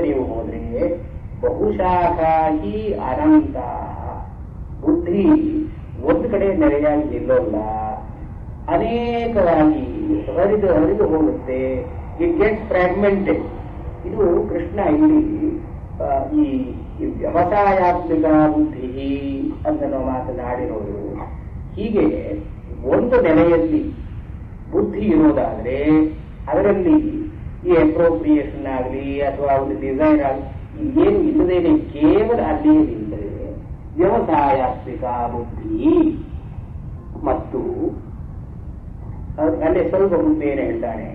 ನೀವು ಹೋದ್ರೆ ಬಹುಶಾಖಾಹಿ ಅನಂತ. ಬುದ್ಧಿ ಒಂದು ಕಡೆ ನೆರೆಯಾಗಿ ನಿಲ್ಲೋಲ್ಲ, ಅನೇಕವಾಗಿ ಹರಿದು ಹರಿದು ಹೋಗುತ್ತೆ. It gets fragmented. ಇದು ಕೃಷ್ಣ ಇಲ್ಲಿ ಈ ವ್ಯವಸಾಯಾತ್ಮಿಕ ಬುದ್ಧಿ ಅಂತ ನಾವು ಮಾತನಾಡಿರೋದು. ಹೀಗೆ ಒಂದು ನೆಲೆಯಲ್ಲಿ ಬುದ್ಧಿ ಇರೋದಾದ್ರೆ ಅದರಲ್ಲಿ ಈ ಅಪ್ರೋಪ್ರಿಯೇಷನ್ ಆಗಲಿ ಅಥವಾ ಒಂದು ಡಿಸೈನ್ ಆಗಲಿ ಏನು ಇಲ್ಲದೇನೆ ಕೇವಲ ಅಲ್ಲಿಯೇ ನಿಂತರೆ ವ್ಯವಸಾಯಾತ್ಮಿಕ ಬುದ್ಧಿ. ಮತ್ತು ಅಲ್ಲೇ ಸ್ವಲ್ಪ ಮುಂದೆ ಏನು ಹೇಳ್ತಾನೆ,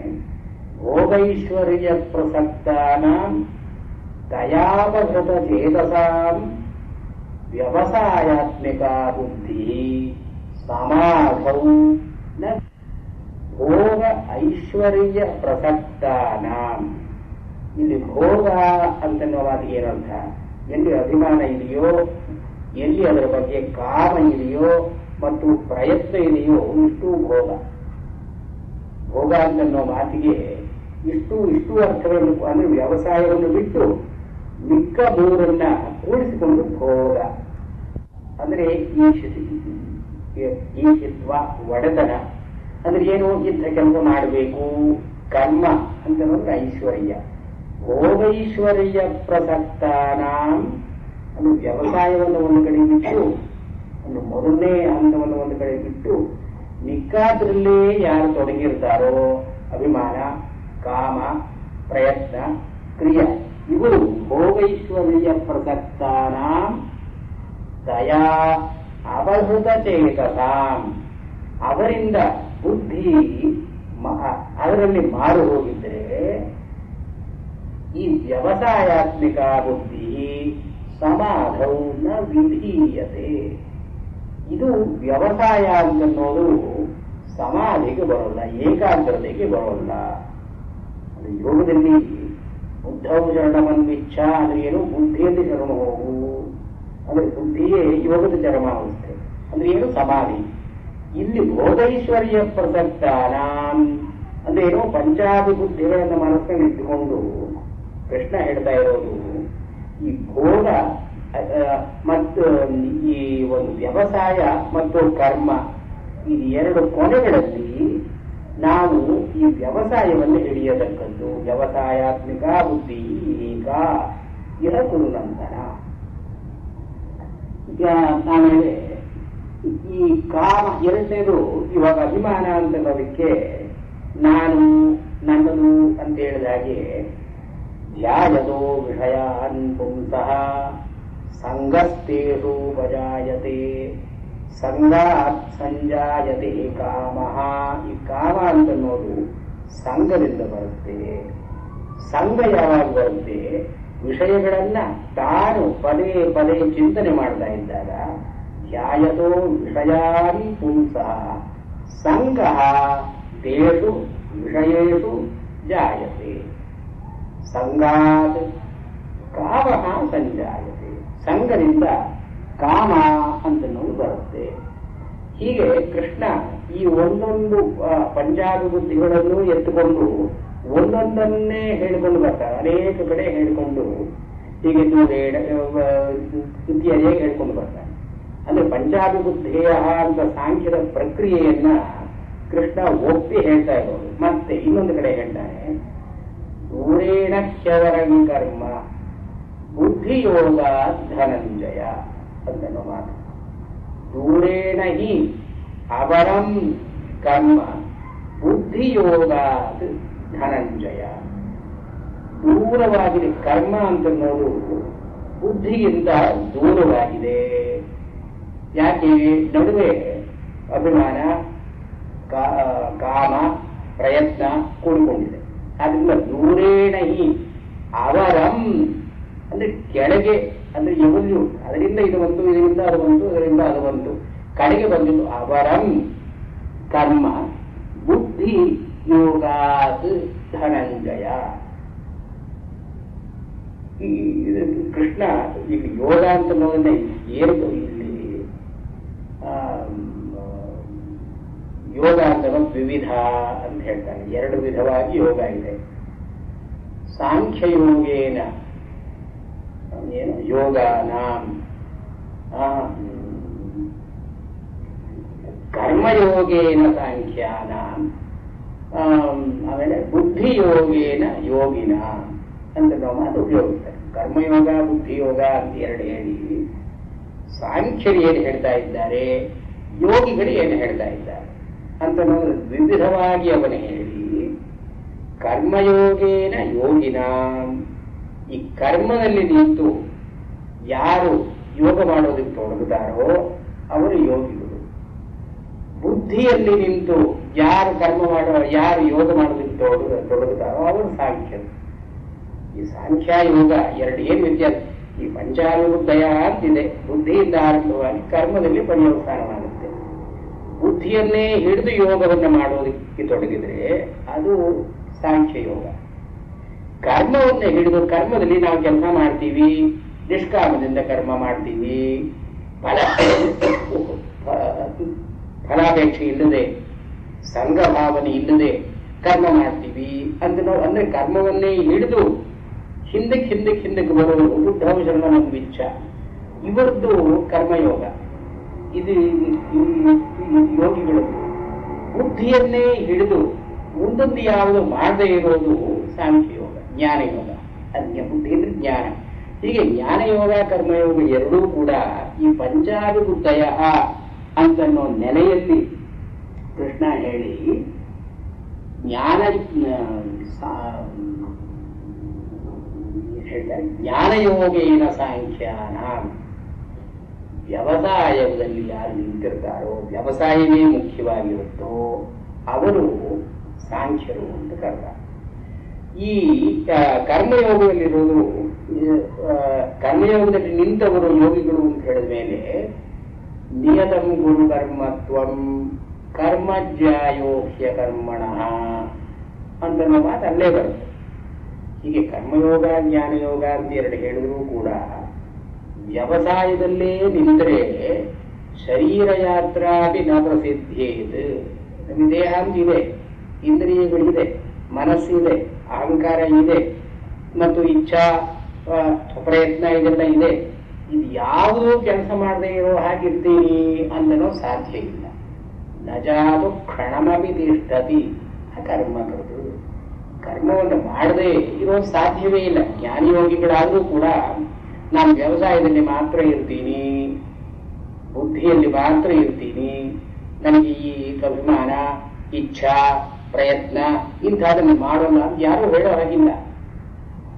ಭೋಗೈಶ್ವರ್ಯ ಪ್ರಸಕ್ತಾನ ದಯಾಪಹೃತ ಚೇತಸಾಂ ವ್ಯವಸಾಯಾತ್ಮಿಕ ಬುದ್ಧಿ ಸಮಾಧೌ ನ. ಭೋಗ ಐಶ್ವರ್ಯ ಪ್ರಸಕ್ತಾನ, ಇಲ್ಲಿ ಭೋಗ ಅಂತನ್ನುವಾಗ ಏನರ್ಥ, ಎಲ್ಲಿ ಅಭಿಮಾನ ಇದೆಯೋ, ಎಲ್ಲಿ ಅದರ ಬಗ್ಗೆ ಕಾಮ ಇದೆಯೋ ಮತ್ತು ಪ್ರಯತ್ನ ಇದೆಯೋ ಇಷ್ಟು ಭೋಗ. ಭೋಗ ಅಂತನ್ನೋ ಮಾತಿಗೆ ಇಷ್ಟು ಅರ್ಥವನ್ನು ಅಂದ್ರೆ ವ್ಯವಸಾಯವನ್ನು ಬಿಟ್ಟು ಮಿಕ್ಕ ಮೂರನ್ನ ಕೂಡಿಸಿಕೊಂಡು ಭೋಗ ಅಂದ್ರೆ ಈಶಿತ್ವ ಒಡೆತನ ಅಂದ್ರೆ ಏನು, ಇಂಥ ಕೆಲಸ ಮಾಡಬೇಕು, ಕರ್ಮ ಅಂತಂದ್ರೆ ಐಶ್ವರ್ಯ. ಭೋಗೈಶ್ವರ್ಯ ಪ್ರಸಕ್ತಾನ ಅಂದ್ರೆ ವ್ಯವಸಾಯವನ್ನು ಒಂದು ಕಡೆ ಬಿಟ್ಟು, ಒಂದು ಮೊದಲನೇ ಹಂತವನ್ನು ಒಂದು ಕಡೆ ಬಿಟ್ಟು ಮಿಕ್ಕಾದ್ರಲ್ಲೇ ಯಾರು ತೊಡಗಿರ್ತಾರೋ ಅಭಿಮಾನ, ಕಾಮ, ಪ್ರಯತ್ನ, ಕ್ರಿಯೆ, ಇವರು ಭೋಗೈಶ್ವರ್ಯ ಪ್ರಸಕ್ತಾನ ದಯಾ ಅಪಹೃತ ಚೇತಸಾಂ, ಅವರಿಂದ ಬುದ್ಧಿ ಅದರಲ್ಲಿ ಮಾರು ಹೋಗಿದ್ರೆ ಈ ವ್ಯವಸಾಯಾತ್ಮಿಕ ಬುದ್ಧಿ ಸಮಾಧೌ ನ ವಿಧೀಯತೆ. ಇದು ವ್ಯವಸಾಯ ಅಂತನ್ನೋದು ಸಮಾಧಿಗೆ ಬರೋಲ್ಲ, ಏಕಾಗ್ರತೆಗೆ ಬರೋಲ್ಲ. ಅದು ಯೋಗದಲ್ಲಿ ಬುದ್ಧವು ಶರಣಮನ್ವಿಚ್ಛ ಅಂದ್ರೆ ಏನು, ಬುದ್ಧಿಯಲ್ಲಿ ಶರಣ ಹೋಗು ಅಂದ್ರೆ ಬುದ್ಧಿಯೇ ಯೋಗದ ಚರಮಾವಸ್ಥೆ ಅಂದ್ರೆ ಏನು, ಸಮಾಧಿ. ಇಲ್ಲಿ ಭೋಗೈಶ್ವರ್ಯ ಪ್ರಸಕ್ತಾನ ಅಂದ್ರೆ ಏನು, ಪಂಚಾದಿ ಬುದ್ಧಿಗಳನ್ನು ಮನಸ್ಸಿನಲ್ಲಿ ಇಟ್ಟುಕೊಂಡು ಕೃಷ್ಣ ಹೇಳ್ತಾ ಇರೋದು ಈ ಭೋಗ ಮತ್ತು ಈ ಒಂದು ವ್ಯವಸಾಯ ಮತ್ತು ಕರ್ಮ ಈ ಎರಡು ಕೊನೆಗಳಲ್ಲಿ ನಾವು ಈ ವ್ಯವಸಾಯವನ್ನು ಹಿಡಿಯತಕ್ಕದ್ದು. ವ್ಯವಸಾಯಾತ್ಮಿಕ ಬುದ್ಧಿ ಈಗ ಇರಕುರು ನಂತರ. ಈಗ ಆಮೇಲೆ ಈ ಕಾಮ ಎರಡನೇದು, ಇವಾಗ ಅಭಿಮಾನ ಅಂತನ್ನೋದಕ್ಕೆ ನಾನು ನನ್ನದು ಅಂತ ಹೇಳಿದ ಹಾಗೆ ಧ್ಯಾಯದೋ ವಿಷಯಾನ್ ಪುಂಸಃ ಸಂಗಸ್ತೇಷು ಉಪಜಾಯತೆ ಸಂಗಾತ್ ಸಂಜಾಯತೆ ಕಾಮಃ. ಈ ಕಾಮ ಅಂತನ್ನೋದು ಸಂಘದಿಂದ ಬರುತ್ತೆ. ಸಂಘ ಯಾವಾಗ ಬರುತ್ತೆ, ವಿಷಯಗಳನ್ನ ತಾನು ಪದೇ ಪದೇ ಚಿಂತನೆ ಮಾಡ್ತಾ ಇದ್ದಾಗ ಧ್ಯಾಯತೋ ವಿಷಯಾನ್ ಪುಂಸಃ ಸಂಗಃ ತೇಷು ವಿಷಯೇಷು ಜಾಯತೆ ಸಂಗಾತ್ ಕಾಮಃ ಸಂಜಾಯತೆ. ಸಂಘದಿಂದ ಕಾಮ ಅಂತನ್ನೋದು ಬರುತ್ತೆ. ಹೀಗೆ ಕೃಷ್ಣ ಈ ಒಂದೊಂದು ಪಂಚಾಬಿ ಬುದ್ಧಿಗಳನ್ನು ಎತ್ತುಕೊಂಡು ಒಂದೊಂದನ್ನೇ ಹೇಳಿಕೊಂಡು ಬರ್ತಾರೆ, ಅನೇಕ ಕಡೆ ಹೇಳಿಕೊಂಡು ಹೀಗೆ ಇತ್ಯಾದಿಯಾಗಿ ಹೇಳ್ಕೊಂಡು ಬರ್ತಾರೆ. ಅಂದ್ರೆ ಪಂಚಾಬಿ ಬುದ್ಧಿಯ ಅಂತ ಸಾಂಖ್ಯದ ಪ್ರಕ್ರಿಯೆಯನ್ನ ಕೃಷ್ಣ ಒಪ್ಪಿ ಹೇಳ್ತಾ ಇರೋದು. ಮತ್ತೆ ಇನ್ನೊಂದು ಕಡೆ ಹೇಳ್ತಾನೆ, ದೂರೇಣ ಕ್ಷವರಂ ಕರ್ಮ ಬುದ್ಧಿಯೋಗ ಧನಂಜಯ ಅಂತನೋ ಮಾತು. ದೂರೇಣ ಹಿ ಅವರಂ ಕರ್ಮ ಬುದ್ಧಿಯೋಗ ಧನಂಜಯ. ದೂರವಾಗಿದೆ ಕರ್ಮ ಅಂತನ್ನೋದು ಬುದ್ಧಿಗಿಂತ ದೂರವಾಗಿದೆ. ಯಾಕೆ, ನಡುವೆ ಅಭಿಮಾನ, ಕಾಮ, ಪ್ರಯತ್ನ ಕೂಡಿಕೊಂಡಿದೆ. ಆದ್ರಿಂದ ದೂರೇಣ ಹಿ ಅವರಂ ಅಂದ್ರೆ ಕೆಳಗೆ, ಅಂದ್ರೆ ಎವಲ್ಯೂಟ್, ಅದರಿಂದ ಇದು ಬಂತು, ಇದರಿಂದ ಅದು ಬಂತು, ಅದರಿಂದ ಅದು ಬಂತು, ಕಡೆಗೆ ಬಂದಿದ್ದು ಅವರಂ ಕರ್ಮ ಬುದ್ಧಿ ಯೋಗಾತ್ ಧನಂಜಯ. ಕೃಷ್ಣ ಈಗ ಯೋಗ ಅಂತ ನೋಡೋದನ್ನ ಏನು ಇಲ್ಲಿ ಯೋಗ ಅಂತ ವಿವಿಧ ಅಂತ ಹೇಳ್ತಾನೆ. ಎರಡು ವಿಧವಾಗಿ ಯೋಗ ಇದೆ. ಸಾಂಖ್ಯಯೋಗೇನ ಏನು ಯೋಗಾನ ಕರ್ಮಯೋಗೇನ ಸಾಂಖ್ಯಾನ, ಆಮೇಲೆ ಬುದ್ಧಿಯೋಗೇನ ಯೋಗಿನ ಅಂತ ನಾವು ಮಾತು ಉಪಯೋಗಿಸ್ತಾರೆ. ಕರ್ಮಯೋಗ ಬುದ್ಧಿಯೋಗ ಅಂತ ಎರಡು ಹೇಳಿ ಸಾಂಖ್ಯರು ಏನು ಹೇಳ್ತಾ ಇದ್ದಾರೆ, ಯೋಗಿಗಳು ಏನು ಹೇಳ್ತಾ ಇದ್ದಾರೆ ಅಂತ ನಾವು ವಿವಿಧವಾಗಿ ಅವನು ಹೇಳಿ, ಕರ್ಮಯೋಗೇನ ಯೋಗಿನ, ಈ ಕರ್ಮದಲ್ಲಿ ನಿಂತು ಯಾರು ಯೋಗ ಮಾಡೋದಕ್ಕೆ ತೊಡಗುತ್ತಾರೋ ಅವರು ಯೋಗಿಗಳು. ಬುದ್ಧಿಯಲ್ಲಿ ನಿಂತು ಯಾರು ಯೋಗ ಮಾಡೋದಕ್ಕೆ ತೊಡಗುತ್ತಾರೋ ಅವರು ಸಾಂಖ್ಯರು. ಈ ಸಾಂಖ್ಯ ಯೋಗ ಎರಡು ಏನು ವ್ಯತ್ಯಾಸ? ಈ ಪಂಚಾನುಬುದ್ಧಯ ಅಂತಿದೆ, ಬುದ್ಧಿಯಿಂದ ಆರಂಭವಾಗಿ ಕರ್ಮದಲ್ಲಿ ಪರ್ಯವಸಾನವಾಗುತ್ತೆ. ಬುದ್ಧಿಯನ್ನೇ ಹಿಡಿದು ಯೋಗವನ್ನು ಮಾಡೋದಕ್ಕೆ ತೊಡಗಿದ್ರೆ ಅದು ಸಾಂಖ್ಯ ಯೋಗ. ಕರ್ಮವನ್ನೇ ಹಿಡಿದು ಕರ್ಮದಲ್ಲಿ ನಾವು ಕೆಲಸ ಮಾಡ್ತೀವಿ, ನಿಷ್ಕಾಮದಿಂದ ಕರ್ಮ ಮಾಡ್ತೀವಿ, ಫಲಾಪೇಕ್ಷೆ ಇಲ್ಲದೆ, ಸಂಘಭಾವನೆ ಇಲ್ಲದೆ ಕರ್ಮ ಮಾಡ್ತೀವಿ ಅಂತ ನಾವು ಅಂದ್ರೆ ಕರ್ಮವನ್ನೇ ಹಿಡಿದು ಹಿಂದಕ್ಕೆ ಬರೋರು ಬುದ್ಧವ ಶರ್ಮನ ವಿಚ್ಛ ಇವರದ್ದು ಕರ್ಮಯೋಗ. ಇದು ಯೋಗಿಗಳು ಬುದ್ಧಿಯನ್ನೇ ಹಿಡಿದು ಮುಂದೊಂದು ಯಾವುದು ಮಾಡದೇ ಇರೋದು ಸಾಂಖ್ಯಯೋಗ, ಜ್ಞಾನಯೋಗ. ಅದಕ್ಕೆ ಬುದ್ಧಿ ಅಂದ್ರೆ ಜ್ಞಾನ. ಹೀಗೆ ಜ್ಞಾನಯೋಗ ಕರ್ಮಯೋಗ ಎರಡೂ ಕೂಡ ಈ ಪಂಚಾನುಬುದ್ಧಯ ಅಂತನ್ನೋ ನೆಲೆಯಲ್ಲಿ ಕೃಷ್ಣ ಹೇಳಿ ಹೇಳ್ತಾರೆ ಜ್ಞಾನಯೋಗೇನ ಸಾಂಖ್ಯಾನ. ವ್ಯವಸಾಯದಲ್ಲಿ ಯಾರು ನಿಂತಿರ್ತಾರೋ, ವ್ಯವಸಾಯವೇ ಮುಖ್ಯವಾಗಿರುತ್ತೋ ಅವರು ಸಾಂಖ್ಯರು ಅಂತ ಕರ್ತಾರೆ. ಈ ಕರ್ಮಯೋಗದಲ್ಲಿರೋದು, ಕರ್ಮಯೋಗದಲ್ಲಿ ನಿಂತವರು ಯೋಗಿಗಳು ಅಂತ ಹೇಳಿದ ಮೇಲೆ ನಿಯತಂ ಗುರು ಕರ್ಮತ್ವಂ ಕರ್ಮಜ್ಯಾಯೋಹ್ಯ ಕರ್ಮಣ ಅಂತ ನಾವು ಮಾತು ಅಲ್ಲೇ ಬರುತ್ತೆ. ಹೀಗೆ ಕರ್ಮಯೋಗ ಜ್ಞಾನಯೋಗ ಅಂತ ಎರಡು ಹೇಳಿದ್ರು ಕೂಡ ವ್ಯವಸಾಯದಲ್ಲೇ ನಿಂತರೆ ಶರೀರ ಯಾತ್ರಾಪಿ ನ ಪ್ರಸಿದ್ಧೇತ್. ನಮಗೆ ದೇಹ ಅಂತ ಇದೆ, ಇಂದ್ರಿಯಗಳಿದೆ, ಮನಸ್ಸಿದೆ, ಅಹಂಕಾರ ಇದೆ, ಮತ್ತು ಇಚ್ಛಾ ಪ್ರಯತ್ನ ಇದೆಲ್ಲ ಇದೆ. ಇದು ಯಾವುದೂ ಕೆಲಸ ಮಾಡದೇ ಇರೋ ಹಾಗಿರ್ತೀನಿ ಅಂತನೋ ಸಾಧ್ಯ ಇಲ್ಲ. ನಜಾದು ಕ್ಷಣಮಪಿ ತಿಷ್ಠತಿ ಕರ್ಮಕೃತು. ಕರ್ಮವನ್ನು ಮಾಡದೆ ಇರೋದು ಸಾಧ್ಯವೇ ಇಲ್ಲ. ಜ್ಞಾನಿಯೋಗಿಗಳಾದರೂ ಕೂಡ ನಾನು ವ್ಯವಸಾಯದಲ್ಲಿ ಮಾತ್ರ ಇರ್ತೀನಿ, ಬುದ್ಧಿಯಲ್ಲಿ ಮಾತ್ರ ಇರ್ತೀನಿ, ನನಗೆ ಈ ಅಭಿಮಾನ, ಇಚ್ಛಾ, ಪ್ರಯತ್ನ ಇಂಥದನ್ನು ಮಾಡೋಣ ಅಂತ ಯಾರೂ ಹೇಳೋ ಹಾಗಿಲ್ಲ.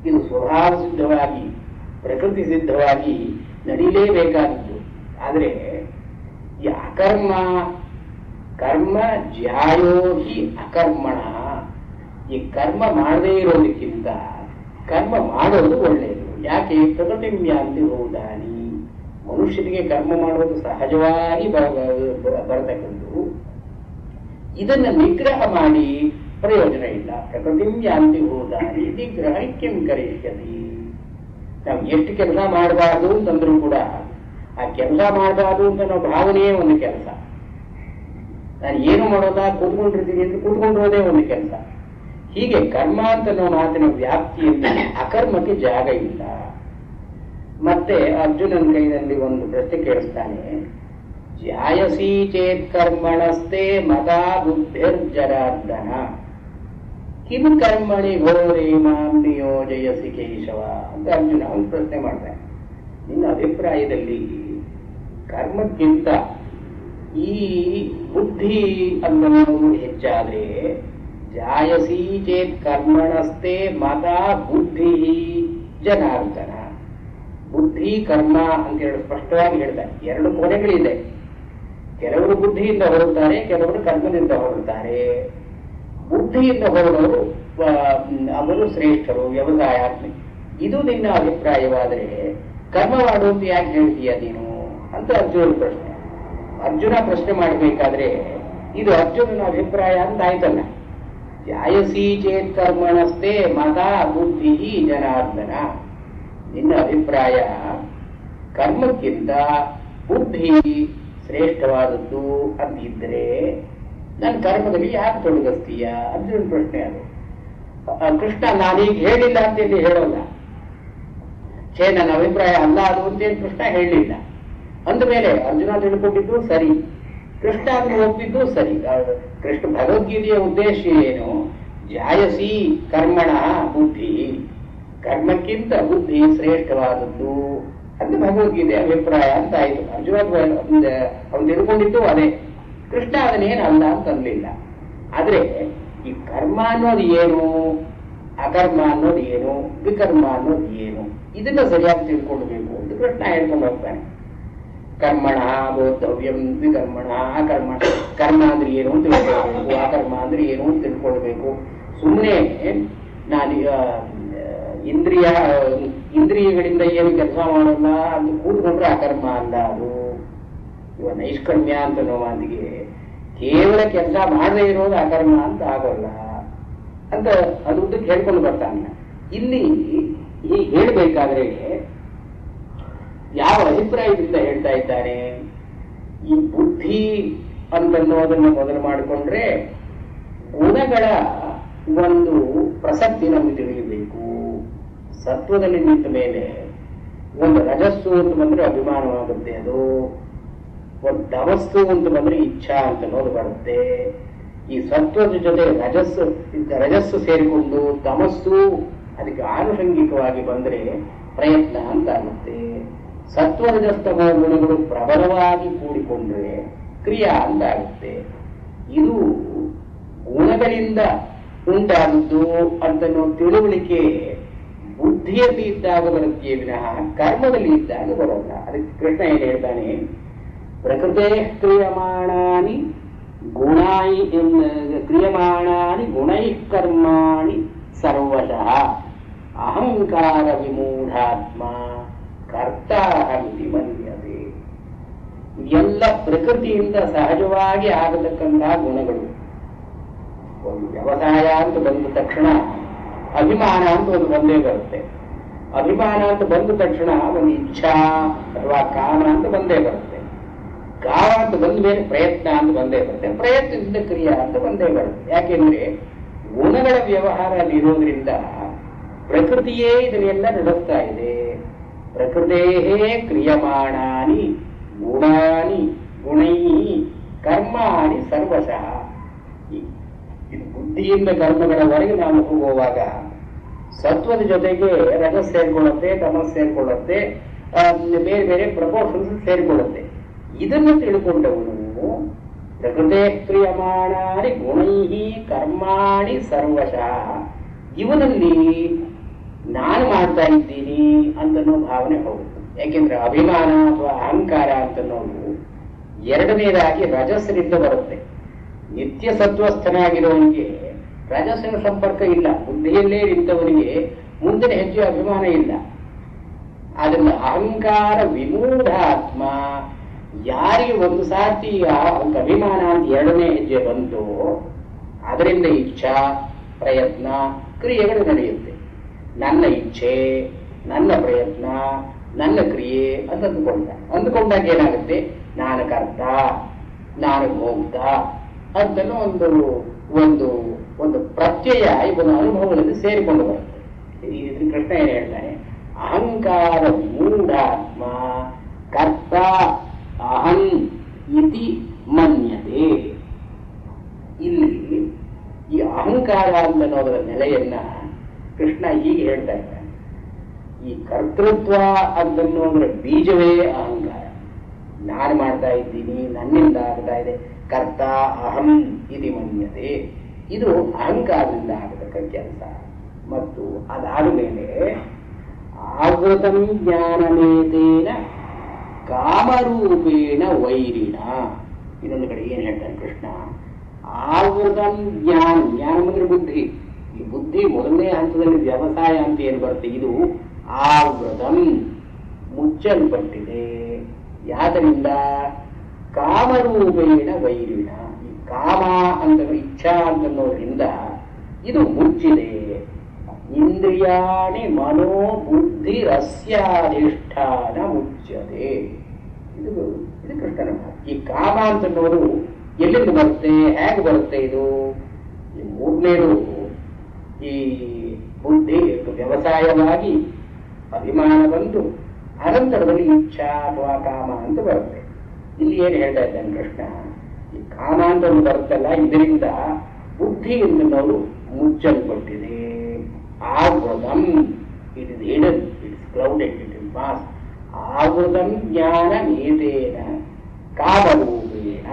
ಇದು ಸ್ವಭಾವ ಸಿದ್ಧವಾಗಿ, ಪ್ರಕೃತಿ ಸಿದ್ಧವಾಗಿ ನಡೀಲೇಬೇಕಾದದ್ದು. ಆದರೆ ಈ ಅಕರ್ಮ, ಕರ್ಮ ಜ್ಯಾಯೋ ಹಿ ಅಕರ್ಮಣ, ಈ ಕರ್ಮ ಮಾಡದೇ ಇರೋದಕ್ಕಿಂತ ಕರ್ಮ ಮಾಡೋದು ಒಳ್ಳೆಯದು. ಯಾಕೆ? ಪ್ರಕೃತಿ ಯಾಂತಿ ಹೋದಾನಿ. ಮನುಷ್ಯನಿಗೆ ಕರ್ಮ ಮಾಡೋದು ಸಹಜವಾಗಿ ಬರತಕ್ಕದ್ದು. ಇದನ್ನು ನಿಗ್ರಹ ಮಾಡಿ ಪ್ರಯೋಜನ ಇಲ್ಲ. ಪ್ರಕೃತಿ ಯಾಂತಿ ಹೋದಾನಿ ನಿಗ್ರಹ ಕಿಂ ಕರಿಷ್ಯತಿ. ನಾವು ಎಷ್ಟು ಕೆಲಸ ಮಾಡಬಾರ್ದು ಅಂತಂದ್ರೂ ಕೂಡ ಆ ಕೆಲಸ ಮಾಡಬಾರ್ದು ಅಂತ ನಾವು ಭಾವನೆಯೇ ಒಂದು ಕೆಲಸ. ನಾನು ಏನು ಮಾಡೋದಾ, ಕೂತ್ಕೊಂಡಿರ್ತೀನಿ ಅಂತ ಕೂತ್ಕೊಂಡಿರೋದೇ ಒಂದು ಕೆಲಸ. ಹೀಗೆ ಕರ್ಮ ಅಂತ ನಾವು ಮಾತಿನ ವ್ಯಾಪ್ತಿಯಲ್ಲಿ ಅಕರ್ಮಕ್ಕೆ ಜಾಗ ಇಲ್ಲ. ಮತ್ತೆ ಅರ್ಜುನನ ಕೈನಲ್ಲಿ ಒಂದು ಪ್ರಶ್ನೆ ಕೇಳಿಸ್ತಾನೆ, ಜಾಯಸಿ ಚೇತ್ ಕರ್ಮಣಸ್ತೆ ಮದಾ ಬುದ್ಧಿರ್ಜನಾರ್ದನ ಕಿಂ ಕರ್ಮಣಿ ಘೋರೇ ಮಾಂ ನಿಯೋಜಯಸಿ ಕೇಶವ ಅಂತ ಅರ್ಜುನ ಒಂದು ಪ್ರಶ್ನೆ ಮಾಡ್ತಾನೆ. ನಿನ್ನ ಅಭಿಪ್ರಾಯದಲ್ಲಿ ಕರ್ಮಕ್ಕಿಂತ ಈ ಬುದ್ಧಿ ಅನ್ನೋದು ಹೆಚ್ಚಾದ್ರೆ, ಜಾಯಸಿ ಚೇತ್ ಕರ್ಮಣಸ್ತೆ ಮದಾ ಬುದ್ಧಿ ಜನಾರ್ದನ. ಬುದ್ಧಿ ಕರ್ಮ ಅಂತ ಹೇಳಿ ಸ್ಪಷ್ಟವಾಗಿ ಹೇಳ್ತಾರೆ. ಎರಡು ಕೊನೆಗಳಿದೆ. ಕೆಲವರು ಬುದ್ಧಿಯಿಂದ ಹೊರಡ್ತಾರೆ, ಕೆಲವರು ಕರ್ಮದಿಂದ ಹೊರಡ್ತಾರೆ. ಬುದ್ಧಿಯಿಂದ ಹೊರಡೋರು ಅವರು ಶ್ರೇಷ್ಠರು, ವ್ಯವಸಾಯಾತ್ಮಿ. ಇದು ನಿನ್ನ ಅಭಿಪ್ರಾಯವಾದರೆ ಕರ್ಮ ಮಾಡುವಂತ ಯಾಕೆ ಹೇಳ್ತೀಯ ನೀನು ಅಂತ ಅರ್ಜುನ ಪ್ರಶ್ನೆ. ಅರ್ಜುನ ಪ್ರಶ್ನೆ ಮಾಡಬೇಕಾದ್ರೆ ಇದು ಅರ್ಜುನನ ಅಭಿಪ್ರಾಯ ಅಂತ ಆಯ್ತಲ್ಲ. ಜಾಯಸಿ ಚೇತ್ ಕರ್ಮಣಸ್ತೆ ಮದಾ ಬುದ್ಧಿ ಜನಾರ್ದನ. ನಿನ್ನ ಅಭಿಪ್ರಾಯ ಕರ್ಮಕ್ಕಿಂತ ಬುದ್ಧಿ ಶ್ರೇಷ್ಠವಾದದ್ದು ಅಂತಿದ್ರೆ ನನ್ನ ಕರ್ಮದಲ್ಲಿ ಯಾಕೆ ತೊಡಗಿಸ್ತೀಯ? ಅರ್ಜುನ ಪ್ರಶ್ನೆ ಅದು. ಕೃಷ್ಣ ನಾನೀಗ ಹೇಳಿಲ್ಲ ಅಂತೇಳಿ ಹೇಳೋಲ್ಲ. ನನ್ನ ಅಭಿಪ್ರಾಯ ಅಲ್ಲ ಅದು ಅಂತೇನು ಕೃಷ್ಣ ಹೇಳಲಿಲ್ಲ. ಅಂದಮೇಲೆ ಅರ್ಜುನ ತಿಳ್ಕೊಂಡಿದ್ದು ಸರಿ, ಕೃಷ್ಣ ಅದನ್ನು ಒಪ್ಪಿದ್ದು ಸರಿ. ಕೃಷ್ಣ ಭಗವದ್ಗೀತೆಯ ಉದ್ದೇಶ ಏನು? ಜಾಯಸಿ ಕರ್ಮಣ ಬುದ್ಧಿ, ಕರ್ಮಕ್ಕಿಂತ ಬುದ್ಧಿ ಶ್ರೇಷ್ಠವಾದದ್ದು ಅಂತ ಭಗವದ್ಗೀತೆ ಅಭಿಪ್ರಾಯ ಅಂತ ಆಯಿತು. ಅರ್ಜುನ ಅವನು ತಿಳ್ಕೊಂಡಿದ್ದು ಅದೇ. ಕೃಷ್ಣ ಅದನ್ನೇನು ಅಲ್ಲ ಅಂತ ಅನ್ಲಿಲ್ಲ. ಆದ್ರೆ ಈ ಕರ್ಮ ಅನ್ನೋದು ಏನು, ಅಕರ್ಮ ಅನ್ನೋದು ಏನು, ವಿಕರ್ಮ ಅನ್ನೋದು ಏನು, ಇದನ್ನ ಸರಿಯಾಗಿ ತಿಳ್ಕೊಳ್ಬೇಕು ಅಂತ ಕೃಷ್ಣ ಹೇಳ್ಕೊಂಡು ಹೋಗ್ತಾನೆ. ಕರ್ಮಣ ಬೋಧವ್ಯಂ ವಿಕರ್ಮಣ ಅಕರ್ಮಣ. ಕರ್ಮ ಅಂದ್ರೆ ಏನು ಅಂತ ತಿಳ್ಕೊಳ್ಬೇಕು, ಅಕರ್ಮ ಅಂದ್ರೆ ಏನು ಅಂತ ತಿಳ್ಕೊಳ್ಬೇಕು. ಸುಮ್ಮನೆ ನಾನು ಇಂದ್ರಿಯಗಳಿಂದ ಏನು ಕೆಲಸ ಮಾಡೋಲ್ಲ ಅಂತ ಕೂತ್ಕೊಂಡ್ರೆ ಅಕರ್ಮ ಅಲ್ಲ ಅದು. ಇವ ನೈಷ್ಕರ್ಮ್ಯ ಅಂತ ಅನ್ನೋ ಮಾತಿಗೆ ಕೇವಲ ಕೆಲಸ ಮಾಡದೇ ಇರೋದು ಅಕರ್ಮ ಅಂತ ಆಗೋಲ್ಲ ಅಂತ ಅದು ಉದ್ದಕ್ಕೆ ಹೇಳ್ಕೊಂಡು ಬರ್ತಾನೆ. ಇಲ್ಲಿ ಹೀಗೆ ಹೇಳ್ಬೇಕಾದ್ರೆ ಯಾವ ಅಭಿಪ್ರಾಯದಿಂದ ಹೇಳ್ತಾ ಇದ್ದಾನೆ? ಈ ಬುದ್ಧಿ ಅಂತನ್ನೋದನ್ನು ಮೊದಲು ಮಾಡಿಕೊಂಡ್ರೆ ಗುಣಗಳ ಒಂದು ಪ್ರಸಕ್ತಿ ನಮಗೆ ತಿಳಿಯಬೇಕು. ಸತ್ವದಲ್ಲಿ ನಿಂತ ಮೇಲೆ ಒಂದು ರಜಸ್ಸು ಅಂತ ಬಂದ್ರೆ ಅಭಿಮಾನವಾಗುತ್ತೆ, ಅದು ಒಂದು ತಮಸ್ಸು ಅಂತ ಬಂದ್ರೆ ಇಚ್ಛಾ ಅಂತ ಅನ್ನೋದು ಬರುತ್ತೆ. ಈ ಸತ್ವದ ಜೊತೆ ರಜಸ್ಸು ಸೇರಿಕೊಂಡು ತಮಸ್ಸು ಅದಕ್ಕೆ ಆನುಷಂಗಿಕವಾಗಿ ಬಂದ್ರೆ ಪ್ರಯತ್ನ ಅಂತ ಆಗುತ್ತೆ. ಸತ್ವರಜಸ್ತಮ ಗುಣಗಳು ಪ್ರಬಲವಾಗಿ ಕೂಡಿಕೊಂಡ್ರೆ ಕ್ರಿಯಾ ಅಂತ ಆಗುತ್ತೆ. ಇದು ಗುಣಗಳಿಂದ ಉಂಟಾದದ್ದು ಅಂತನೋ ತಿಳುವಳಿಕೆ ಬುದ್ಧಿಯಲ್ಲಿ ಇದ್ದಾಗ ಬರುತ್ತೆ ವಿನಃ ಕರ್ಮದಲ್ಲಿ ಇದ್ದಾಗ ಬರೋಲ್ಲ. ಅದಕ್ಕೆ ಕೃಷ್ಣ ಏನ್ ಹೇಳ್ತಾನೆ? ಪ್ರಕೃತೇ ಕ್ರಿಯಮಾಣಾನಿ ಗುಣೈ ಕರ್ಮಾಣಿ ಸರ್ವಶಃ ಅಹಂಕಾರ ವಿಮೂಢಾತ್ಮ ಕರ್ತಾಹಂತಿ ಮನ್ಯತೆ. ಎಲ್ಲ ಪ್ರಕೃತಿಯಿಂದ ಸಹಜವಾಗಿ ಆಗತಕ್ಕಂತಹ ಗುಣಗಳು. ಒಂದು ವ್ಯವಸಾಯ ಅಂತ ಬಂದ ತಕ್ಷಣ ಅಭಿಮಾನ ಅಂತ ಒಂದು ಬಂದೇ ಬರುತ್ತೆ. ಅಭಿಮಾನ ಅಂತ ಬಂದ ತಕ್ಷಣ ಒಂದು ಇಚ್ಛಾ ಅಥವಾ ಕಾಮ ಅಂತ ಬಂದೇ ಬರುತ್ತೆ. ಕಾಮ ಅಂತ ಬಂದ ಮೇಲೆ ಪ್ರಯತ್ನ ಅಂತ ಬಂದೇ ಬರುತ್ತೆ. ಪ್ರಯತ್ನದಿಂದ ಕ್ರಿಯಾ ಅಂತ ಬಂದೇ ಬರುತ್ತೆ. ಯಾಕೆಂದ್ರೆ ಗುಣಗಳ ವ್ಯವಹಾರ ಇರೋದ್ರಿಂದ ಪ್ರಕೃತಿಯೇ ಇದನ್ನೆಲ್ಲ ನಡೆಸ್ತಾ ಇದೆ. ಪ್ರಕೃತೇ ಕ್ರಿಯಮಾಣಾನಿ ಗುಣೈ ಕರ್ಮಾಣಿ ಸರ್ವಶಃ. ಇದು ಬುದ್ಧಿಯಿಂದ ಕರ್ಮಗಳವರೆಗೆ ನಾವು ಹೋಗುವಾಗ ಸತ್ವದ ಜೊತೆಗೆ ರಜಸ್ ಸೇರ್ಕೊಳ್ಳುತ್ತೆ, ತಮಸ್ ಸೇರ್ಕೊಳ್ಳುತ್ತೆ, ಬೇರೆ ಬೇರೆ ಪ್ರಪೋರ್ಷನ್ಸ್ ಸೇರ್ಕೊಳ್ಳುತ್ತೆ. ಇದನ್ನು ತಿಳ್ಕೊಂಡವನು ಪ್ರಕೃತೇ ಕ್ರಿಯಮಾಣಾನಿ ಗುಣೈ ಕರ್ಮಾಣಿ ಸರ್ವಶಃ, ಇವನಲ್ಲಿ ನಾನು ಮಾಡ್ತಾ ಇದ್ದೀನಿ ಅಂತನೋ ಭಾವನೆ ಹೋಗುತ್ತೆ. ಯಾಕೆಂದ್ರೆ ಅಭಿಮಾನ ಅಥವಾ ಅಹಂಕಾರ ಅಂತನ್ನೋದು ಎರಡನೇದಾಗಿ ರಜಸ್ಸಿನಿಂದ ಬರುತ್ತೆ. ನಿತ್ಯ ಸತ್ವಸ್ಥನಾಗಿರೋನಿಗೆ ರಜಸ್ಸಿನ ಸಂಪರ್ಕ ಇಲ್ಲ. ಬುದ್ಧಿಯಲ್ಲೇ ನಿಂತವನಿಗೆ ಮುಂದಿನ ಹೆಜ್ಜೆ ಅಭಿಮಾನ ಇಲ್ಲ. ಅದರಿಂದ ಅಹಂಕಾರ ವಿಮೂಢಾತ್ಮ, ಯಾರಿಗೆ ಒಂದು ಸಾರ್ತಿ ಅಭಿಮಾನ ಅಂತ ಎರಡನೇ ಹೆಜ್ಜೆ ಬಂತು ಅದರಿಂದ ಇಚ್ಛಾ ಪ್ರಯತ್ನ ಕ್ರಿಯೆಗಳು ನಡೆಯುತ್ತೆ. ನನ್ನ ಇಚ್ಛೆ, ನನ್ನ ಪ್ರಯತ್ನ, ನನ್ನ ಕ್ರಿಯೆ ಅಂತ ಅಂದುಕೊಂಡಾಗ ಏನಾಗುತ್ತೆ? ನಾನು ಕರ್ತ, ನಾನು ಭೋಕ್ತ ಅಂತನೂ ಒಂದು ಒಂದು ಒಂದು ಪ್ರತ್ಯಯ ಇವನ ಅನುಭವಗಳಲ್ಲಿ ಸೇರಿಕೊಂಡು ಬರುತ್ತೆ. ಇದು ಕೃಷ್ಣ ಏನು ಹೇಳ್ತಾನೆ? ಅಹಂಕಾರ ಮೂಢಾತ್ಮ ಕರ್ತ ಅಹಂ ಇತಿ ಮನ್ಯತೆ. ಇಲ್ಲಿ ಈ ಅಹಂಕಾರ ಅಂತನ್ನೋದರ ನೆಲೆಯನ್ನ ಕೃಷ್ಣ ಹೀಗೆ ಹೇಳ್ತಾ ಇದ್ದಾನೆ. ಈ ಕರ್ತೃತ್ವ ಅಂತನ್ನೋದರ ಬೀಜವೇ ಅಹಂಕಾರ. ನಾನು ಮಾಡ್ತಾ ಇದ್ದೀನಿ, ನನ್ನಿಂದ ಆಗ್ತಾ ಇದೆ, ಕರ್ತ ಅಹಂ ಇತಿ ಮನ್ಯತೆ. ಇದು ಅಹಂಕಾರದಿಂದ ಆಗತಕ್ಕ ಕೆಲಸ. ಮತ್ತು ಅದಾದ ಮೇಲೆ ಆವೃತಂ ಜ್ಞಾನಮೇತೇನ ಕಾಮರೂಪೇಣ ವೈರಿಣ. ಇನ್ನೊಂದು ಕಡೆ ಏನ್ ಹೇಳ್ತಾನೆ ಕೃಷ್ಣ? ಆವೃತಂ ಜ್ಞಾನ, ಜ್ಞಾನ ಅಂದ್ರೆ ಬುದ್ಧಿ. ಈ ಬುದ್ಧಿ ಮೊದಲನೇ ಹಂತದಲ್ಲಿ ವ್ಯವಸಾಯ ಅಂತ ಏನು ಬರುತ್ತೆ, ಇದು ಆವೃತಂ ಮುಚ್ಚಲ್ಪಟ್ಟಿದೆ. ಯಾತರಿಂದ? ಕಾಮರೂಪೇಣ ವೈರಿಣ. ಈ ಕಾಮ ಅಂತ ಇಚ್ಛಾ ಅಂತನ್ನೋದ್ರಿಂದ ಇದು ಮುಚ್ಚಿದೆ. ಇಂದ್ರಿಯಾಣಿ ಮನೋ ಬುದ್ಧಿ ರಸ್ಯಾಧಿಷ್ಠಾನ ಮುಚ್ಚದೆ. ಇದು ಕೃಷ್ಣನ ಮಾತು. ಈ ಕಾಮ ಅಂತನ್ನೋದು ಎಲ್ಲಿಂದ ಬರುತ್ತೆ, ಹೇಗೆ ಬರುತ್ತೆ? ಇದು ಈ ಮೂರನೇದು ಈ ಬುದ್ಧಿ ವ್ಯವಸಾಯವಾಗಿ ಅಭಿಮಾನ ಬಂದು ಅನಂತರದಲ್ಲಿ ಇಚ್ಛಾ ಅಥವಾ ಕಾಮ ಅಂತ ಬರುತ್ತೆ. ಇಲ್ಲಿ ಏನು ಹೇಳ್ತಾ ಇದ್ದಾನೆ ಕೃಷ್ಣ, ಈ ಕಾಮ ಅಂತ ಒಂದು ಬರುತ್ತಲ್ಲ, ಇದರಿಂದ ಬುದ್ಧಿ ಎಂದು ನಾವು ಮುಚ್ಚಲ್ಪಟ್ಟಿದೆ. ಆವೃತಂ, it is hidden, it is clouded, it is masked. ಆವೃತಂ ಜ್ಞಾನ ನೇತೇನ ಕಾಮರೂಪೇಣ.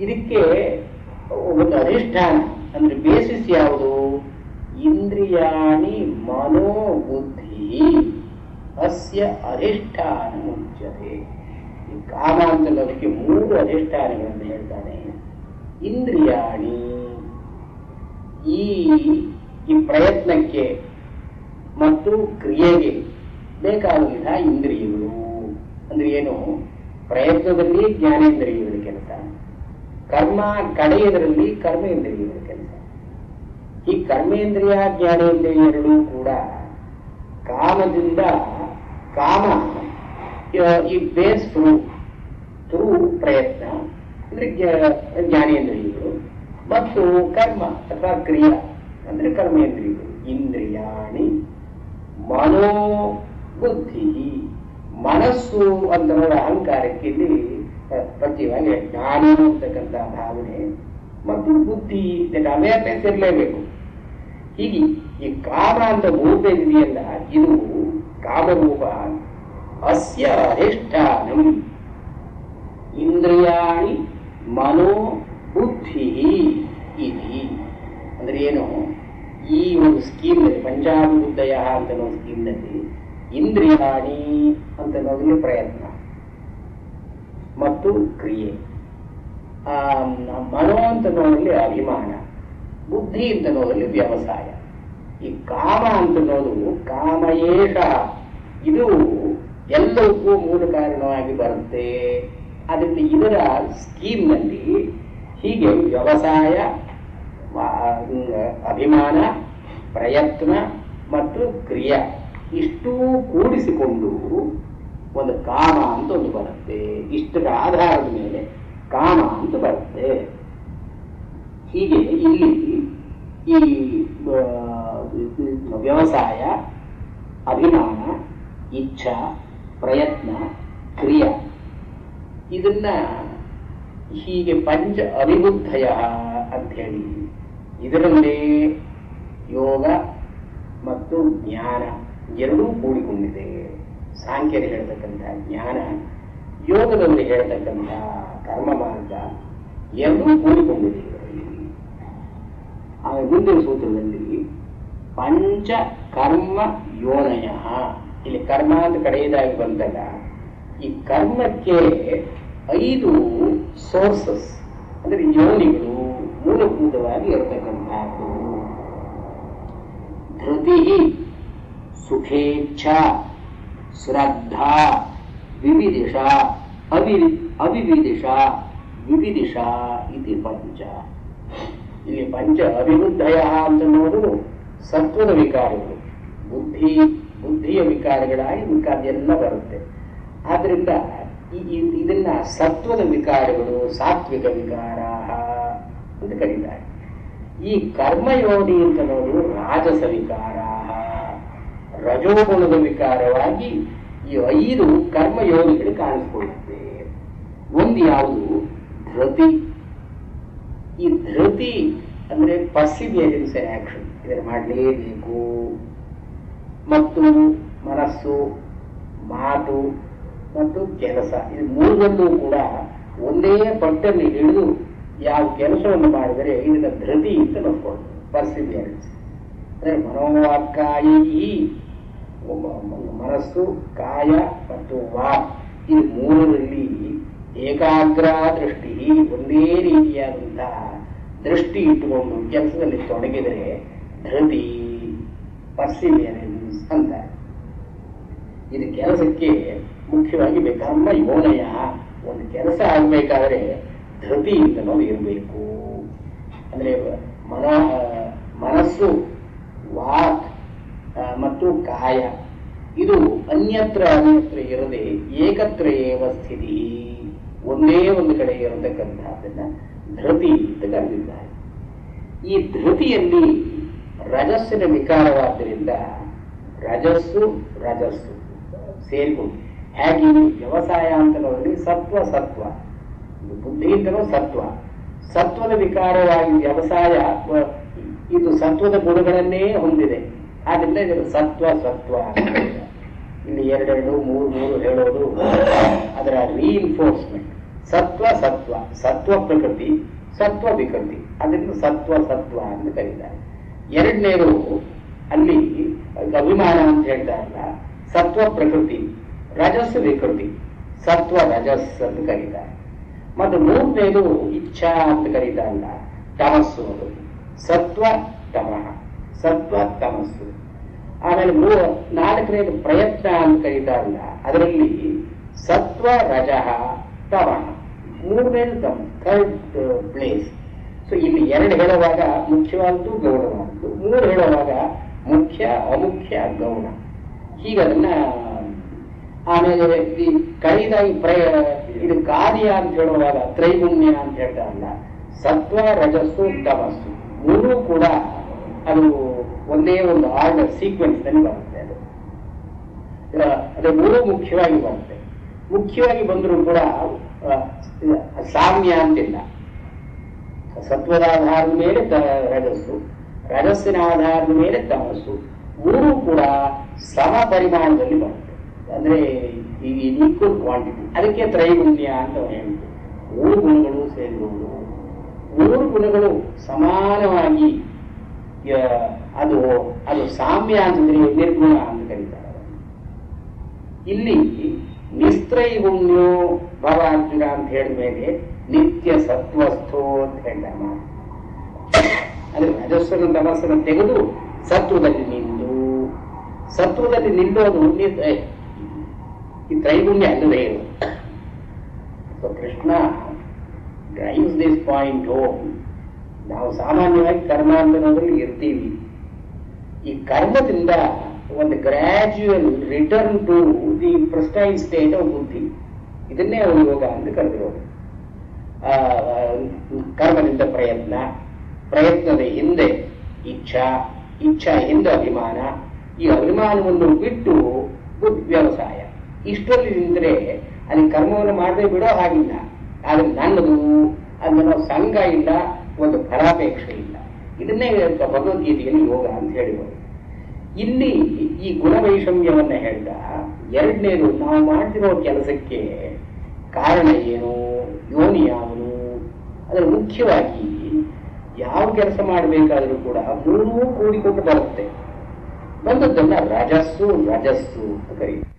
ಇದಕ್ಕೆ ಒಂದು ಅಧಿಷ್ಠಾನ ಅಂದ್ರೆ ಬೇಸಿಸ್ ಯಾವುದು? ಇಂದ್ರಿಯಾಣಿ ಮನೋಬುದ್ಧಿ ಅಸ್ಯ ಅಧಿಷ್ಠಾನ ಮುಚ್ಯತೆ. ಈ ಕಾಮ ಅಂತನ್ನೋದಕ್ಕೆ 3 ಅಧಿಷ್ಠಾನಗಳನ್ನು ಹೇಳ್ತಾನೆ. ಇಂದ್ರಿಯಾಣಿ, ಈ ಪ್ರಯತ್ನಕ್ಕೆ ಮತ್ತು ಕ್ರಿಯೆಗೆ ಬೇಕಾದಂತಹ ಇಂದ್ರಿಯಗಳು. ಅಂದ್ರೆ ಏನು? ಪ್ರಯತ್ನದಲ್ಲಿ ಜ್ಞಾನೇಂದ್ರಿಯಗಳ ಕೆಲಸ, ಕರ್ಮ ಕಡೆಯದರಲ್ಲಿ ಕರ್ಮೇಂದ್ರಿಯಗಳ ಕೆಲಸ. ಈ ಕರ್ಮೇಂದ್ರಿಯ ಜ್ಞಾನೇಂದ್ರಿಯ ಎರಡೂ ಕೂಡ ಕಾಮದಿಂದ, ಕಾಮ ಈ ಬೇಸ್ ಥ್ರೂ ಪ್ರಯತ್ನ ಅಂದ್ರೆ ಜ್ಞಾನೇಂದ್ರಿಯಗಳು, ಮತ್ತು ಕರ್ಮ ಅಥವಾ ಕ್ರಿಯಾ ಅಂದ್ರೆ ಕರ್ಮೇಂದ್ರಿಯಗಳು. ಇಂದ್ರಿಯಾಣಿ ಮನೋಬುದ್ಧಿ, ಮನಸ್ಸು ಅಂತ ಅಹಂಕಾರಕ್ಕೆ ಇಲ್ಲಿ ಪ್ರತಿವಾಗಿ ಜ್ಞಾನ ಅಂತಕ್ಕಂಥ ಭಾವನೆ ಮತ್ತು ಬುದ್ಧಿ ಅವೇರ್ನೆಸ್ ಇರಲೇಬೇಕು. ಹೀಗೆ ಈ ಕಾಮ ಅಂತ ರೂಪ ಇದೆಯಲ್ಲ, ಇದು ಕಾಮರೂಪ. ಅಸ್ಯ ಅಧಿಷ್ಠಾನಂ ಇಂದ್ರಿಯಾಣಿ ಮನೋ ಬುದ್ಧಿ ಇತಿ. ಅಂದ್ರೆ ಏನು? ಈ ಒಂದು ಸ್ಕೀಮ್ನಲ್ಲಿ, ಪಂಚಾಭಿಬುದ್ಧಯ ಅಂತ ಒಂದು ಸ್ಕೀಮ್ನಲ್ಲಿ ಇಂದ್ರಿಯಾಣಿ ಅಂತ ಅನ್ನೋದ್ರಲ್ಲಿ ಪ್ರಯತ್ನ ಮತ್ತು ಕ್ರಿಯೆ, ಮನೋ ಅಂತ ಅನ್ನೋದ್ರಲ್ಲಿ ಅಭಿಮಾನ, ಬುದ್ಧಿ ಅಂತ ಅನ್ನೋದ್ರಲ್ಲಿ ವ್ಯವಸಾಯ. ಈ ಕಾಮ ಅಂತ ಅನ್ನೋದು ಕಾಮಯೇಷ, ಇದು ಎಲ್ಲಕ್ಕೂ ಮೂಲ ಕಾರಣವಾಗಿ ಬರುತ್ತೆ. ಅದರಿಂದ ಇದರ ಸ್ಕೀಮ್ನಲ್ಲಿ ಹೀಗೆ ವ್ಯವಸಾಯ, ಅಭಿಮಾನ, ಪ್ರಯತ್ನ ಮತ್ತು ಕ್ರಿಯಾ ಇಷ್ಟೂ ಕೂಡಿಸಿಕೊಂಡು ಒಂದು ಕಾಮ ಅಂತ ಒಂದು ಬರುತ್ತೆ. ಇಷ್ಟರ ಆಧಾರದ ಮೇಲೆ ಕಾಮ ಅಂತ ಬರುತ್ತೆ. ಹೀಗೆ ಇಲ್ಲಿ ಈ ವ್ಯವಸಾಯ, ಅಭಿಮಾನ, ಇಚ್ಛಾ, ಪ್ರಯತ್ನ, ಕ್ರಿಯಾ ಇದನ್ನ ಹೀಗೆ ಪಂಚ ಅವಿಬುದ್ಧಯ ಅಂತ ಹೇಳಿ ಇದರಲ್ಲೇ ಯೋಗ ಮತ್ತು ಜ್ಞಾನ ಎರಡೂ ಕೂಡಿಕೊಂಡಿದೆ. ಸಾಂಖ್ಯರು ಹೇಳ್ತಕ್ಕಂಥ ಜ್ಞಾನ, ಯೋಗದಲ್ಲಿ ಹೇಳ್ತಕ್ಕಂಥ ಕರ್ಮ ಮಾರ್ಗ ಎರಡೂ ಕೂಡಿಕೊಂಡಿದೆ ಇದರಲ್ಲಿ. ಮುಂದಿನ ಸೂತ್ರದಲ್ಲಿ ಪಂಚ ಕರ್ಮ ಯೋನಯ, ಇಲ್ಲಿ ಕರ್ಮ ಅಂತ ಕಡೆಯದಾಗಿ ಬಂದಾಗ ಈ ಕರ್ಮಕ್ಕೆ 5 ಸೋರ್ಸಸ್ ಅಂದ್ರೆ ಯೋನಿಗಳು ಮೂಲಭೂತವಾಗಿ ಇರತಕ್ಕಂಥದ್ದು. ಧೃತಿ, ಸುಖೇಚ್ಛಾ, ಶ್ರದ್ಧಾ, ವಿವಿದಿಷಾ, ಅವಿವಿದಿಷಾ, ವಿವಿದಿಷಾ ಇದು ಪಂಚ. ಇಲ್ಲಿ ಪಂಚ ಅವಿಬುದ್ಧಯ ಅಂತನ್ನೋದು ಸತ್ವದ ವಿಕಾರಗಳು, ಬುದ್ಧಿಯ ವಿಕಾರಗಳಾಗಿ ಮಿಕ್ಕಾದೆಲ್ಲ ಬರುತ್ತೆ. ಆದ್ರಿಂದ ಇದನ್ನ ಸತ್ವದ ವಿಕಾರಗಳು, ಸಾತ್ವಿಕ ವಿಕಾರ ಅಂತ ಕರೀತಾರೆ. ಈ ಕರ್ಮಯೋನಿ ಅಂತ ಅನ್ನೋದು ರಾಜಸ ವಿಕಾರ, ರಜೋಗುಣದ ವಿಕಾರವಾಗಿ ಈ 5 ಕರ್ಮಯೋನಿಗಳು ಕಾಣಿಸ್ಕೊಳ್ಳುತ್ತೆ. ಒಂದು ಯಾವುದು? ಧೃತಿ. ಈ ಧೃತಿ ಅಂದ್ರೆ ಪರ್ಸಿವಿಯರೆನ್ಸ್ ಆಕ್ಷನ್, ಇದನ್ನು ಮಾಡಲೇಬೇಕು. ಮತ್ತು ಮನಸ್ಸು, ಮಾತು ಮತ್ತು ಕೆಲಸ, ಇದು ಮೂರನ್ನೂ ಕೂಡ ಒಂದೇ ಪಟ್ಟಲ್ಲಿ ಹಿಡಿದು ಯಾವ ಕೆಲಸವನ್ನು ಮಾಡಿದರೆ ಇದನ್ನ ಧೃತಿ ಅಂತ ನೋಡ್ಕೊಳ್ಳೋದು. ಪರ್ಸಿವಿಯರೆನ್ಸ್ ಅಂದ್ರೆ ಮನೋವಾಕ್ಕಾಯಿ, ಮನಸ್ಸು, ಕಾಯ ಮತ್ತು ವಾಕ್, ಇದು ಮೂರರಲ್ಲಿ ಏಕಾಗ್ರ ದೃಷ್ಟಿ, ಒಂದೇ ರೀತಿಯಾದಂತಹ ದೃಷ್ಟಿ ಇಟ್ಟುಕೊಂಡು ಕೆಲಸದಲ್ಲಿ ತೊಡಗಿದರೆ ಧೃತಿ, ಪರ್ಸಿವಿಯರೆನ್ಸ್ ಅಂತ. ಇದು ಕೆಲಸಕ್ಕೆ ಮುಖ್ಯವಾಗಿ ಕರ್ಮ ಯೋನಯ. ಒಂದು ಕೆಲಸ ಆಗಬೇಕಾದ್ರೆ ಧೃತಿ ಅಂತನೋ ಇರಬೇಕು. ಅಂದ್ರೆ ಮನಸ್ಸು, ವಾಕ್ ಮತ್ತು ಕಾಯ ಇದು ಅನ್ಯತ್ರ ಇರದೆ ಏಕತ್ರ ಏವ ಸ್ಥಿತಿ, ಒಂದೇ ಒಂದು ಕಡೆ ಇರತಕ್ಕಂಥದ್ದನ್ನ ಧೃತಿ ಅಂತ ಕರೆದಿದ್ದಾರೆ. ಈ ಧೃತಿಯಲ್ಲಿ ರಜಸ್ಸಿನ ವಿಕಾರವಾದ್ದರಿಂದ ರಜಸ್ಸು ರಜಸ್ಸು ಸೇರಿಕೊಂಡು ಹೇಗೆ ವ್ಯವಸಾಯ ಅಂತಲೋದ್ರಲ್ಲಿ ಸತ್ವ ಸತ್ವ, ಬುದ್ಧಿ ಅಂತಲೂ ಸತ್ವ, ಸತ್ವದ ವಿಕಾರವಾಗಿ ವ್ಯವಸಾಯ ಇದು ಸತ್ವದ ಗುಣಗಳನ್ನೇ ಹೊಂದಿದೆ. ಆದ್ರಿಂದ ಇದರ ಸತ್ವ ಸತ್ವ ಇಲ್ಲಿ 2 3 3 ಹೇಳೋದು ಅದರ ರೀಇನ್ಫೋರ್ಸ್ಮೆಂಟ್. ಸತ್ವ ಸತ್ವ, ಸತ್ವ ಪ್ರಕೃತಿ ಸತ್ವ ವಿಕೃತಿ, ಅದರಿಂದ ಸತ್ವ ಸತ್ವ ಅಂತ ಕರೀತಾರೆ. ಎರಡನೇದು ಅಲ್ಲಿ ಅಭಿಮಾನ ಅಂತ ಹೇಳ್ತಾರಲ್ಲ, ಸತ್ವ ಪ್ರಕೃತಿ, ರಜಸ್ ವಿಕೃತಿ, ಸತ್ವ ರಜಸ್ ಅಂತ ಕರೀತಾರೆ. ಮತ್ತು ಮೂರನೇದು ಇಚ್ಛಾ ಅಂತ ಕರೀತಾರಲ್ಲ, ತಮಸ್ಸು, ಅದು ಸತ್ವ ತಮಃ, ಸತ್ವ ತಮಸ್ಸು. ಆಮೇಲೆ ನಾಲ್ಕನೇದು ಪ್ರಯತ್ನ ಅಂತ ಕರೀತಾರಲ್ಲ, ಅದರಲ್ಲಿ ಸತ್ವ ರಜಃ ತಮಃ, ಮೂರನೇದು ತಮ, ಥರ್ಡ್ ಪ್ಲೇಸ್. ಸೊ ಇಲ್ಲಿ 2 ಹೇಳುವಾಗ ಮುಖ್ಯವಾದದ್ದು ಗೌಣವಾದದ್ದು, 3 ಹೇಳುವಾಗ ಮುಖ್ಯ ಅಮುಖ್ಯ ಗೌಣ, ಹೀಗದನ್ನ. ಆಮೇಲೆ ಈ ಕೈದಾಗಿ ಇದು ಕಾರ್ಯ ಅಂತ ಹೇಳುವಾಗ ತ್ರೈಗುಣ್ಯ ಅಂತ ಹೇಳ್ತಾರಲ್ಲ, ಸತ್ವ ರಜಸ್ಸು ತಮಸ್ಸು 3 ಕೂಡ ಅದು ಒಂದೇ ಒಂದು ಆರ್ಡರ್ ಸೀಕ್ವೆನ್ಸ್ ನಲ್ಲಿ ಬರುತ್ತೆ. ಅದು 3 ಮುಖ್ಯವಾಗಿ ಬರುತ್ತೆ. ಮುಖ್ಯವಾಗಿ ಬಂದರೂ ಕೂಡ ಸಾಮ್ಯ ಅಂತಿಲ್ಲ. ಸತ್ವದ ಆಧಾರದ ಮೇಲೆ ರಜಸ್ಸು, ರಜಸ್ಸಿನ ಆಧಾರದ ಮೇಲೆ ತಮಸ್ಸು, 3 ಕೂಡ ಸಮ ಪರಿಮಾಣದಲ್ಲಿ ಬರುತ್ತೆ. ಅಂದ್ರೆ ಈಕ್ವಲ್ ಕ್ವಾಂಟಿಟಿ, ಅದಕ್ಕೆ ತ್ರೈಗುಣ್ಯ ಅಂತ ಹೇಳ್ತೀವಿ. 3 ಗುಣಗಳು ಸೇರಿರುವುದು, 3 ಗುಣಗಳು ಸಮಾನವಾಗಿ ಅದು ಅದು ಸಾಮ್ಯ ಅಂತಂದ್ರೆ ನಿರ್ಗುಣ ಅಂತ ಕರೀತಾರೆ. ಇಲ್ಲಿ ನಿಸ್ತ್ರೈಗುಣ್ಯೋ ಭವಾರ್ಜುನ ಅಂತ ಹೇಳಿದ ಮೇಲೆ ನಿತ್ಯ ಸತ್ವಸ್ಥೋ ಅಂತ ಹೇಳ್ತಾರೆ. ಅಂದ್ರೆ ರಜಸ್ಸನ್ನು ತಮಸ್ಸನ್ನು ತೆಗೆದು ಸತ್ವದಲ್ಲಿ ನಿಂದು, ಸತ್ವದಲ್ಲಿ ನಿಲ್ಲೋದು ಈ ತ್ರೈಗುಣ್ಯ ಅಲ್ಲದೆ ಇರು. So Krishna drives this point home. ನಾವು ಸಾಮಾನ್ಯವಾಗಿ ಕರ್ಮ ಅಂತನೋದ್ರಲ್ಲಿ ಇರ್ತೀವಿ. ಈ ಕರ್ಮದಿಂದ ಒಂದು gradual return to the pristine state of buddhi, ಇದನ್ನೇ ಅವರು ಯೋಗ ಅಂತ ಕರೆದಿರೋದು. ಕರ್ಮದಿಂದ ಪ್ರಯತ್ನ, ಪ್ರಯತ್ನದ ಹಿಂದೆ ಇಚ್ಛಾ, ಇಚ್ಛಾ ಹಿಂದೆ ಅಭಿಮಾನ, ಈ ಅಭಿಮಾನವನ್ನು ಬಿಟ್ಟು ವ್ಯವಸಾಯ. ಇಷ್ಟರಲ್ಲಿ ನಿಂತರೆ ಅಲ್ಲಿ ಕರ್ಮವನ್ನು ಮಾಡದೆ ಬಿಡೋ ಹಾಗಿಲ್ಲ. ಆದ್ರೆ ನನ್ನದು ಅದನ್ನ ಸಂಘ ಇಲ್ಲ, ಒಂದು ಫಲಾಪೇಕ್ಷೆ ಇಲ್ಲ. ಇದನ್ನೇ ಭಗವದ್ಗೀತೆಯಲ್ಲಿ ಯೋಗ ಅಂತ ಹೇಳಿದರು. ಇಲ್ಲಿ ಈ ಗುಣವೈಷಮ್ಯವನ್ನ ಹೇಳ್ದ. ಎರಡನೇದು, ನಾವು ಮಾಡ್ತಿರೋ ಕೆಲಸಕ್ಕೆ ಕಾರಣ ಏನು, ಯೋನಿ ಯಾವುದು, ಅದರ ಮುಖ್ಯವಾಗಿ ಯಾವ ಕೆಲಸ ಮಾಡಬೇಕಾದ್ರೂ ಕೂಡ 3 ಕೂಡಿಕೊಂಡು ಬರುತ್ತೆ. ಬಂದದ್ದನ್ನ ರಜಸ್ಸು ರಜಸ್ಸು ಅಂತ ಕರೀತಾರೆ.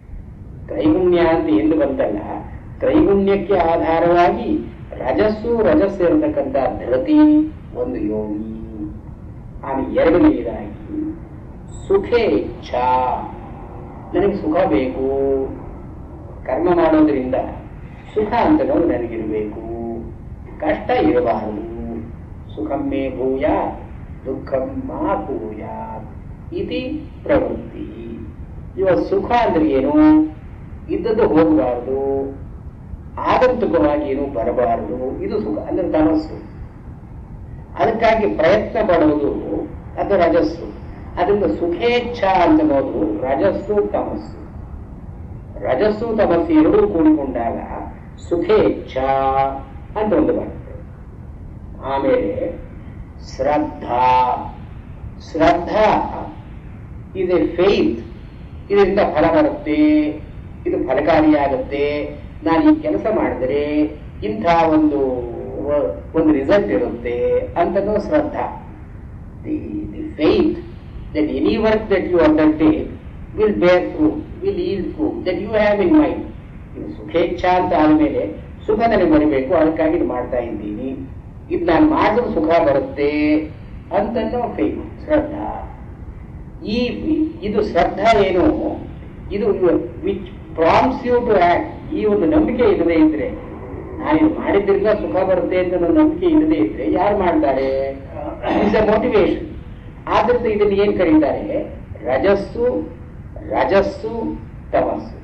ತ್ರೈಗುಣ್ಯ ಅಂತ ಎಂದು ಬಂತಲ್ಲ, ತ್ರೈಗುಣ್ಯಕ್ಕೆ ಆಧಾರವಾಗಿ ರಜಸ್ಸು ರಜಸ್ಸು ಇರತಕ್ಕಂಥ ಧೃತಿ ಒಂದು ಯೋಗಿ. ಆಮೇಲೆ ಎರಡನೆಯದಾಗಿ ಸುಖೇಚ್ಛಾ, ನನಗೆ ಸುಖ ಬೇಕು, ಕರ್ಮ ಮಾಡೋದ್ರಿಂದ ಸುಖ ಅಂತ ನನಗಿರಬೇಕು, ಕಷ್ಟ ಇರಬಾರದು. ಸುಖಮ್ಮೇ ಭೂಯ ದುಃಖಂ ಮಾ ಭೂಯ ಇತಿ ಪ್ರವೃತ್ತಿ. ಇವಾಗ ಸುಖ ಅಂದ್ರೆ ಏನು, ಇದ್ದದ್ದು ಹೋಗಬಾರದು, ಆಗಂತುಕವಾಗಿ ಏನು ಬರಬಾರದು, ಇದು ಸುಖ ಅಂದ್ರೆ ತಮಸ್ಸು. ಅದಕ್ಕಾಗಿ ಪ್ರಯತ್ನ ಪಡುವುದು ಅದು ರಜಸ್ಸು. ಅದರಿಂದ ಸುಖೇಚ್ಛಾ ಅಂತ ನೋಡು ರಜಸ್ಸು ತಮಸ್ಸು. ರಜಸ್ಸು ತಮಸ್ಸು ಎರಡೂ ಕೂಡಿಕೊಂಡಾಗ ಸುಖೇಚ್ಛಾ ಅಂತ ಒಂದು ಬರುತ್ತೆ. ಆಮೇಲೆ ಶ್ರದ್ಧಾ, ಶ್ರದ್ಧಾ ಇದೆ ಫೇತ್, ಇದರಿಂದ ಫಲ ಬರುತ್ತೆ, ಇದು ಫಲಕಾರಿಯಾಗುತ್ತೆ, ನಾನು ಈ ಕೆಲಸ ಮಾಡಿದರೆ ಇಂಥ ಒಂದು ರಿಸಲ್ಟ್ ಇರುತ್ತೆ ಅಂತನೋ ಶ್ರದ್ಧಾ. The faith that any work that you undertake will bear fruit, will yield fruit that you have in mind. ಇದು ಸುಖೇಚ್ಛಾ ಅಂತ ಆದ್ಮೇಲೆ ಸುಖ ನನಗೆ ಬರಬೇಕು, ಅದಕ್ಕಾಗಿ ಇದು ಮಾಡ್ತಾ ಇದ್ದೀನಿ, ಇದು ನಾನು ಮಾಡಿದ್ರೆ ಸುಖ ಬರುತ್ತೆ ಅಂತನೋ ಫೇತ್, ಶ್ರದ್ಧಾ. ಇದು ಶ್ರದ್ಧಾ ಏನು, ಇದು which proms you to act. ಈ ಒಂದು ನಂಬಿಕೆ ಇಲ್ಲದೆ ಇದ್ರೆ, ನಾನಿದು ಮಾಡಿದ್ರಿಂದ ಸುಖ ಬರುತ್ತೆ ಅಂತ ನಂಬಿಕೆ ಇಲ್ಲದೆ ಇದ್ರೆ ಯಾರು ಮಾಡ್ತಾರೆ? It's a motivation. ಆದ್ರಿಂದ ಇದನ್ನು ಏನ್ ಕರೀತಾರೆ? ರಜಸ್ಸು ರಜಸ್ಸು ತಮಸ್ಸು.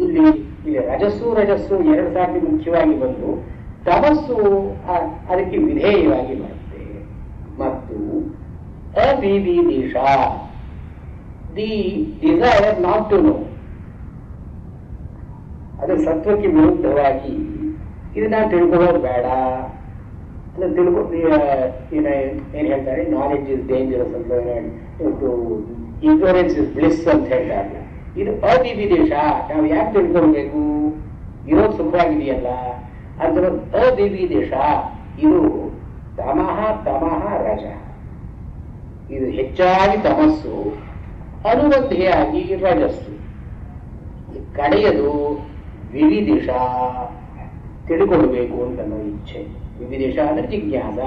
ಇಲ್ಲಿ ರಜಸ್ಸು ರಜಸ್ಸು 2 ಸಾರಿ ಮುಖ್ಯವಾಗಿ ಬಂದು ತಮಸ್ಸು ಅದಕ್ಕೆ ವಿಧೇಯವಾಗಿ ಬರುತ್ತೆ. ಮತ್ತು ಅವಿವಿದಿಷ, the desire not to know. ಅದು ಸತ್ವಕ್ಕೆ ವಿರುದ್ಧವಾಗಿ ಇದನ್ನ ತಿಳ್ಕೊಳ್ಳೋದು ಬೇಡ, ಏನ್ ಹೇಳ್ತಾರೆ, ನಾಲೆಡ್ಜ್ ಇಸ್ ಡೇಂಜರಸ್ ಅಂತ, ಇಗ್ನೋರೆನ್ಸ್ ಇಸ್ ಬ್ಲಿಸ್ ಅಂತ ಹೇಳ್ತಾರಲ್ಲ. ಇದು ಅವಿವಿದೇಶ. ನಾವು ಯಾಕೆ ತಿಳ್ಕೊಳ್ಬೇಕು? ಇರೋದು ಸುಖವಾಗಿದೆಯಲ್ಲ ಅದರ ಅವಿವಿದೇಶ. ಇದು ತಮಃ ತಮಃ ರಜ. ಇದು ಹೆಚ್ಚಾಗಿ ತಮಸ್ಸು, ಅನುಬಂಧಿಯಾಗಿ ರಜಸ್ಸು. ಕಡೆಯದು ವಿವಿದಿಷ, ತಿಳ್ಕೊಳ್ಬೇಕು ಅಂತ ಅನ್ನೋ ಇಚ್ಛೆ. ವಿವಿದಿಷ ಅಂದ್ರೆ ಜಿಜ್ಞಾಸ,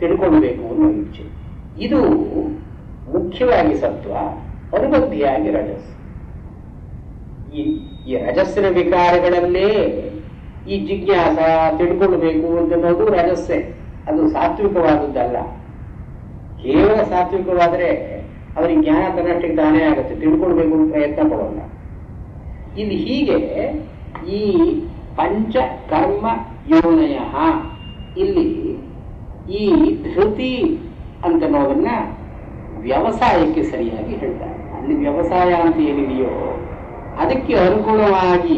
ತಿಳ್ಕೊಳ್ಬೇಕು ಅನ್ನೋ ಇಚ್ಛೆ. ಇದು ಮುಖ್ಯವಾಗಿ ಸತ್ವ, ಅನುಬಂಧಿಯಾಗಿ ರಜಸ್ಸು. ಈ ರಜಸ್ಸಿನ ವಿಕಾರಗಳಲ್ಲೇ ಈ ಜಿಜ್ಞಾಸ, ತಿಳ್ಕೊಳ್ಬೇಕು ಅಂತನ್ನೋದು ರಜಸ್ಸೆ. ಅದು ಸಾತ್ವಿಕವಾದದ್ದಲ್ಲ. ಕೇವಲ ಸಾತ್ವಿಕವಾದರೆ ಅವರಿಗೆ ಜ್ಞಾನ ತನ್ನಷ್ಟಕ್ಕೆ ತಾನೇ ಆಗುತ್ತೆ, ತಿಳ್ಕೊಳ್ಬೇಕು ಅಂತ ಪ್ರಯತ್ನ ಪಡೋಲ್ಲ. ಇಲ್ಲಿ ಹೀಗೆ ಈ ಪಂಚ ಕರ್ಮ ಯೋನಯ, ಇಲ್ಲಿ ಈ ಧೃತಿ ಅಂತನ್ನೋದನ್ನ ವ್ಯವಸಾಯಕ್ಕೆ ಸರಿಯಾಗಿ ಹೇಳ್ತಾರೆ. ಅಲ್ಲಿ ವ್ಯವಸಾಯ ಅಂತ ಏನಿದೆಯೋ ಅದಕ್ಕೆ ಅನುಗುಣವಾಗಿ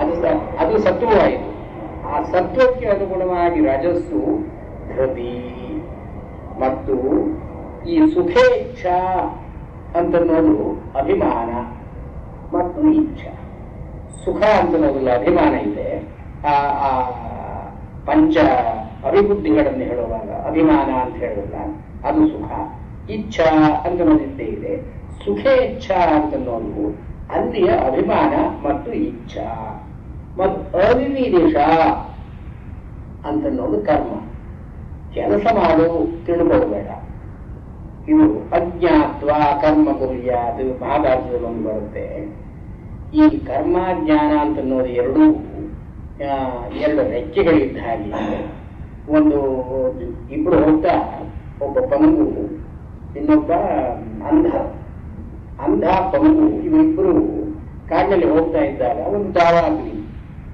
ಅದು ಸತ್ವವಾಯಿತು. ಆ ಸತ್ವಕ್ಕೆ ಅನುಗುಣವಾಗಿ ರಜಸ್ಸು ಧೃತಿ, ಮತ್ತು ಈ ಸುಖೇಚ್ಛಾ ಅಂತನ್ನೋದು ಅಭಿಮಾನ ಮತ್ತು ಇಚ್ಛಾ. ಸುಖ ಅಂತನ್ನೋದ್ರಲ್ಲಿ ಅಭಿಮಾನ ಇದೆ. ಆ ಪಂಚ ಅಭಿಬುದ್ಧಿಗಳನ್ನು ಹೇಳುವಾಗ ಅಭಿಮಾನ ಅಂತ ಹೇಳೋಲ್ಲ, ಅದು ಸುಖ. ಇಚ್ಛಾ ಅಂತನ್ನೋದಿದ್ದೇ ಇದೆ. ಸುಖೇಚ್ಛಾ ಅಂತನ್ನೋದು ಅಲ್ಲಿಯ ಅಭಿಮಾನ ಮತ್ತು ಇಚ್ಛಾ. ಮತ್ತು ಅವಿವಿದೇಶ ಅಂತನ್ನೋದು ಕರ್ಮ. ಕೆಲಸ ಮಾಡು, ತಿಳ್ಕೊಳ್ಬೇಡ. ಇದು ಅಜ್ಞಾತ್ವ ಕರ್ಮ ಕುರ್ಯಾತ್ ಮಹಾಭಾರತದಲ್ಲಿ ಒಂದು ಬರುತ್ತೆ. ಈ ಕರ್ಮ ಜ್ಞಾನ ಅಂತನ್ನೋದು ಎರಡು ರೆಕ್ಕೆಗಳಿದ್ದ ಹಾಗೆ. ಇಬ್ರು ಹೋಗ್ತಾ, ಒಬ್ಬ ಪಂಗು, ಇನ್ನೊಬ್ಬ ಅಂಧ ಪಂಗು, ಇವರಿಬ್ಬರು ಕಾಡಿನಲ್ಲಿ ಹೋಗ್ತಾ ಇದ್ದಾಗ ಒಂದು ದಾವಾಗ್ಲಿ,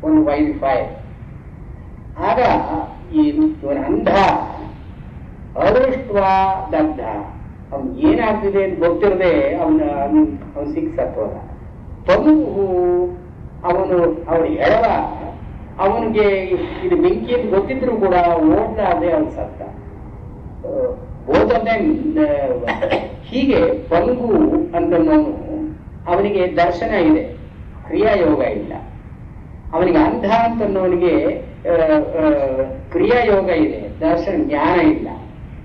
ಒಂದು ವೈಲ್ಡ್ ಫೈರ್. ಆಗ ಇವನ ಅಂಧ ಅದೃಷ್ಟ ದಗ್ಧ. ಅವನು ಏನಾಗ್ತಿದೆ ಅಂತ ಗೊತ್ತಿರದೆ ಅವನು ಸಿಕ್ಸತ್ತೋದ. ಪಂಗು ಅವನು ಹೆಳವ, ಅವನಿಗೆ ಇದು ಬೆಂಕಿ ಅಂತ ಗೊತ್ತಿದ್ರು ಕೂಡ ಓಡ್ಲಾರ್ದೆ ಅವನು ಸತ್ತ. ಓದಂತೆ ಹೀಗೆ ಪಂಗು ಅಂತನ್ನೋನು ಅವನಿಗೆ ದರ್ಶನ ಇದೆ, ಕ್ರಿಯಾಯೋಗ ಇಲ್ಲ. ಅವನಿಗೆ ಅಂಧ ಅಂತನ್ನೋನಿಗೆ ಕ್ರಿಯಾಯೋಗ ಇದೆ, ದರ್ಶನ ಜ್ಞಾನ ಇಲ್ಲ.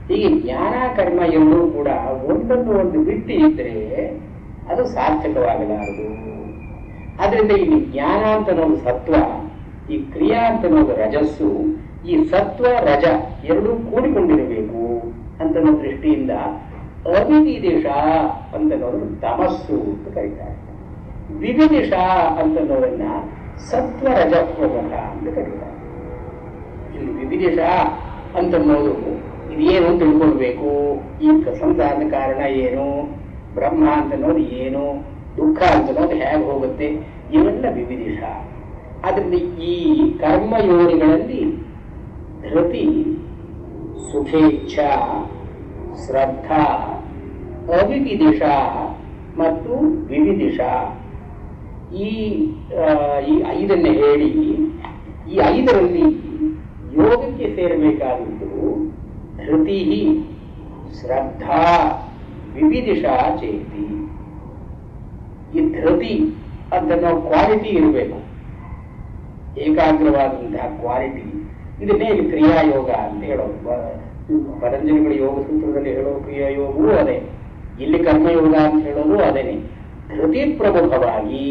ಹೀಗೆ ಜ್ಞಾನ ಕರ್ಮ ಎರಡೂ ಕೂಡ ಒಂದನ್ನು ಬಿಟ್ಟು ಇದ್ರೆ ಅದು ಸಾರ್ಥಕವಾಗಲಾರದು. ಆದ್ರಿಂದ ಇಲ್ಲಿ ಜ್ಞಾನ ಅಂತನ್ನೋದು ಸತ್ವ, ಈ ಕ್ರಿಯಾ ಅಂತನ್ನೋದು ರಜಸ್ಸು. ಈ ಸತ್ವ ರಜ ಎರಡೂ ಕೂಡಿಕೊಂಡಿರಬೇಕು ಅಂತನ್ನೋ ದೃಷ್ಟಿಯಿಂದ ಅವಿವಿದೇಶ ಅಂತನ್ನೋದನ್ನು ತಮಸ್ಸು ಅಂತ ಕರೀತಾರೆ. ವಿವಿದೇಶ ಅಂತನ್ನೋದನ್ನ ಸತ್ವ ರಜ ಪ್ರಮುಖ ಅಂತ ಕರೀತಾರೆ. ಇಲ್ಲಿ ವಿವಿದೇಶ ಅಂತನ್ನೋದು ಇದೇನು ತಿಳ್ಕೊಳ್ಬೇಕು, ಈ ಸಂಸಾರದ ಕಾರಣ ಏನು, ಬ್ರಹ್ಮ ಅಂತನ್ನೋದು ಏನು, ದುಃಖ ಅಂತನ್ನೋದು ಹೇಗೆ ಹೋಗುತ್ತೆ, ಇವೆಲ್ಲ ವಿವಿದೇಶ. ಆದ್ರಿಂದ ಈ ಕರ್ಮಯೋನಿಗಳಲ್ಲಿ ಧೃತಿ, ಸುಖೇಚ್ಛಾ, ಶ್ರದ್ಧಾ, ಅವಿವಿದಿಷ ಮತ್ತು ವಿವಿದಿಷ, ಈ ಐದನ್ನ ಹೇಳಿ ಈ ಐದರಲ್ಲಿ ಯೋಗಕ್ಕೆ ಸೇರಬೇಕಾದದ್ದು ಧೃತಿ, ಶ್ರದ್ಧಾ, ವಿವಿದಿಷ ಚೇತಿ. ಈ ಧೃತಿ ಅಂತ ನಾವು ಕ್ವಾಲಿಟಿ ಇರಬೇಕು, ಏಕಾಗ್ರವಾದಂತಹ ಕ್ವಾಲಿಟಿ. ಇದನ್ನೇ ಇಲ್ಲಿ ಕ್ರಿಯಾಯೋಗ ಅಂತ ಹೇಳೋದು. ಪತಂಜಲಿಗಳ ಯೋಗ ಸೂತ್ರದಲ್ಲಿ ಹೇಳೋ ಕ್ರಿಯಾಯೋಗವೂ ಅದೇ, ಇಲ್ಲಿ ಕರ್ಮಯೋಗ ಅಂತ ಹೇಳೋದು ಅದೇನೆ. ಧೃತಿ ಪ್ರಮುಖವಾಗಿ,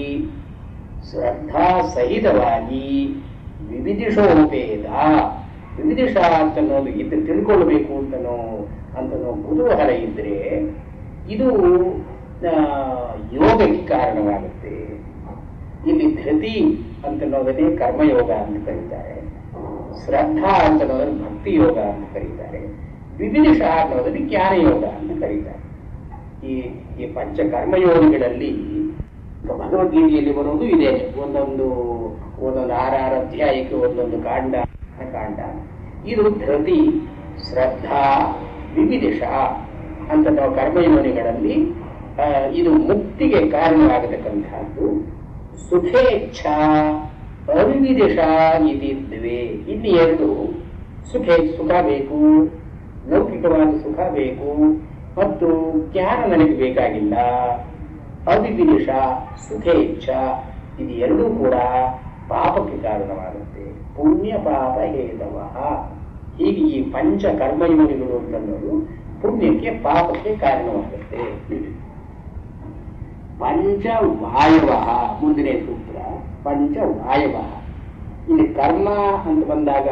ಶ್ರದ್ಧಾ ಸಹಿತವಾಗಿ, ವಿವಿದಿಷೋಪೇದ. ವಿವಿದಿಷ ಅಂತನ್ನೋದು ಇದು ತಿಳ್ಕೊಳ್ಬೇಕು ಅಂತನೋ ಕುತೂಹಲ ಇದ್ರೆ ಇದು ಯೋಗಕ್ಕೆ ಕಾರಣವಾಗುತ್ತೆ. ಇಲ್ಲಿ ಧೃತಿ ಅಂತನ್ನೋದನ್ನೇ ಕರ್ಮಯೋಗ ಅಂತ ಕರೀತಾರೆ, ಶ್ರದ್ಧಾ ಅಂತನ್ನೋದನ್ನು ಭಕ್ತಿ ಯೋಗ ಅಂತ ಕರೀತಾರೆ, ವಿವಿದಿಷ ಅನ್ನೋದನ್ನು ಜ್ಞಾನಯೋಗ ಅಂತ ಕರೀತಾರೆ. ಈ ಪಂಚ ಕರ್ಮಯೋಗಗಳಲ್ಲಿ ಭಗವದ್ಗೀತೆಯಲ್ಲಿ ಬರೋದು ಇದೆ. ಒಂದೊಂದು 6 ಅಧ್ಯಾಯಕ್ಕೆ ಒಂದೊಂದು ಕಾಂಡ. ಇದು ಧೃತಿ, ಶ್ರದ್ಧಾ, ವಿವಿದಿಷ ಅಂತ ನಾವು ಕರ್ಮಯೋನಿಗಳಲ್ಲಿ ಇದು ಮುಕ್ತಿಗೆ ಕಾರಣವಾಗತಕ್ಕಂಥದ್ದು. ಸುಖೇಚ್ಛಾ ಅವಿವಿದಿಷ ಇದಿದ್ವೆ. ಇಲ್ಲಿ ಎರಡು, ಸುಖ ಬೇಕು, ಲೌಕಿಕವಾದ ಸುಖ ಬೇಕು, ಮತ್ತು ಜ್ಞಾನ ನನಗೆ ಬೇಕಾಗಿಲ್ಲ. ಅವಿವಿದಿಷ ಸುಖೇಚ್ಛ ಇದು ಎರಡೂ ಕೂಡ ಪಾಪಕ್ಕೆ ಕಾರಣವಾಗುತ್ತೆ. ಪುಣ್ಯ ಪಾಪ ಹೇತವ. ಹೀಗೆ ಈ ಪಂಚ ಕರ್ಮಯೋನಿಗಳು ಅಂತನ್ನೋದು ಪುಣ್ಯಕ್ಕೆ ಪಾಪಕ್ಕೆ ಕಾರಣವಾಗುತ್ತೆ. ಪಂಚವಾಯವ ಮುಂದಿನ ಸೂತ್ರ. ಪಂಚವಾಯವ ಇಲ್ಲಿ ಕರ್ಮ ಅಂತ ಬಂದಾಗ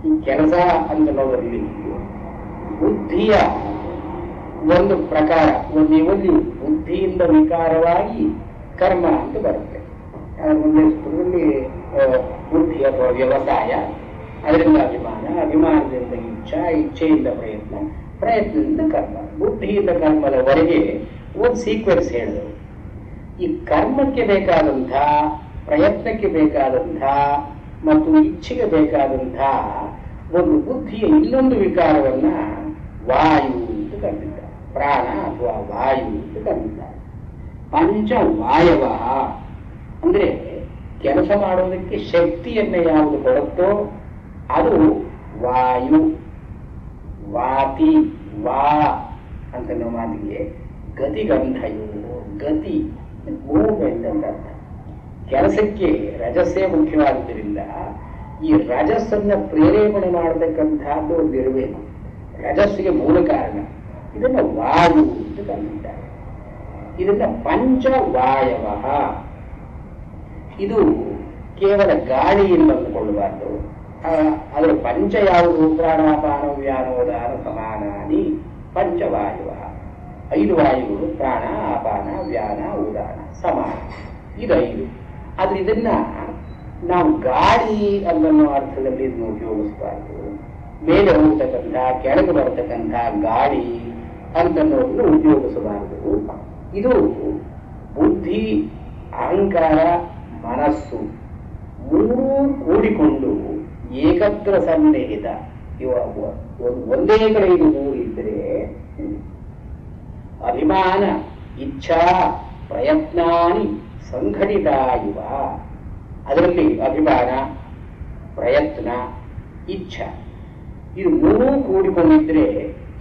ಈ ಕೆಲಸ ಅಂತ ನೋಡೋದ್ರಲ್ಲಿ ಬುದ್ಧಿಯ ಒಂದು ಪ್ರಕಾರ, ಒಂದು ಬುದ್ಧಿಯಿಂದ ವಿಕಾರವಾಗಿ ಕರ್ಮ ಅಂತ ಬರುತ್ತೆ. ಮುಂದಿನ ಸೂತ್ರದಲ್ಲಿ ಬುದ್ಧಿ ಅಥವಾ ವ್ಯವಸಾಯ, ಅದರಿಂದ ಅಭಿಮಾನ, ಅಭಿಮಾನದಿಂದ ಇಚ್ಛೆಯಿಂದ ಪ್ರಯತ್ನದಿಂದ ಕರ್ಮ, ಬುದ್ಧಿಯಿಂದ ಕರ್ಮದವರೆಗೆ ಒಂದು ಸೀಕ್ವೆನ್ಸ್ ಹೇಳಿದರು. ಈ ಕರ್ಮಕ್ಕೆ ಬೇಕಾದಂಥ, ಪ್ರಯತ್ನಕ್ಕೆ ಬೇಕಾದಂಥ ಮತ್ತು ಇಚ್ಛೆಗೆ ಬೇಕಾದಂಥ ಒಂದು ಬುದ್ಧಿಯ ಇನ್ನೊಂದು ವಿಕಾರವನ್ನ ವಾಯು ಅಂತ ಕರೆದಿದ್ದಾರೆ. ಪ್ರಾಣ ಅಥವಾ ವಾಯು ಅಂತ ಕರೆದಿದ್ದಾರೆ. ಪಂಚವಾಯವ ಅಂದ್ರೆ ಕೆಲಸ ಮಾಡೋದಕ್ಕೆ ಶಕ್ತಿಯನ್ನ ಯಾವುದು ಕೊಡುತ್ತೋ ಅದು ವಾಯು. ವಾತಿ ವಾ ಅಂತ ನಾವು ಮಾತಿಗೆ ಗತಿಗಂಧಯು, ಗತಿ ಮೂವ್ಮೆಂಟ್ ಅಂತ ಅರ್ಥ. ಕೆಲಸಕ್ಕೆ ರಜಸ್ಸೇ ಮುಖ್ಯವಾದ್ದರಿಂದ ಈ ರಜಸ್ಸನ್ನ ಪ್ರೇರೇಪಣೆ ಮಾಡತಕ್ಕಂಥದ್ದು ಒಂದು ಇರಬೇಕು. ರಜಸ್ಸಿಗೆ ಮೂಲ ಕಾರಣ. ಇದನ್ನ ವಾಯು ಅಂತ ಕರೆದಿದ್ದಾರೆ. ಇದನ್ನ ಪಂಚವಾಯವ. ಇದು ಕೇವಲ ಗಾಳಿಯಿಂದ ಅಂದುಕೊಳ್ಳಬಾರ್ದು. ಅದರ ಪಂಚ ಯಾವುದು? ಪ್ರಾಣಾಪಾನ ವ್ಯಾನೋದಾನ ಸಮಾನಾನಿ ಪಂಚವಾಯುವ. 5 ವಾಯುಗಳು ಪ್ರಾಣ, ಅಪಾನ, ವ್ಯಾನ, ಉದಾನ ಸಮಾನ. ಇದು 5. ಆದ್ರೆ ಇದನ್ನ ನಾವು ಗಾಳಿ ಅನ್ನೋ ಅರ್ಥದಲ್ಲಿ ಇದನ್ನು ಉಪಯೋಗಿಸಬಾರ್ದು. ಮೇಲೆ ಹೋಗ್ತಕ್ಕಂಥ, ಕೆಳಗೆ ಬರತಕ್ಕಂಥ ಗಾಳಿ ಅಂತನ್ನೋದನ್ನು ಉಪಯೋಗಿಸಬಾರದು. ಇದು ಬುದ್ಧಿ, ಅಹಂಕಾರ, ಮನಸ್ಸು ಮೂರೂ ಕೂಡಿಕೊಂಡು ಏಕತ್ರ ಸನ್ನಿಹಿತ. ಒಂದೇ ಕಡೆ ಇದು ಮೂರು ಇದ್ದರೆ ಅಭಿಮಾನ, ಇಚ್ಛಾ, ಪ್ರಯತ್ನಾನಿ ಸಂಘಟಿತ ಇವ. ಅದರಲ್ಲಿ ಅಭಿಮಾನ, ಪ್ರಯತ್ನ, ಇಚ್ಛಾ ಇದು ಮೂರೂ ಕೂಡಿಕೊಂಡಿದ್ರೆ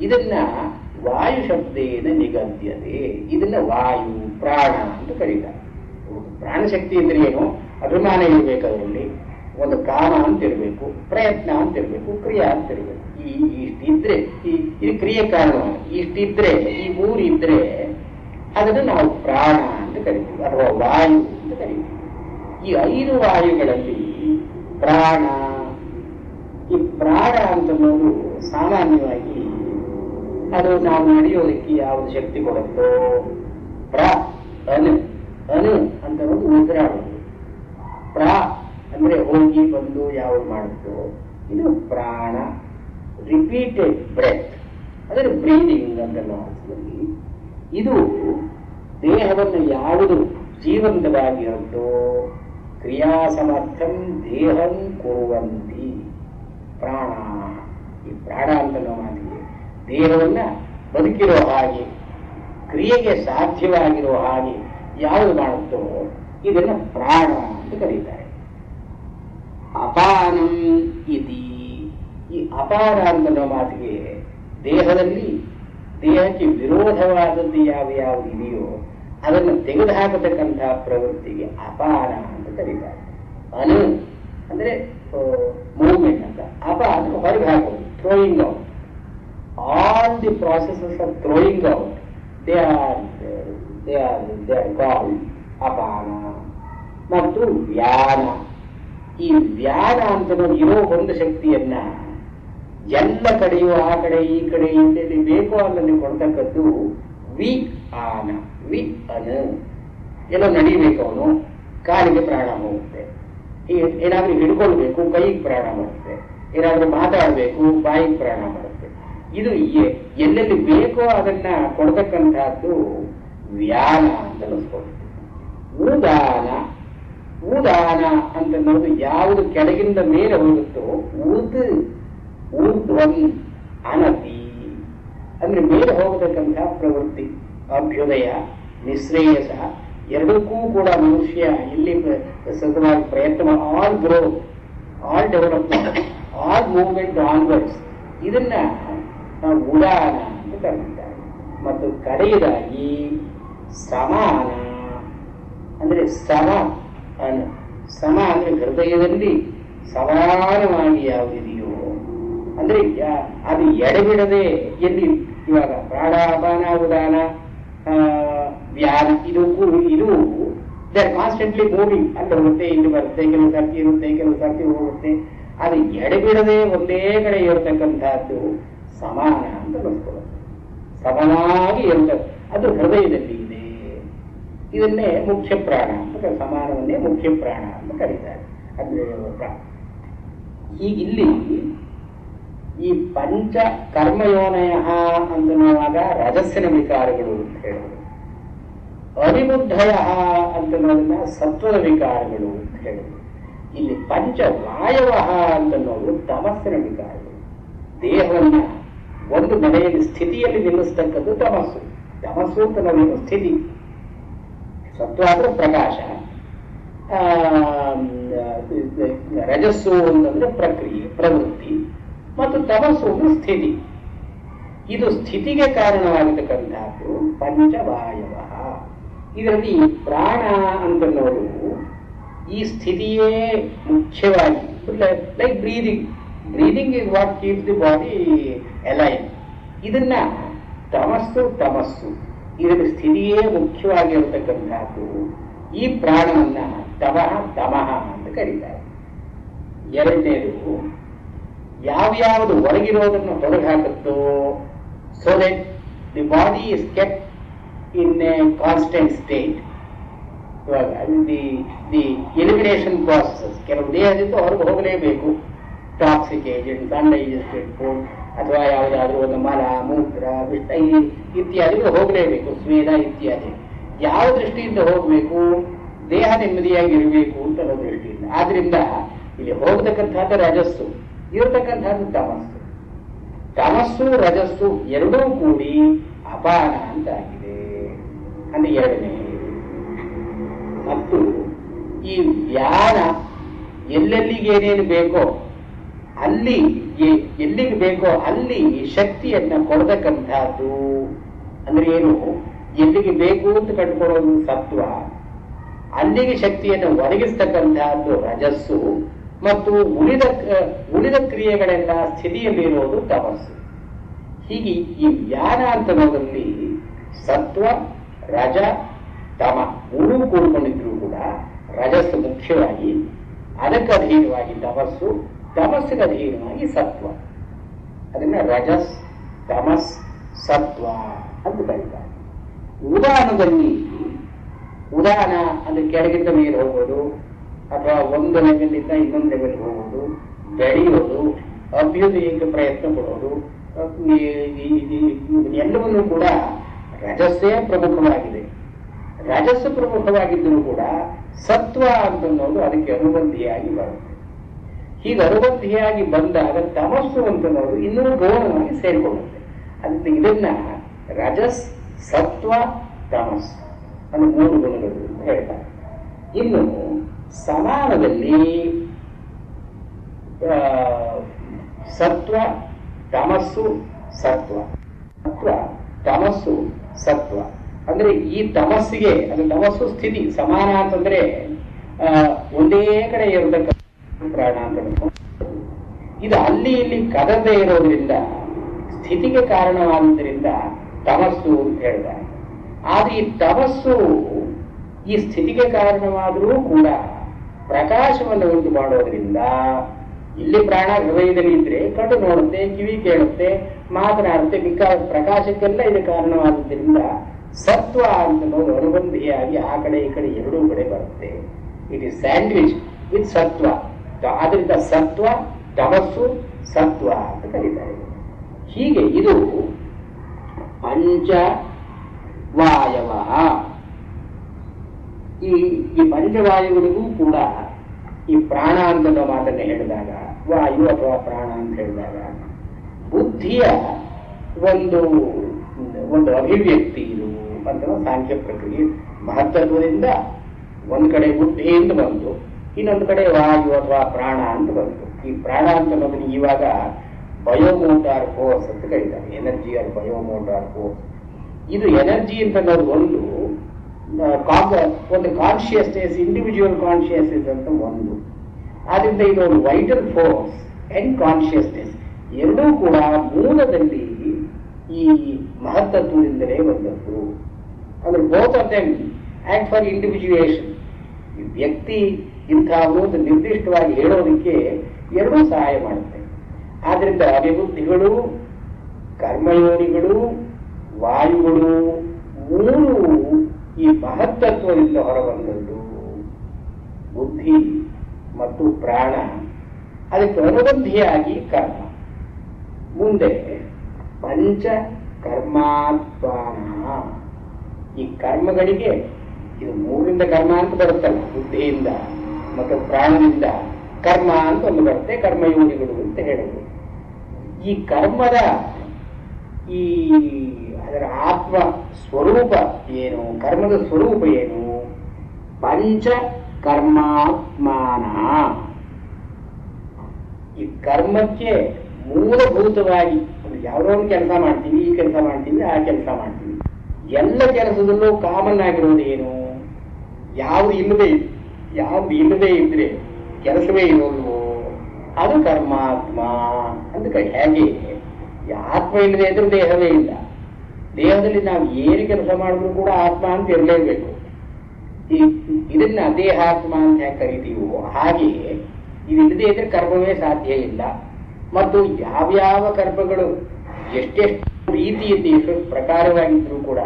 ಇದನ್ನ ವಾಯು ಶಬ್ದೇನ ನಿಗದ್ಯತೆ. ಇದನ್ನ ವಾಯು, ಪ್ರಾಣ ಅಂತ ಕರೀತಾರೆ. ಪ್ರಾಣಶಕ್ತಿ ಅಂದ್ರೆ ಏನು? ಅಭಿಮಾನ ಇರಬೇಕು, ಅದರಲ್ಲಿ ಒಂದು ಕಾಮ ಅಂತ ಇರಬೇಕು, ಪ್ರಯತ್ನ ಅಂತ ಇರಬೇಕು, ಕ್ರಿಯಾ ಅಂತ ಇರಬೇಕು. ಇಷ್ಟಿದ್ರೆ ಇದು ಕ್ರಿಯೆ ಕಾರಣ. ಇಷ್ಟಿದ್ರೆ, ಈ ಮೂರು ಇದ್ರೆ ಅದನ್ನು ನಾವು ಪ್ರಾಣ ಅಂತ ಕರಿತೀವಿ ಅಥವಾ ವಾಯು ಅಂತ ಕರಿತೀವಿ. ಈ 5 ವಾಯುಗಳಲ್ಲಿ ಪ್ರಾಣ, ಈ ಪ್ರಾಣ ಅಂತನ್ನೋದು ಸಾಮಾನ್ಯವಾಗಿ ಅದು ನಾವು ನಡೆಯೋದಕ್ಕೆ ಯಾವುದು ಶಕ್ತಿ ಕೊಡುತ್ತೋ, ಅನು ಅಂತ ಉಸಿರಾಡೋದು. ಪ್ರ ಅಂದ್ರೆ ಹೋಗಿ ಬಂದು ಯಾವುದು ಮಾಡುತ್ತೋ ಇದು ಪ್ರಾಣ. ರಿಪೀಟೆಡ್ ಬ್ರೆತ್ ಅಂದರೆ ಬ್ರೀದಿಂಗ್ ಅಂತ ಅರ್ಥದಲ್ಲಿ ಇದು ದೇಹವನ್ನು ಯಾವುದು ಜೀವಂತವಾಗಿರುತ್ತೋ ಕ್ರಿಯಾ ಸಮರ್ಥಂ ದೇಹಂ ಕುರುವಂತಿ ಪ್ರಾಣ. ಈ ಪ್ರಾಣ ಅಂತ ನಾವು ಮಾತಿಗೆ ದೇಹವನ್ನ ಬದುಕಿರೋ ಹಾಗೆ, ಕ್ರಿಯೆಗೆ ಸಾಧ್ಯವಾಗಿರೋ ಹಾಗೆ ಯಾವುದು ಮಾಡುತ್ತೋ ಇದನ್ನ ಪ್ರಾಣ ಅಂತ ಕರೀತಾರೆ. ಅಪಾನಂ ಇತಿ. ಈ ಅಪಾನ ಅನ್ನೋ ಮಾತಿಗೆ ದೇಹದಲ್ಲಿ ದೇಹಕ್ಕೆ ವಿರೋಧವಾದದ್ದು ಯಾವ್ಯಾವುದು ಇದೆಯೋ ಅದನ್ನು ತೆಗೆದುಹಾಕತಕ್ಕಂತಹ ಪ್ರವೃತ್ತಿಗೆ ಅಪಾನ ಅಂತ ಕರೀತಾರೆ. ಅನು ಅಂದ್ರೆ ಮೂವ್ಮೆಂಟ್ ಅಂತ. ಅಪ ಅಂದ್ರೆ ಹೊರಗೆ ಹಾಕೋದು, throwing out. All the processes of throwing out they are called ಅಪಾನ. ಮತ್ತು ವ್ಯಾನ. ಈ ವ್ಯಾನ ಅಂತ ಇರೋ ಒಂದು ಶಕ್ತಿಯನ್ನ ಎಲ್ಲ ಕಡೆಯೂ ಆ ಕಡೆ ಈ ಕಡೆ ಎಲ್ಲೆಲ್ಲಿ ಬೇಕೋ ಅಲ್ಲಲ್ಲಿ ಕೊಡ್ತಕ್ಕದ್ದು ವಿ ಆನ. ವಿ ಅನು. ಎಲ್ಲೋ ನಡಿಬೇಕು, ಅವನು ಕಾಲಿಗೆ ಪ್ರಾಣ ಹೋಗುತ್ತೆ. ಏನಾದ್ರೂ ಹಿಡ್ಕೊಳ್ಬೇಕು, ಕೈಗೆ ಪ್ರಾಣ ಬರುತ್ತೆ. ಏನಾದ್ರೂ ಮಾತಾಡಬೇಕು, ಬಾಯಿಗೆ ಪ್ರಾಣ ಬರುತ್ತೆ. ಇದು ಎಲ್ಲೆಲ್ಲಿ ಬೇಕೋ ಅದನ್ನ ಕೊಡ್ತಕ್ಕಂಥದ್ದು ವ್ಯಾನ ಅಂತ ಅನಿಸ್ಕೊಳ್ತೀವಿ. ಉದಾನ. ಉದಾನ ಅಂತನ್ನೋದು ಯಾವುದು ಕೆಳಗಿಂದ ಮೇಲೆ ಹೋಗುತ್ತೋ ಊರ್ಧ್ವನ್ ಅನತಿ ಅಂದ್ರೆ ಮೇಲೆ ಹೋಗತಕ್ಕಂತಹ ಪ್ರವೃತ್ತಿ. ಅಭ್ಯುದಯ, ನಿಶ್ರೇಯಸ ಎರಡಕ್ಕೂ ಕೂಡ ಮನುಷ್ಯ ಎಲ್ಲಿ ಸತತವಾಗಿ ಪ್ರಯತ್ನ, all growth, all development, all movement onwards, ಇದನ್ನ ನಾವು ಉದಾನ ಅಂತ ಕರೀತಾರೆ. ಮತ್ತು ಕಡೆಯದಾಗಿ ಸಮಾನ ಅಂದ್ರೆ ಸಮ ಅಂದ್ರೆ ಹೃದಯದಲ್ಲಿ ಸಮಾನವಾಗಿ ಯಾವುದಿದೆಯೋ ಅಂದ್ರೆ ಅದು ಎಡೆಬಿಡದೆ ಎಲ್ಲಿ ಇವಾಗ ಪ್ರಾಣಾಪಾನ ಉದಾನ ವ್ಯಾನ ಇದು ದೇ ಆರ್ ಕಾನ್ಸ್ಟೆಂಟ್ಲಿ ಮೂವಿಂಗ್, ಅಲ್ಲಿ ಹೋಗುತ್ತೆ ಇಲ್ಲಿ ಬರುತ್ತೆ, ಕೆಲವು ಸರ್ತಿ ಇರುತ್ತೆ, ಕೆಲವು ಸರ್ತಿ ಹೋಗುತ್ತೆ. ಅದು ಎಡೆಬಿಡದೆ ಒಂದೇ ಕಡೆ ಇರತಕ್ಕಂಥದ್ದು ಸಮಾನ ಅಂತ ಅನಿಸ್ಕೊಳ್ಳುತ್ತೆ. ಸಮನಾಗಿ ಇರ್ತದೆ, ಅದು ಹೃದಯದಲ್ಲಿ ಇದೆ. ಇದನ್ನೇ ಮುಖ್ಯ ಪ್ರಾಣ ಅಂತ, ಸಮಾನವನ್ನೇ ಮುಖ್ಯ ಪ್ರಾಣ ಅಂತ ಕರೀತಾರೆ. ಅಂದ್ರೆ ಹೀಗಿಲ್ಲಿ ಈ ಪಂಚ ಕರ್ಮಯೋನಯ ಅಂತನ್ನುವಾಗ ರಜಸ್ಸಿನ ವಿಕಾರಗಳು ಅಂತ ಹೇಳೋದು, ಅವಿಬುದ್ಧಯ ಅಂತನ್ನೋದನ್ನ ಸತ್ವದ ವಿಕಾರಗಳು ಅಂತ ಹೇಳೋದು. ಇಲ್ಲಿ ಪಂಚವಾಯವ ಅಂತನ್ನೋದು ತಮಸ್ಸಿನ ವಿಕಾರಗಳು. ದೇಹವನ್ನ ಒಂದು ನೆಲೆಯಲ್ಲಿ ಸ್ಥಿತಿಯಲ್ಲಿ ನಿಲ್ಲಿಸ್ತಕ್ಕದ್ದು ತಮಸ್ಸು. ತಮಸ್ಸು ಅಂತ ನಾವೇನು ಸ್ಥಿತಿ, ಸತ್ವ ಅಂದ್ರೆ ಪ್ರಕಾಶ, ರಜಸ್ಸು ಅಂತಂದ್ರೆ ಪ್ರಕ್ರಿಯೆ, ಪ್ರವೃತ್ತಿ, ಮತ್ತು ತಮಸ್ಸು ಅಂದ್ರೆ ಸ್ಥಿತಿ. ಇದು ಸ್ಥಿತಿಗೆ ಕಾರಣವಾಗಿರ್ತಕ್ಕಂಥದ್ದು ಪಂಚವಾಯವ. ಇದರಲ್ಲಿ ಪ್ರಾಣ ಅಂತನ್ನೋದು ಈ ಸ್ಥಿತಿಯೇ ಮುಖ್ಯವಾಗಿ, like breathing is what keeps the body alive. ಇದನ್ನ ತಮಸ್ಸು ಇದರ ಸ್ಥಿತಿಯೇ ಮುಖ್ಯವಾಗಿರತಕ್ಕಂಥದ್ದು. ಈ ಪ್ರಾಣವನ್ನ ತಮಃ ಅಂತ ಕರೀತಾರೆ. ಎರಡನೇದು, ಯಾವ್ಯಾವುದು ಹೊರಗಿರೋದನ್ನು ಹೊರಗೆ ಹಾಕುತ್ತೋ, so that the body is kept in a constant state. ಇವಾಗ ದಿ ಎಲಿಮಿನೇಷನ್ ಪ್ರಾಸೆಸ್, ಕೆಲವು ದೇಹದಿಂದ ಹೊರಗೆ ಹೋಗಲೇಬೇಕು. ಟಾಕ್ಸಿಕ್ ಏಜೆಂಟ್ಸ್, ಅನ್ಡೈಜೆಸ್ಟೆಡ್ ಫುಡ್, ಅಥವಾ ಯಾವುದಾದ್ರೂ ಒಂದು ಮಲ, ಮೂತ್ರ, ವಿಷ್ಟ ಇತ್ಯಾದಿಗಳು ಹೋಗಲೇಬೇಕು, ಸ್ವೇದ ಇತ್ಯಾದಿ. ಯಾವ ದೃಷ್ಟಿಯಿಂದ ಹೋಗಬೇಕು? ದೇಹ ನೆಮ್ಮದಿಯಾಗಿರಬೇಕು ಅಂತ ಅನ್ನೋ ದೃಷ್ಟಿಯಿಂದ. ಆದ್ರಿಂದ ಇಲ್ಲಿ ಹೋಗತಕ್ಕಂಥದ್ದು ರಜಸ್ಸು, ಇರತಕ್ಕಂಥದ್ದು ತಮಸ್ಸು ರಜಸ್ಸು ಎರಡೂ ಕೂಡಿ ಅಪಾನ ಅಂತ ಆಗಿದೆ. ಅಂದ್ರೆ ಎರಡನೇ. ಮತ್ತು ಈ ವ್ಯಾನ ಎಲ್ಲೆಲ್ಲಿಗೆ ಏನೇನು ಬೇಕೋ ಅಲ್ಲಿ, ಎಲ್ಲಿಗೆ ಬೇಕೋ ಅಲ್ಲಿ ಶಕ್ತಿಯನ್ನ ಕೊಡತಕ್ಕಂಥದ್ದು. ಅಂದ್ರೆ ಏನು? ಎಲ್ಲಿಗೆ ಬೇಕು ಅಂತ ಕಟ್ಕೊಡೋದು ಸತ್ವ, ಅಲ್ಲಿಗೆ ಶಕ್ತಿಯನ್ನು ಒದಗಿಸ್ತಕ್ಕಂಥದ್ದು ರಜಸ್ಸು, ಮತ್ತು ಉಳಿದ ಕ್ರಿಯೆಗಳೆಲ್ಲ ಸ್ಥಿತಿಯಲ್ಲಿರೋದು ತಮಸ್ಸು. ಹೀಗೆ ಈ ವ್ಯಾನ ಅಂತನ್ನೋದ್ರಲ್ಲಿ ಸತ್ವ, ರಜ, ತಮ ಮೂರೂ ಕೂಡ್ಕೊಂಡಿದ್ರು ಕೂಡ ರಜಸ್ಸು ಮುಖ್ಯವಾಗಿ, ಅದಕ್ಕೆ ಅಧೀನವಾಗಿ ತಮಸ್ಸು, ತಮಸ್ಸಿಗೆ ಅಧೀನವಾಗಿ ಸತ್ವ. ಅದನ್ನ ರಜಸ್, ತಮಸ್, ಸತ್ವ ಅಂತ ಕರೀತಾರೆ. ಉದಾನ ಅಂದ್ರೆ ಕೆಳಗಿಂದ ಮೇಲೆ ಹೋಗೋದು, ಅಥವಾ ಒಂದು ಲೆವೆಲ್ನಿಂದ ಇನ್ನೊಂದು ಲೆವೆಲ್ ಹೋಗೋದು, ಬೆಳೆಯೋದು, ಅಭ್ಯುದಯಕ್ಕೆ ಪ್ರಯತ್ನ ಪಡೋದು, ಎಲ್ಲವನ್ನೂ ಕೂಡ ರಜಸ್ಸೇ ಪ್ರಮುಖವಾಗಿದೆ. ರಜಸ್ಸು ಪ್ರಮುಖವಾಗಿದ್ದರೂ ಕೂಡ ಸತ್ವ ಅಂತನ್ನೋದು ಅದಕ್ಕೆ ಅನುಬಂಧಿಯಾಗಿ ಬರುತ್ತೆ. ಹೀಗೆ ಅನುಬಂಧಿಯಾಗಿ ಬಂದಾಗ ತಮಸ್ಸು ಅಂತನ್ನೋದು ಇನ್ನೂ ಗೌರವವಾಗಿ ಸೇರಿಕೊಳ್ಳುತ್ತೆ. ಅದಕ್ಕೆ ಇದನ್ನ ರಜಸ್, ಸತ್ವ, ತಮಸ್ ಅನ್ನೋ ಮೂರು ಗುಣಗಳು ಅಂತ ಹೇಳ್ತಾರೆ. ಇನ್ನು ಸಮಾನದಲ್ಲಿ ಸತ್ವ, ತಮಸ್ಸು, ಸತ್ವ, ತಮಸ್ಸು, ಸತ್ವ ಅಂದ್ರೆ ಈ ತಮಸ್ಸಿಗೆ, ಅದು ತಮಸ್ಸು ಸ್ಥಿತಿ. ಸಮಾನ ಅಂತಂದ್ರೆ ಒಂದೇ ಕಡೆ ಇರತಕ್ಕ ಪ್ರಾಣ ಅಂತ. ಇದು ಅಲ್ಲಿ ಇಲ್ಲಿ ಕದದೇ ಇರೋದ್ರಿಂದ, ಸ್ಥಿತಿಗೆ ಕಾರಣವಾದ್ರಿಂದ ತಮಸ್ಸು ಅಂತ ಹೇಳಿದ್ದಾರೆ. ಆದ್ರೆ ಈ ತಮಸ್ಸು ಈ ಸ್ಥಿತಿಗೆ ಕಾರಣವಾದರೂ ಕೂಡ ಪ್ರಕಾಶವನ್ನು ಉಂಟು ಮಾಡೋದ್ರಿಂದ, ಇಲ್ಲಿ ಪ್ರಾಣ ಹೃದಯದಲ್ಲಿ ಇದ್ರೆ ಕಣ್ಣು ನೋಡುತ್ತೆ, ಕಿವಿ ಕೇಳುತ್ತೆ, ಮಾತನಾಡುತ್ತೆ, ಪ್ರಕಾಶಕ್ಕೆಲ್ಲ ಇದು ಕಾರಣವಾದದ್ರಿಂದ ಸತ್ವ ಅಂತ ಅನುಬಂಧಿಯಾಗಿ ಆ ಕಡೆ ಈ ಕಡೆ ಎರಡೂ ಕಡೆ ಬರುತ್ತೆ. ಇಟ್ ಇಸ್ ಸ್ಯಾಂಡ್ವಿಚ್ ವಿತ್ ಸತ್ವ. ಆದ್ರಿಂದ ಸತ್ವ, ತಮಸ್ಸು, ಸತ್ವ ಅಂತ ಕರೀತಾರೆ. ಹೀಗೆ ಇದು ಪಂಚವಾಯವ. ಈ ಪಂಚವಾಯುಗಳಿಗೂ ಕೂಡ ಈ ಪ್ರಾಣ ಅಂತ ಮಾತನ್ನ ಹೇಳಿದಾಗ, ವಾಯು ಅಥವಾ ಪ್ರಾಣ ಅಂತ ಹೇಳಿದಾಗ, ಬುದ್ಧಿಯ ಒಂದು ಅಭಿವ್ಯಕ್ತಿ ಇದು ಅಂತ ಸಾಂಖ್ಯ ಪ್ರಕ್ರಿಯೆ. ಮಹತ್ತತ್ವದಿಂದ ಒಂದು ಕಡೆ ಬುದ್ಧಿಯಿಂದ ಬಂತು, ಇನ್ನೊಂದು ಕಡೆ ವಾಯು ಅಥವಾ ಪ್ರಾಣ ಅಂತ ಬಂತು. ಈ ಪ್ರಾಣ ಅಂತ ಅನ್ನೋದನ್ನ ಇವಾಗ ಬಯೋಮೋಟಾರ್ ಫೋರ್ಸ್ ಅಂತ ಕರೀತಾರೆ, ಎನರ್ಜಿ ಆರ್ ಬಯೋಮೋಟಾರ್ ಫೋರ್ಸ್. ಇದು ಎನರ್ಜಿ ಅಂತ ಅನ್ನೋದು ಒಂದು ಕಾನ್ಶಿಯಸ್ನೆಸ್, ಇಂಡಿವಿಜುವಲ್ ಕಾನ್ಶಿಯಸ್ನೆಸ್ ಅಂತ ಒಂದು. ಆದ್ರಿಂದ ಇದು ಒಂದು ವೈಟಲ್ ಫೋರ್ಸ್ ಅಂಡ್ ಕಾನ್ಶಿಯಸ್ನೆಸ್ ಎರಡೂ ಕೂಡ ಮೂಲದಲ್ಲಿ ಈ ಮಹತ್ತತ್ವದಿಂದಲೇ ಬಂದದ್ದು. ಅಂದ್ರೆ both of them act for individuation. ಈ ವ್ಯಕ್ತಿ ಇಂಥವು ಅಂತ ನಿರ್ದಿಷ್ಟವಾಗಿ ಹೇಳೋದಕ್ಕೆ ಎರಡೂ ಸಹಾಯ ಮಾಡುತ್ತೆ. ಆದ್ರಿಂದ ಅಭಿಬುದ್ಧಿಗಳು, ಕರ್ಮಯೋನಿಗಳು, ವಾಯುಗಳು ಮೂರು ಈ ಮಹತ್ತತ್ವದಿಂದ ಹೊರಬಂದದ್ದು. ಬುದ್ಧಿ ಮತ್ತು ಪ್ರಾಣ, ಅದಕ್ಕೆ ಅನುಬಂಧಿಯಾಗಿ ಕರ್ಮ. ಮುಂದೆ ಪಂಚ ಕರ್ಮಾತ್ಮಾನ, ಈ ಕರ್ಮಗಳಿಗೆ ಇದು ಮೂರಿಂದ ಕರ್ಮ ಅಂತ ಬರುತ್ತಲ್ಲ, ಬುದ್ಧಿಯಿಂದ ಮತ್ತು ಪ್ರಾಣದಿಂದ ಕರ್ಮ ಅಂತ ಒಂದು ಬರುತ್ತೆ, ಕರ್ಮಯೋನಿಗಳು ಅಂತ ಹೇಳೋದು. ಈ ಕರ್ಮದ ಅದರ ಆತ್ಮ ಸ್ವರೂಪ ಏನು, ಕರ್ಮದ ಸ್ವರೂಪ ಏನು? ಪಂಚ ಕರ್ಮಾತ್ಮಾನ. ಈ ಕರ್ಮಕ್ಕೆ ಮೂಲಭೂತವಾಗಿ ಯಾವುದೋ ಒಂದು ಕೆಲಸ ಮಾಡ್ತೀವಿ, ಈ ಕೆಲಸ ಮಾಡ್ತೀವಿ, ಆ ಕೆಲಸ ಮಾಡ್ತೀವಿ. ಎಲ್ಲ ಕೆಲಸದಲ್ಲೂ ಕಾಮನ್ ಆಗಿರೋದು ಏನು? ಯಾವುದು ಇಲ್ಲದೆ ಇದ್ರೆ ಕೆಲಸವೇ ಇರೋಲ್ವೋ ಅದು ಕರ್ಮಾತ್ಮ ಅಂತ ಹೇಗೆ ಆತ್ಮ ಇಲ್ಲದೆ ಇದ್ರೂ ದೇಹವೇ ಇಲ್ಲ. ದೇಹದಲ್ಲಿ ನಾವು ಏನು ಕೆಲಸ ಮಾಡಿದ್ರು ಕೂಡ ಆತ್ಮ ಅಂತ ಇರಲೇಬೇಕು. ಇದನ್ನ ದೇಹಾತ್ಮ ಅಂತ ಹೇಗೆ ಕರಿತೀವೋ ಹಾಗೆ ಇದಿಲ್ಲದೆ ಇದ್ರೆ ಕರ್ಮವೇ ಸಾಧ್ಯ ಇಲ್ಲ. ಮತ್ತು ಯಾವ್ಯಾವ ಕರ್ಮಗಳು ಎಷ್ಟೆಷ್ಟು ರೀತಿಯಲ್ಲಿ ಎಷ್ಟೊಂದು ಪ್ರಕಾರವಾಗಿದ್ರೂ ಕೂಡ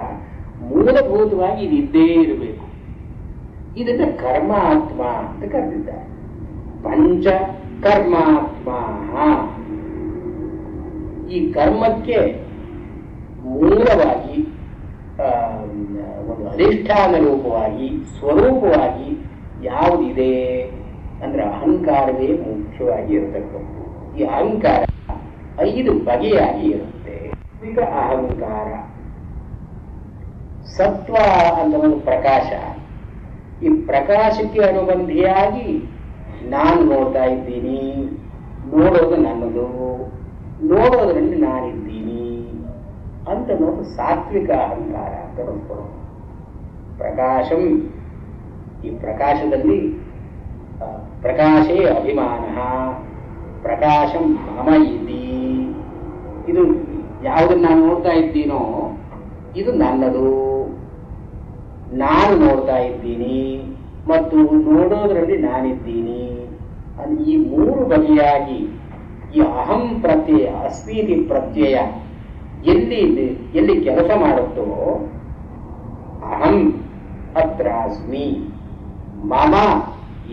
ಮೂಲಭೂತವಾಗಿ ಇದಿದ್ದೇ ಇರಬೇಕು. ಇದನ್ನ ಕರ್ಮಾತ್ಮ ಅಂತ ಕರೆದಿದ್ದಾರೆ. ಪಂಚ ಕರ್ಮಾತ್ಮ. ಈ ಕರ್ಮಕ್ಕೆ ಮೂಲವಾಗಿ ಒಂದು ಅಧಿಷ್ಠಾನ ರೂಪವಾಗಿ ಸ್ವರೂಪವಾಗಿ ಯಾವುದಿದೆ ಅಂದ್ರೆ ಅಹಂಕಾರವೇ ಮುಖ್ಯವಾಗಿ ಇರತಕ್ಕದ್ದು. ಈ ಅಹಂಕಾರ 5 ಬಗೆಯಾಗಿ ಇರುತ್ತೆ. ಈಗ ಅಹಂಕಾರ, ಸತ್ವ ಅಂತ ಒಂದು ಪ್ರಕಾಶ. ಈ ಪ್ರಕಾಶಕ್ಕೆ ಅನುಬಂಧಿಯಾಗಿ ನಾನು ನೋಡ್ತಾ ಇದ್ದೀನಿ, ನೋಡೋದು ನನ್ನದು, ನೋಡೋದ್ರಲ್ಲಿ ನಾನಿದ್ದೀನಿ ಅಂತ ನೋಡು ಸಾತ್ವಿಕ ಅಹಂಕಾರ ಅಂತ ನೋಡ್ಕೊಳ್ಳೋದು. ಪ್ರಕಾಶಂ, ಈ ಪ್ರಕಾಶದಲ್ಲಿ ಪ್ರಕಾಶೇ ಅಭಿಮಾನ, ಪ್ರಕಾಶಂ ಮಮ ಇತಿ. ಇದು ಯಾವುದನ್ನು ನಾನು ನೋಡ್ತಾ ಇದ್ದೀನೋ ಇದು ನನ್ನದು, ನಾನು ನೋಡ್ತಾ ಇದ್ದೀನಿ ಮತ್ತು ನೋಡೋದ್ರಲ್ಲಿ ನಾನಿದ್ದೀನಿ. ಈ 3 ಬಗೆಯಾಗಿ ಈ ಅಹಂ ಪ್ರತ್ಯಯ, ಅಸ್ಮೀತಿ ಪ್ರತ್ಯಯ ಎಲ್ಲಿ ಕೆಲಸ ಮಾಡುತ್ತೋ, ಅಹಂ ಅತ್ರ ಅಸ್ಮಿ, ಮಮ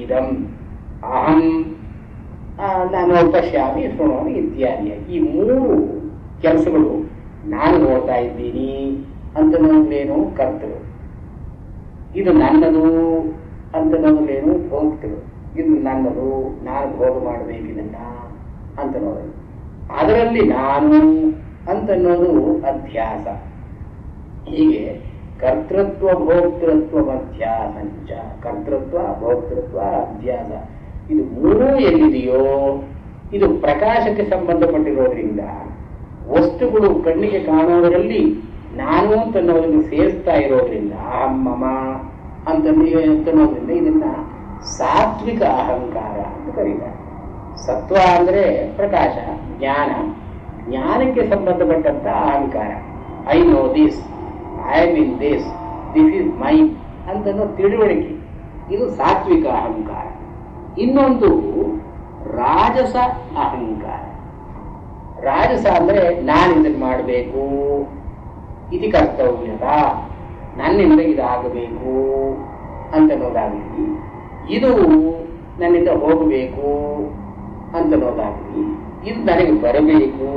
ಇದಂ, ಅಹಂ ನಾನು ಪಶ್ಯಾಮಿ ಶೃಣೋಮಿ ಇತ್ಯಾದಿಯಾಗಿ ಈ 3 ಕೆಲಸಗಳು. ನಾನು ನೋಡ್ತಾ ಇದ್ದೀನಿ ಅಂತ ನೋಡ್ಲೇನು ಕರ್ತರು, ಇದು ನನ್ನದು ಅಂತ ನೋಡ್ಲೇನು ಭೋಕ್ತರು, ಇದು ನನ್ನದು, ನಾನು ಭೋಗ ಮಾಡಬೇಕು ಇದನ್ನ ಅಂತ ನೋಡೋದು. ಅದರಲ್ಲಿ ನಾನು ಅಂತನ್ನೋದು ಅಧ್ಯಾಸ. ಹೀಗೆ ಕರ್ತೃತ್ವ ಭೋಕ್ತೃತ್ವ ಅಧ್ಯಾಸಂಚ, ಕರ್ತೃತ್ವ ಭೋಕ್ತೃತ್ವ ಅಧ್ಯಾಸ, ಇದು 3 ಎಲ್ಲಿದೆಯೋ ಇದು ಪ್ರಕಾಶಕ್ಕೆ ಸಂಬಂಧಪಟ್ಟಿರೋದ್ರಿಂದ ವಸ್ತುಗಳು ಕಣ್ಣಿಗೆ ಕಾಣೋದರಲ್ಲಿ ನಾನು ಅಂತನ್ನೋದನ್ನು ಸೇರಿಸ್ತಾ ಇರೋದ್ರಿಂದ ಅಹಂ ಮಮ ಅಂತನ್ನೋದ್ರಿಂದ ಇದನ್ನ ಸಾತ್ವಿಕ ಅಹಂಕಾರ ಅಂತ ಕರೀತಾರೆ. ಸತ್ವ ಅಂದ್ರೆ ಪ್ರಕಾಶ, ಜ್ಞಾನ, ಜ್ಞಾನಕ್ಕೆ ಸಂಬಂಧಪಟ್ಟಂತ ಅಹಂಕಾರ. I know this, I am in this, this is mine ಅಂತನ್ನೋ ತಿಳುವಳಿಕೆ, ಇದು ಸಾತ್ವಿಕ ಅಹಂಕಾರ. ಇನ್ನೊಂದು ರಾಜಸ ಅಹಂಕಾರ. ರಾಜಸ ಅಂದ್ರೆ ನಾನು ಇದನ್ನು ಮಾಡಬೇಕು, ಇತಿ ಕರ್ತವ್ಯದ, ನನ್ನಿಂದ ಇದಾಗಬೇಕು ಅಂತನ್ನೋದಾಗಲಿ, ಇದು ನನ್ನಿಂದ ಹೋಗಬೇಕು ಅಂತನ್ನೋದಾಗಲಿ, ಇದು ನನಗೆ ಬರಬೇಕು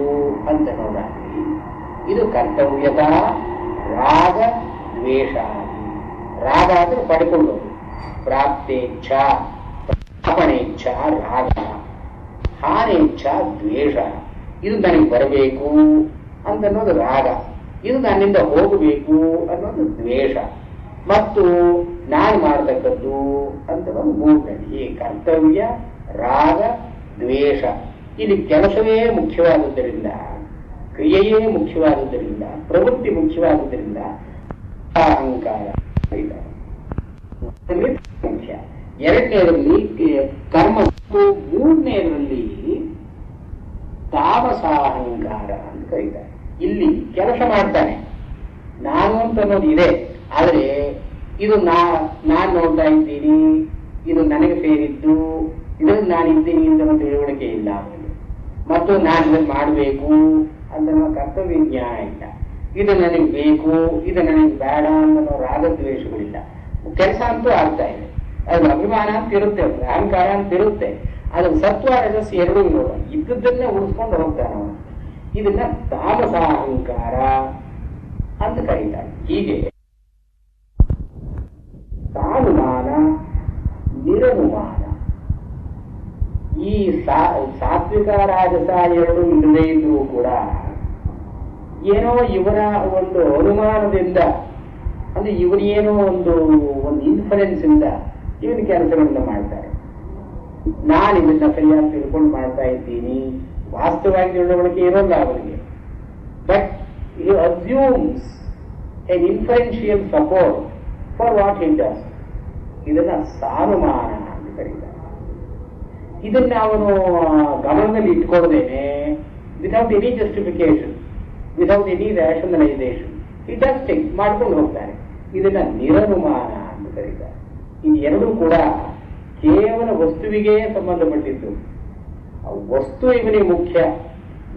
ಅಂತನ್ನೋದಾಗಲಿ, ಇದು ಕರ್ತವ್ಯದ ರಾಗ ದ್ವೇಷ. ರಾಗ ಅಂದ್ರೆ ಪಡ್ಕೊಳ್ಳೋದು, ಪ್ರಾಪ್ತೇಚ್ಛ, ಪ್ರಾಪಣೇಚ್ಛ ರಾಗ, ಹಾನೇಚ್ಛ ದ್ವೇಷ. ಇದು ನನಗೆ ಬರಬೇಕು ಅಂತನ್ನೋದು ರಾಗ. ಇದು ನನ್ನಿಂದ ಹೋಗಬೇಕು ಅನ್ನೋದು ದ್ವೇಷ, ಮತ್ತು ನಾನು ಮಾಡತಕ್ಕದ್ದು ಅಂತ ಒಂದು ಮೂರ್ಖಡಿ. ಈ ಕರ್ತವ್ಯ, ರಾಗ, ದ್ವೇಷ, ಇಲ್ಲಿ ಕೆಲಸವೇ ಮುಖ್ಯವಾದದ್ದರಿಂದ, ಕ್ರಿಯೆಯೇ ಮುಖ್ಯವಾದದ್ದರಿಂದ, ಪ್ರವೃತ್ತಿ ಮುಖ್ಯವಾದದ್ದರಿಂದ ಅಹಂಕಾರ ಮುಖ್ಯ. ಎರಡನೇದರಲ್ಲಿ ಕರ್ಮ, ಮೂರನೇದರಲ್ಲಿ ತಾಮಸಾಹಂಕಾರ ಅಂತ ಕರೀತಾರೆ. ಇಲ್ಲಿ ಕೆಲಸ ಮಾಡ್ತಾನೆ, ನಾನು ಅಂತ ಅನ್ನೋದು ಇದೆ, ಆದರೆ ಇದು ನಾನು ನೋಡ್ತಾ ಇದ್ದೀನಿ, ಇದು ನನಗೆ ಸೇರಿದ್ದು, ಇದನ್ನು ನಾನಿದ್ದೀನಿ ಅಂತ ತಿಳುವಳಿಕೆ ಇಲ್ಲ ಅವನಿಗೆ, ಮತ್ತು ನಾನು ಇದನ್ನು ಮಾಡಬೇಕು ಅಂತ ಕರ್ತವ್ಯ ಜ್ಞಾನ ಇಲ್ಲ. ಇದು ನನಗೆ ಬೇಕು, ಇದು ನನಗೆ ಬೇಡ ಅನ್ನೋ ರಾಗದ್ವೇಷಗಳಿಲ್ಲ. ಕೆಲಸ ಅಂತೂ ಆಗ್ತಾ ಇದೆ, ಅದು ಅಭಿಮಾನ ಅಂತ ಇರುತ್ತೆ, ಅಹಂಕಾರ ಅಂತ ಇರುತ್ತೆ. ಅದು ಸತ್ವ ರಜಸ್ ಎರಡೂ ನೋಡ ಇದ್ದದ್ದನ್ನೇ ಉಳಿಸ್ಕೊಂಡು ಹೋಗ್ತಾನೆ ಅವನು. ಇದನ್ನ ತಾಮಸ ಅಹಂಕಾರ ಅಂತ ಕರೀತಾರೆ. ಹೀಗೆ ತಾನುಮಾನ, ನಿರನುಮಾನ, ಈ ಸಾತ್ವಿಕ ರಾಜಸ ಎರಡು ಇಲ್ಲದೇ ಇದ್ರೂ ಕೂಡ ಏನೋ ಇವರ ಒಂದು ಅನುಮಾನದಿಂದ, ಅಂದ್ರೆ ಇವರೇನೋ ಒಂದು ಇನ್ಫ್ಲುಯೆನ್ಸ್ ಇಂದ ಇವನ ಕೆಲಸಗಳನ್ನ ಮಾಡ್ತಾರೆ. ನಾನು ಇದನ್ನ ಸರಿಯಾಗಿ ತಿಳ್ಕೊಂಡು ಮಾಡ್ತಾ ಇದ್ದೀನಿ, ವಾಸ್ತವವಾಗಿ ತಿಳುವಳಿಕೆ ಇರೋಲ್ಲ ಅವರಿಗೆ, but he assumes an inferential support for what he does. ಇದನ್ನ ಸಾನುಮಾನ ಅಂತ ಕರೀತಾರೆ. ಇದನ್ನ ಅವನು ಗಮನದಲ್ಲಿ ಇಟ್ಕೊಳ್ದೇನೆ, without any justification, without any rationalization, ಈ ಡಸ್ಟಿಂಗ್ ಮಾಡ್ಕೊಂಡು ಹೋಗ್ತಾರೆ. ಇದನ್ನ ನಿರನುಮಾನ ಅಂತ ಕರೀತಾರೆ. ಇದು ಎರಡೂ ಕೂಡ ಕೇವಲ ವಸ್ತುವಿಗೆ ಸಂಬಂಧಪಟ್ಟಿದ್ದು. ವಸ್ತು ಇವನಿಗೆ ಮುಖ್ಯ,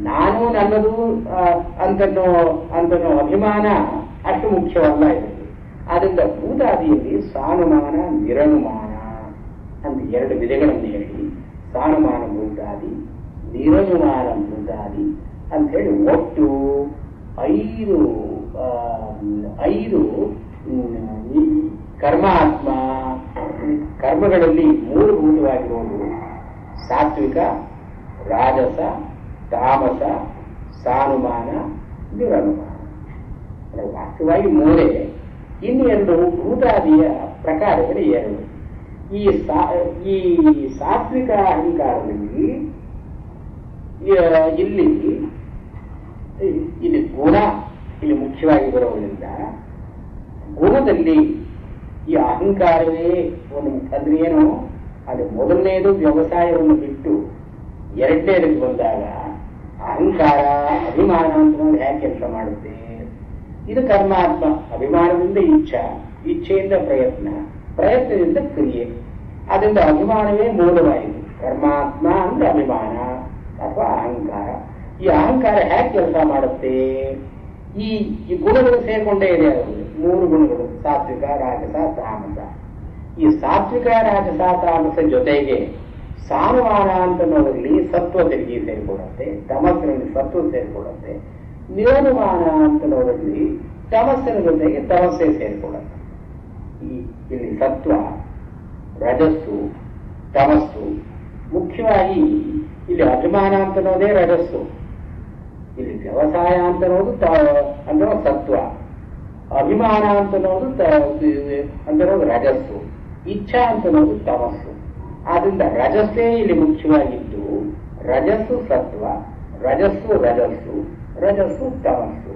ನಾನು ನನ್ನದು ಅಂತನೋ ಅಭಿಮಾನ ಅಷ್ಟು ಮುಖ್ಯವಲ್ಲ ಇದರಲ್ಲಿ. ಆದ್ದರಿಂದ ಭೂತಾದಿಯಲ್ಲಿ ಸಾನುಮಾನ, ನಿರನುಮಾನ ಅಂತ ಎರಡು ವಿಧಗಳನ್ನು ಹೇಳಿ, ಸಾನುಮಾನ ಭೂತಾದಿ, ನಿರನುಮಾನ ಭೂತಾದಿ ಅಂತ ಹೇಳಿ ಒಟ್ಟು ಐದು ಕರ್ಮಾತ್ಮ, ಕರ್ಮಗಳಲ್ಲಿ ಮೂಲಭೂತವಾಗಿರುವುದು ಸಾತ್ವಿಕ, ರಾಜಸ, ತಾಮಸ, ಸಾನುಮಾನ, ನಿರನುಮಾನ. ವಾಸ್ತವವಾಗಿ ಮೂರೇ, ಇನ್ನು ಎರಡು ಭೂತಾದಿಯ ಪ್ರಕಾರಗಳು ಎರಡು. ಈ ಸಾತ್ವಿಕ ಅಹಂಕಾರದಲ್ಲಿ ಇಲ್ಲಿ ಗುಣ ಇಲ್ಲಿ ಮುಖ್ಯವಾಗಿ ಬರೋದ್ರಿಂದ, ಗುಣದಲ್ಲಿ ಈ ಅಹಂಕಾರವೇ ಒಂದು, ಅಂದ್ರೆ ಏನು, ಅದು ಮೊದಲನೇದು ವ್ಯವಸಾಯವನ್ನು ಬಿಟ್ಟು ಎರಡನೇದಕ್ಕೆ ಬಂದಾಗ ಅಹಂಕಾರ, ಅಭಿಮಾನ ಅಂತ ಹೇಗೆ ಕೆಲಸ ಮಾಡುತ್ತೆ. ಇದು ಕರ್ಮಾತ್ಮ, ಅಭಿಮಾನದಿಂದ ಇಚ್ಛೆಯಿಂದ ಪ್ರಯತ್ನ, ಪ್ರಯತ್ನದಿಂದ ಕ್ರಿಯೆ. ಅದರಿಂದ ಅಭಿಮಾನವೇ ಮೂಲವಾಯಿತು. ಕರ್ಮಾತ್ಮ ಅಂದ್ರೆ ಅಭಿಮಾನ ಅಥವಾ ಅಹಂಕಾರ. ಈ ಅಹಂಕಾರ ಹೇಗೆ ಕೆಲಸ ಮಾಡುತ್ತೆ? ಈ ಗುಣಗಳು ಸೇರ್ಕೊಂಡೇ ಇದೆ. ಅವರಿಗೆ ಮೂರು ಗುಣಗಳು, ಸಾತ್ವಿಕ, ರಾಜಸ, ತಾಮಸ. ಈ ಸಾತ್ವಿಕ, ರಾಜಸ, ತಾಮಸ ಜೊತೆಗೆ ಸಾನುಮಾನ ಅಂತನ್ನೋದ್ರಲ್ಲಿ ಸತ್ವ ತಿರುಗಿ ಸೇರಿಕೊಳ್ಳುತ್ತೆ, ತಮಸ್ಸಿನಲ್ಲಿ ಸತ್ವ ಸೇರಿಕೊಳ್ಳುತ್ತೆ. ನಿರನುಮಾನ ಅಂತನ್ನೋದ್ರಲ್ಲಿ ತಮಸ್ಸಿನ ಜೊತೆಗೆ ತಮಸ್ಸೆ ಸೇರಿಕೊಳ್ಳುತ್ತೆ. ಇಲ್ಲಿ ಸತ್ವ, ರಜಸ್ಸು, ತಮಸ್ಸು. ಮುಖ್ಯವಾಗಿ ಇಲ್ಲಿ ಅಭಿಮಾನ ಅಂತನ್ನೋದೇ ರಜಸ್ಸು, ಇಲ್ಲಿ ವ್ಯವಸಾಯ ಅಂತನ್ನೋದು ಸತ್ವ, ಅಭಿಮಾನ ಅಂತನ್ನೋದು ರಜಸ್ಸು, ಇಚ್ಛಾ ಅಂತನ್ನೋದು ತಮಸ್ಸು. ಆದ್ರಿಂದ ರಜಸ್ಸೇ ಇಲ್ಲಿ ಮುಖ್ಯವಾಗಿದ್ದು, ರಜಸ್ಸು ಸತ್ವ, ರಜಸ್ಸು ರಜಸ್ಸು ತಮಸ್ಸು.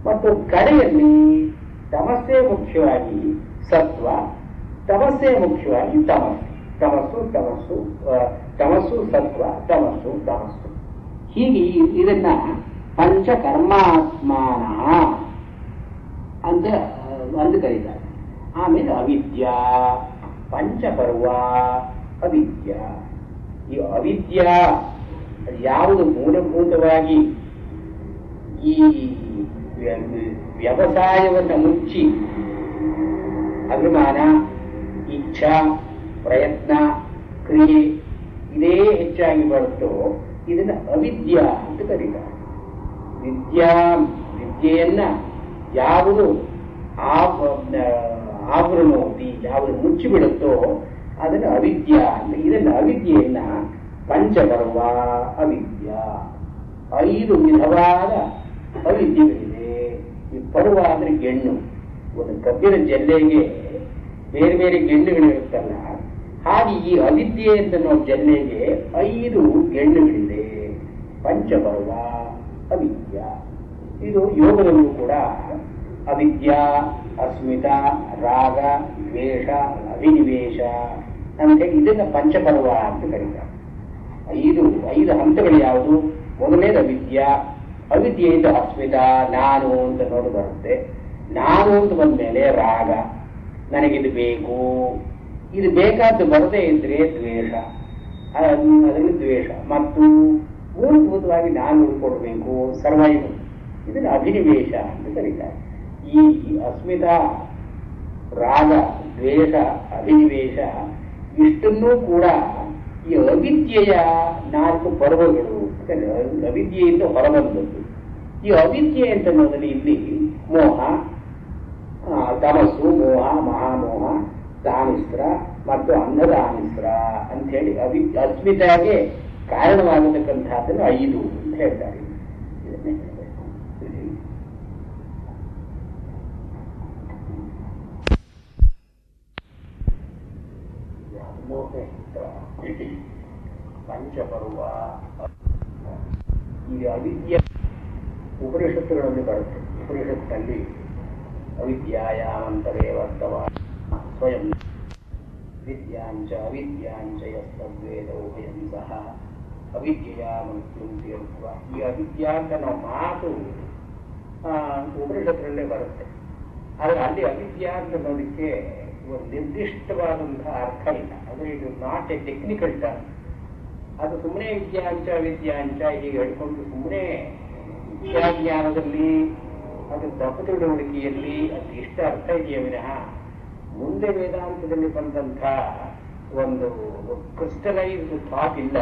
ಮತ್ತು ಕಡೆಯಲ್ಲಿ ತಮಸ್ಸೇ ಮುಖ್ಯವಾಗಿ ಸತ್ವ, ತಮಸ್ಸೇ ಮುಖ್ಯವಾಗಿ ತಮಸ್ಸು ಸತ್ವ, ತಮಸ್ಸು. ಹೀಗೆ ಇದನ್ನ ಪಂಚಕರ್ಮಾತ್ಮಾನ ಅಂತ ಕರೀತಾರೆ. ಆಮೇಲೆ ಅವಿದ್ಯಾ, ಪಂಚಪರ್ವ, ಅವಿದ್ಯಾ. ಈ ಅವಿದ್ಯಾ ಯಾವುದು ಮೂಲಭೂತವಾಗಿ ಈ ವ್ಯವಸಾಯವನ್ನು ಮುಚ್ಚಿ ಅಭಿಮಾನ, ಇಚ್ಛಾ, ಪ್ರಯತ್ನ, ಕ್ರಿಯೆ ಇದೇ ಹೆಚ್ಚಾಗಿ ಬರುತ್ತೋ ಇದನ್ನ ಅವಿದ್ಯಾ ಅಂತ ಕರೀತಾರೆ. ವಿದ್ಯೆಯನ್ನ ಯಾವುದು ಆವರಣೋತಿ, ಯಾವುದು ಮುಚ್ಚಿಬಿಡುತ್ತೋ ಅದನ್ನ ಅವಿದ್ಯಾ ಅಂತ. ಇದನ್ನ ಅವಿದ್ಯೆಯನ್ನ ಪಂಚಪರ್ವ ಅವಿದ್ಯಾ, 5 ವಿಧವಾದ ಅವಿದ್ಯೆಗಳಿದೆ. ಪರ್ವ ಅಂದ್ರೆ ಗೆಣ್ಣು. ಒಂದು ಕಬ್ಬಿನ ಜಲ್ಲೆಗೆ ಬೇರೆ ಬೇರೆ ಗೆಣ್ಣುಗಳಿರುತ್ತಲ್ಲ, ಹಾಗೆ ಈ ಅವಿದ್ಯೆ ಅಂತ ನಾವು ಜಲ್ಲೆಗೆ 5 ಗೆಣ್ಣುಗಳಿದೆ. ಪಂಚಪರ್ವ ಅವಿದ್ಯ. ಇದು ಯೋಗದಲ್ಲೂ ಕೂಡ ಅವಿದ್ಯಾ, ಅಸ್ಮಿತಾ, ರಾಗ, ದ್ವೇಷ, ಅಭಿನಿವೇಶ ಅಂತೇಳಿ ಇದನ್ನ ಪಂಚಪರ್ವ ಅಂತ ಕರೀತಾರೆ. 5 ಹಂತಗಳು ಯಾವುದು? ಮೊದಲನೇದು ಅವಿದ್ಯಾ. ಅವಿದ್ಯೆಯಿಂದ ಅಸ್ಮಿತಾ, ನಾನು ಅಂತ ನೋಡಿ ಬರುತ್ತೆ. ನಾನು ಅಂತ ಬಂದ್ಮೇಲೆ ರಾಗ, ನನಗಿದು ಬೇಕು. ಇದು ಬೇಕಾದ್ದು ಬರದೇ ಇದ್ರೆ ದ್ವೇಷ, ಅದರಲ್ಲಿ ದ್ವೇಷ. ಮತ್ತು ಮೂಲಭೂತವಾಗಿ ನಾನು ಉಳ್ಕೊಡ್ಬೇಕು, ಸರ್ವೈವಲ್, ಇದನ್ನು ಅಭಿನಿವೇಶ ಅಂತ ಕರೀತಾರೆ. ಈ ಅಸ್ಮಿತಾ, ರಾಗ, ದ್ವೇಷ, ಅಭಿನಿವೇಶ ಇಷ್ಟನ್ನೂ ಕೂಡ ಈ ಅವಿದ್ಯೆಯ 4 ಪರ್ವಗಳು. ಅವಿದ್ಯೆಯಿಂದ ಹೊರಬಂದದ್ದು. ಈ ಅವಿದ್ಯೆ ಅಂತ ಅನ್ನೋದ್ರಲ್ಲಿ ಇಲ್ಲಿ ಮೋಹ, ತಮಸ್ಸು, ಮೋಹ, ಮಹಾಮೋಹ, ದಾಮಿಸ್ತ್ರ ಮತ್ತು ಅನ್ನದಾಮಿಸ್ತ್ರ ಅಂತ ಹೇಳಿ ಅಸ್ಮಿತಾಗೆ ಕಾರಣವಾಗತಕ್ಕಂಥದ್ದನ್ನು 5 ಅಂತ ಹೇಳ್ತಾರೆ. ಇದನ್ನೇ ಹೇಳಬೇಕು. ಪಂಚಪರ್ವ ಈ ಅವಿದ್ಯೆ ಉಪನಿಷತ್ತುಗಳಲ್ಲಿ ಬರುತ್ತೆ. ಉಪನಿಷತ್ತಿನಲ್ಲಿ ಅವಿದ್ಯಾಯಾಂತರೇ ವರ್ತವ ಸ್ವಯಂ ವಿದ್ಯಾಂಚ ಅವಿದ್ಯಾಂಚ ಯಸ್ತದ್ವೇದ ಉಭಯಂ ಸಹ ಅವಿದ್ಯೆಯ ಮೃತ್ಯುಂ ತೀರ್ಥ. ಈ ಅವಿದ್ಯಾ ಅಂತ ನಾವು ಮಾತು ಉಪನಿಷತ್ತಿನಲ್ಲೇ ಬರುತ್ತೆ. ಆದರೆ ಅಲ್ಲಿ ಅವಿದ್ಯಾ ಅಂತ ಅನ್ನೋದಕ್ಕೆ ಒಂದು ನಿರ್ದಿಷ್ಟವಾದಂತಹ ಅರ್ಥ ಇಲ್ಲ. ಅಂದರೆ ಇದು ನಾಟ್ ಎ ಟೆಕ್ನಿಕಲ್ ಟರ್ಮ್. ಅದು ಸುಮ್ಮನೆ ವಿದ್ಯಾಂಚ ವಿದ್ಯಾಂಚ ಹೀಗೆ ಹೇಳ್ಕೊಂಡು ಸುಮ್ಮನೆ ವಿದ್ಯಾಜ್ಞಾನದಲ್ಲಿ ಅದು ತಪ್ಪು ತಿಳುವಳಿಕೆಯಲ್ಲಿ ಅದು ಇಷ್ಟ ಅರ್ಥ ಇದೆಯೇ ವಿನಃ ಮುಂದೆ ವೇದಾಂತದಲ್ಲಿ ಬಂದಂಥ ಒಂದು ಕ್ರಿಸ್ಟಲೈಸ್ಡ್ ಥಾಟ್ ಇಲ್ಲ.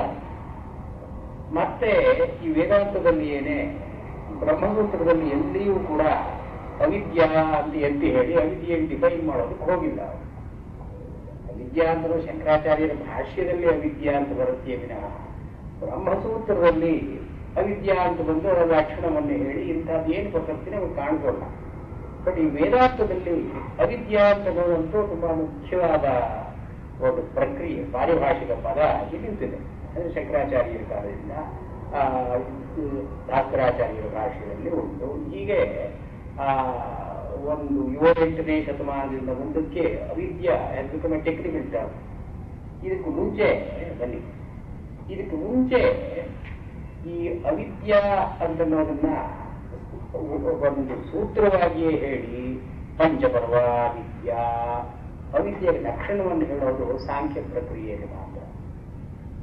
ಮತ್ತೆ ಈ ವೇದಾಂತದಲ್ಲಿ ಏನೇ ಬ್ರಹ್ಮಸೂತ್ರದಲ್ಲಿ ಎಲ್ಲಿಯೂ ಕೂಡ ಅವಿದ್ಯಾ ಅಂತ ಎತ್ತಿ ಹೇಳಿ ಅವಿದ್ಯೆಯನ್ನು ಡಿಫೈನ್ ಮಾಡೋದಕ್ಕೆ ಹೋಗಿಲ್ಲ. ಅವಿದ್ಯಾ ಅಂತಲೂ ಶಂಕರಾಚಾರ್ಯರ ಭಾಷ್ಯದಲ್ಲಿ ಅವಿದ್ಯಾ ಅಂತ ಬರುತ್ತೆ ವಿನಃ ಬ್ರಹ್ಮಸೂತ್ರದಲ್ಲಿ ಅವಿದ್ಯಾ ಅಂತ ಬಂದು ಅದರ ಲಕ್ಷಣವನ್ನು ಹೇಳಿ ಇಂಥದ್ದು ಏನು ಪ್ರಕೃತಿ ನಮಗೆ ಕಾಣಿಸೋಲ್ಲ. ಬಟ್ ಈ ವೇದಾಂತದಲ್ಲಿ ಅವಿದ್ಯಾ ಅಂತ ಅನ್ನೋದಂತೂ ತುಂಬಾ ಮುಖ್ಯವಾದ ಒಂದು ಪ್ರಕ್ರಿಯೆ, ಪಾರಿಭಾಷಿಕ ಪದ ಇಲ್ಲಿ ನಿಂತಿದೆ. ಅಂದರೆ ಶಂಕರಾಚಾರ್ಯರ ಕಾಲದಿಂದ ಭಾಸ್ಕರಾಚಾರ್ಯರ ಭಾಷೆಯಲ್ಲಿ ಉಂಟು. ಹೀಗೆ ಒಂದು 7-8ನೇ ಶತಮಾನದಿಂದ ಮುಂದಕ್ಕೆ ಅವಿದ್ಯಾ ಬಿಕಮ್ ಟೆಕ್ನಿಕಲ್ ಟರ್ಮ್. ಇದಕ್ಕೆ ಮುಂಚೆ ಬನ್ನಿ, ಇದಕ್ಕೆ ಮುಂಚೆ ಈ ಅವಿದ್ಯಾ ಅಂತನ್ನೋದನ್ನ ಒಂದು ಸೂತ್ರವಾಗಿಯೇ ಹೇಳಿ ಪಂಚಪರ್ವ ವಿದ್ಯಾ, ಅವಿದ್ಯೆಯ ಲಕ್ಷಣವನ್ನು ಹೇಳೋದು ಸಾಂಖ್ಯ ಪ್ರಕ್ರಿಯೆಯಲ್ಲಿ ಮಾತ್ರ.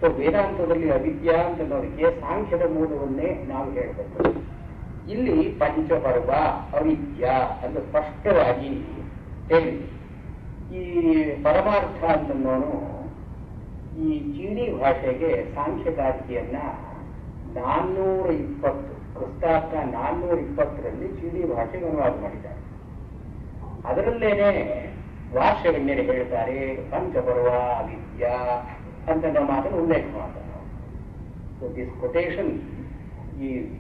ಸೊ ವೇದಾಂತದಲ್ಲಿ ಅವಿದ್ಯಾ ಅಂತ ಅನ್ನೋದಕ್ಕೆ ಸಾಂಖ್ಯದ ಮೂಲವನ್ನೇ ನಾವು ಹೇಳಬೇಕು. ಇಲ್ಲಿ ಪಂಚಪರ್ವ ಅವಿದ್ಯಾ ಅಂತ ಸ್ಪಷ್ಟವಾಗಿ ಹೇಳಿ. ಈ ಪರಮಾರ್ಥ ಅಂತನ್ನೋನು ಈ ಚೀನಿ ಭಾಷೆಗೆ ಸಾಂಖ್ಯಕಾರಿಕೆಯನ್ನ 420 ಕ್ರಿಸ್ತಾರ್ಥ 420ರಲ್ಲಿ ಚೀನಿ ಭಾಷೆಗೆ ಅನುವಾದ ಮಾಡಿದ್ದಾರೆ. ಅದರಲ್ಲೇನೆ ವಾರ್ಷಗಣ್ಯರು ಹೇಳ್ತಾರೆ ಪಂಚಪರ್ವ ಅವಿದ್ಯಾ ಅಂತ ನಾವು ಮಾತನ್ನು ಉಲ್ಲೇಖ ಮಾಡ್ತಾರೆ. So this quotation is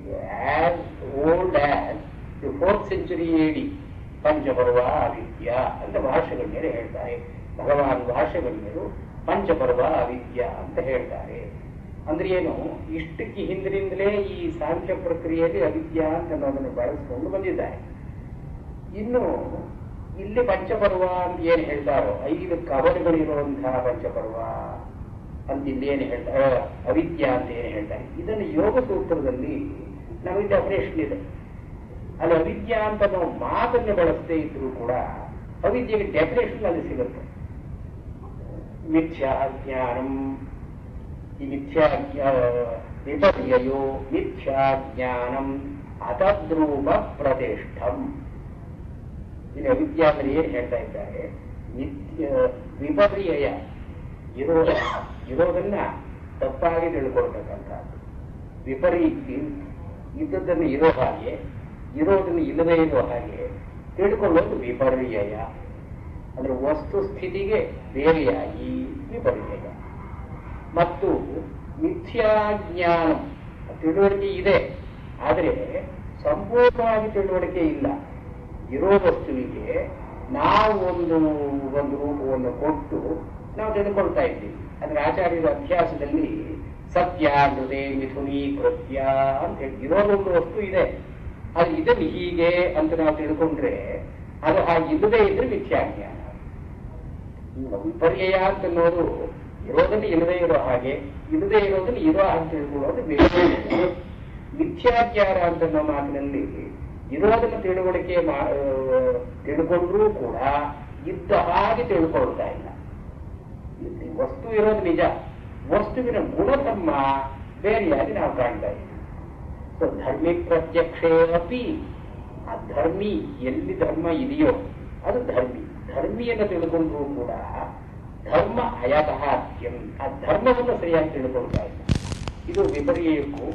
as old as the 4th century AD. ಪಂಚಪರ್ವ ಅವಿದ್ಯಾ ಅಂತ ಭಾಷೆಗಣ್ಯರು ಹೇಳ್ತಾರೆ. ಭಗವಾನ್ ಭಾಷೆಗಣ್ಯರು ಪಂಚಪರ್ವ ಅವಿದ್ಯಾ ಅಂತ ಹೇಳ್ತಾರೆ. ಅಂದ್ರೆ ಏನು, ಇಷ್ಟಕ್ಕೆ ಹಿಂದಿನಿಂದಲೇ ಈ ಸಾಂಖ್ಯ ಪ್ರಕ್ರಿಯೆಯಲ್ಲಿ ಅವಿದ್ಯಾ ಅಂತ ಅನ್ನೋದನ್ನು ಬಳಸಿಕೊಂಡು ಬಂದಿದ್ದಾರೆ. ಇನ್ನು ಇಲ್ಲಿ ಪಂಚಪರ್ವ ಅಂತ ಏನು ಹೇಳ್ತಾರೋ 5 ಕವಲುಗಳಿರುವಂತಹ ಪಂಚಪರ್ವ ಅಂತ ಇಲ್ಲಿ ಏನು ಹೇಳ್ತಾರೆ, ಅವಿದ್ಯಾ ಅಂತ ಏನು ಹೇಳ್ತಾರೆ, ಇದನ್ನು ಯೋಗ ಸೂತ್ರದಲ್ಲಿ ನಮಗೆ ಡೆಫಿನೇಷನ್ ಇದೆ. ಅಲ್ಲಿ ಅವಿದ್ಯಾ ಅಂತ ನಾವು ಮಾತನ್ನು ಬಳಸದೇ ಇದ್ರೂ ಕೂಡ ಅವಿದ್ಯೆಗೆ ಡೆಫಿನೇಷನ್ ಅಲ್ಲಿ ಸಿಗುತ್ತೆ. ಮಿಥ್ಯಾ ಜ್ಞಾನಂ, ಈ ವಿಪರ್ಯಯೋ ಮಿಥ್ಯಾ ಜ್ಞಾನಂ ಅತದ್ರೂಪ ಪ್ರತಿಷ್ಠಂ. ಇಲ್ಲಿ ಅವಿದ್ಯಾ ಅಂದ್ರೆ ಏನು ಹೇಳ್ತಾ ಇದ್ದಾರೆ, ವಿಪರ್ಯಯ ಇರೋದನ್ನ ತಪ್ಪಾಗಿ ತಿಳ್ಕೊಳ್ತಕ್ಕಂಥದ್ದು. ವಿಪರೀತಿ ಇದ್ದದ್ದನ್ನು ಇರೋ ಹಾಗೆ, ಇರೋದನ್ನು ಇಲ್ಲದೇ ಇರೋ ಹಾಗೆ ತಿಳ್ಕೊಳ್ಳೋದು ವಿಪರ್ಯಯ. ಅಂದ್ರೆ ವಸ್ತು ಸ್ಥಿತಿಗೆ ಬೇರೆಯಾಗಿ ವಿಪರ್ಯಯ. ಮತ್ತು ಮಿಥ್ಯಾಜ್ಞಾನ ತಿಳುವಳಿಕೆ ಇದೆ, ಆದರೆ ಸಂಪೂರ್ಣವಾಗಿ ತಿಳುವಳಿಕೆ ಇಲ್ಲ. ಇರೋ ವಸ್ತುವಿಗೆ ನಾವು ಒಂದು ರೂಪವನ್ನು ಕೊಟ್ಟು ನಾವು ತಿಳ್ಕೊಳ್ತಾ ಇದ್ದೀವಿ. ಅಂದ್ರೆ ಆಚಾರ್ಯರ ಅಭ್ಯಾಸದಲ್ಲಿ ಸತ್ಯ ಹೃದಯ ಮಿಥುನಿ ಕೃತ್ಯ ಅಂತ ಹೇಳಿ ಇರೋದೊಂದು ವಸ್ತು ಇದೆ, ಅದು ಇದನ್ನು ಹೀಗೆ ಅಂತ ನಾವು ತಿಳ್ಕೊಂಡ್ರೆ ಅದು ಹಾಗೆ ಇಲ್ಲದೇ ಇದ್ರೆ ಮಿಥ್ಯಾಜ್ಞಾನ. ವಿಪರ್ಯಯ ಅಂತ ಅನ್ನೋದು ಇರೋದನ್ನು ಇಲ್ಲದೇ ಇರೋ ಹಾಗೆ, ಇಲ್ಲದೇ ಇರೋದನ್ನು ಇರೋ ಹಾಗೆ ತಿಳ್ಕೊಳ್ಳೋದು ಬೇರೆ. ಮಿಥ್ಯಾಜ್ಞಾನ ಅಂತ ಅನ್ನೋ ಮಾತಿನಲ್ಲಿ ಇರೋದನ್ನು ತಿಳ್ಕೊಂಡ್ರೂ ಕೂಡ ಇದ್ದ ಹಾಗೆ ತಿಳ್ಕೊಳ್ತಾ ಇಲ್ಲ. ವಸ್ತು ಇರೋದು ನಿಜ, ವಸ್ತುವಿನ ಗುಣಧರ್ಮ ಬೇರೆಯಾಗಿ ನಾವು ಕಾಣ್ತಾ ಇದ್ದೀವಿ. ಸೊ ಧರ್ಮಿ ಪ್ರತ್ಯಕ್ಷೇ ಅಪಿ, ಆ ಧರ್ಮಿ ಎಲ್ಲಿ ಧರ್ಮ ಇದೆಯೋ ಅದು ಧರ್ಮಿ. ಧರ್ಮಿಯನ್ನು ತಿಳ್ಕೊಂಡ್ರೂ ಕೂಡ ಧರ್ಮ ಅಯಥಾತ್ಯಂ, ಆ ಧರ್ಮವನ್ನು ಸರಿಯಾಗಿ ತಿಳ್ಕೊಳ್ತಾ ಇಲ್ಲ. ಇದು ವಿಪರ್ಯಕ್ಕೂ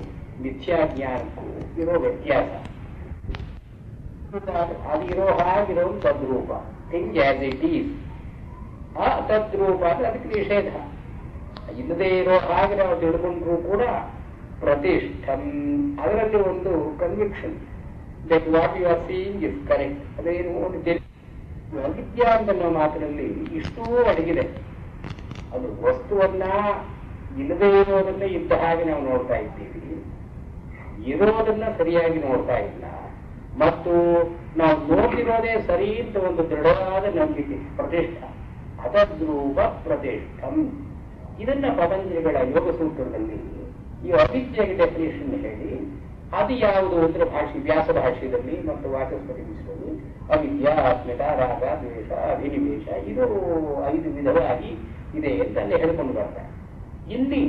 ಮಿಥ್ಯಾಜ್ಞಾನಕ್ಕೂ ಇರೋ ವ್ಯತ್ಯಾಸ. ಅದಿರೋ ಹಾಗಿರೋ ತದ್ರೂಪ, ಥಿಂಗ್ ಆಸ್ ಇಟ್ ಈಸ್. ಆ ತದ್ರೂಪ ಅಂದ್ರೆ ಅದಕ್ಕೆ ನಿಷೇಧ. ಇಲ್ಲದೆ ಇರೋ ಹಾಗೆ ನಾವು ತಿಳ್ಕೊಂಡ್ರೂ ಕೂಡ ಪ್ರತಿಷ್ಠಂ, ಅದರಲ್ಲಿ ಒಂದು conviction that what you are seeing is correct. ಅದೇನು ಅವಿದ್ಯಾ ಅಂತ ಅನ್ನೋ ಮಾತಿನಲ್ಲಿ ಇಷ್ಟೂ ಅಡಗಿದೆ. ಅದು ವಸ್ತುವನ್ನ ಇಲ್ಲದೆ ಇರೋದನ್ನ ಇದ್ದ ಹಾಗೆ ನಾವು ನೋಡ್ತಾ ಇದ್ದೀವಿ, ಇರೋದನ್ನ ಸರಿಯಾಗಿ ನೋಡ್ತಾ ಇಲ್ಲ, ಮತ್ತು ನಾವು ನೋಡ್ತಿರೋದೇ ಸರಿ ಅಂತ ಒಂದು ದೃಢವಾದ ನಂಬಿಕೆ ಪ್ರತಿಷ್ಠ. ಅದದ್ರೂಪ ಪ್ರತಿಷ್ಠಂ. ಇದನ್ನ ಪತಂಜಲಿಗಳ ಯೋಗ ಸೂತ್ರದಲ್ಲಿ ಈ ಅವಿದ್ಯೆಗೆ ಡೆಫಿನೇಷನ್ ಹೇಳಿ ಅದು ಯಾವುದು ಅಂದ್ರೆ ವ್ಯಾಸ ಭಾಷೆಯಲ್ಲಿ ಮತ್ತು ವಾಚಸ್ಪತಿ ವಿಷಯದಲ್ಲಿ ಅವಿದ್ಯಾ, ಅಸ್ಮಿತಾ, ರಾಗ, ದ್ವೇಷ, ಅಭಿನಿವೇಶ, ಇದು 5 ವಿಧವಾಗಿ ಇದೆ ಅಂತ ಅಲ್ಲಿ ಹೇಳ್ಕೊಂಡು ಬರ್ತಾರೆ. ಇಲ್ಲಿ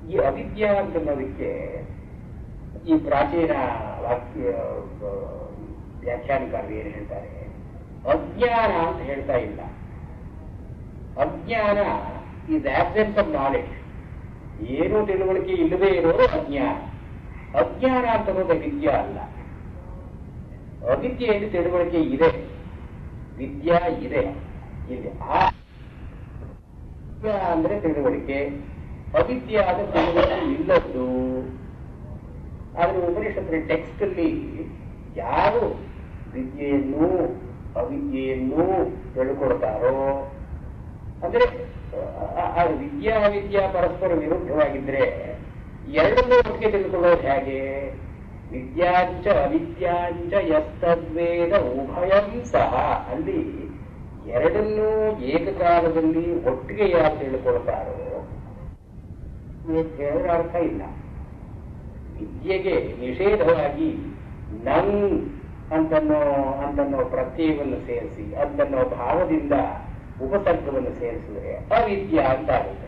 ಈ ಅವಿದ್ಯಾ ಅಂತನ್ನೋದಕ್ಕೆ ಈ ಪ್ರಾಚೀನ ವಾಕ್ಯ ವ್ಯಾಖ್ಯಾನಕಾರರು ಏನು ಹೇಳ್ತಾರೆ, ಅಜ್ಞಾನ ಅಂತ ಹೇಳ್ತಾ ಇಲ್ಲ. ಅಜ್ಞಾನ ಈಸ್ ಆಬ್ಸೆನ್ಸ್ ಆಫ್ ನಾಲೆಡ್ಜ್. ಏನೂ ತಿಳುವಳಿಕೆ ಇಲ್ಲದೆ ಇರೋದು ಅಜ್ಞಾನ. ಅಜ್ಞಾನ ಅಂತ ಅನ್ನೋದು ವಿದ್ಯಾ ಅಲ್ಲ. ಅವಿದ್ಯೆಯಲ್ಲಿ ತಿಳುವಳಿಕೆ ಇದೆ, ವಿದ್ಯಾ ಇದೆ. ಇಲ್ಲಿ ಆ ಅಂದ್ರೆ ತಿಳುವಳಿಕೆ, ಅವಿದ್ಯೆ ಆದ ತಿಳುವಳಿಕೆ ಇಲ್ಲದ್ದು. ಆದ್ರೆ ಉಪನಿಷತ್ತಿನ ಟೆಕ್ಸ್ಟ್ ಅಲ್ಲಿ ಯಾರು ವಿದ್ಯೆಯನ್ನು ಅವಿದ್ಯೆಯನ್ನು ತಿಳ್ಕೊಳ್ತಾರೋ, ಅಂದ್ರೆ ವಿದ್ಯಾ ಅವಿದ್ಯಾ ಪರಸ್ಪರ ವಿರುದ್ಧವಾಗಿದ್ರೆ ಎರಡನ್ನೂ ಒಟ್ಟಿಗೆ ತಿಳ್ಕೊಳ್ಳೋದು ಹೇಗೆ? ವಿದ್ಯಾಂಚ ಅವಿದ್ಯಾಂಚ ಯಸ್ತದ್ವೇದ ಉಭಯಂ ಸಹ. ಅಲ್ಲಿ ಎರಡನ್ನೂ ಏಕಕಾಲದಲ್ಲಿ ಒಟ್ಟಿಗೆ ಯಾರು ತಿಳ್ಕೊಳ್ತಾರೋ ಹೇಳಿದ್ರೆ ಅರ್ಥ ಇಲ್ಲ. ವಿದ್ಯೆಗೆ ನಿಷೇಧವಾಗಿ ಅಂತನ್ನೋ ಪ್ರತ್ಯಯವನ್ನು ಸೇರಿಸಿ ಅಂತನ್ನೋ ಭಾವದಿಂದ ಉಪಸರ್ಗವನ್ನು ಸೇರಿಸಿದ್ರೆ ಅವಿದ್ಯಾ ಅಂತ ಆಗುತ್ತೆ.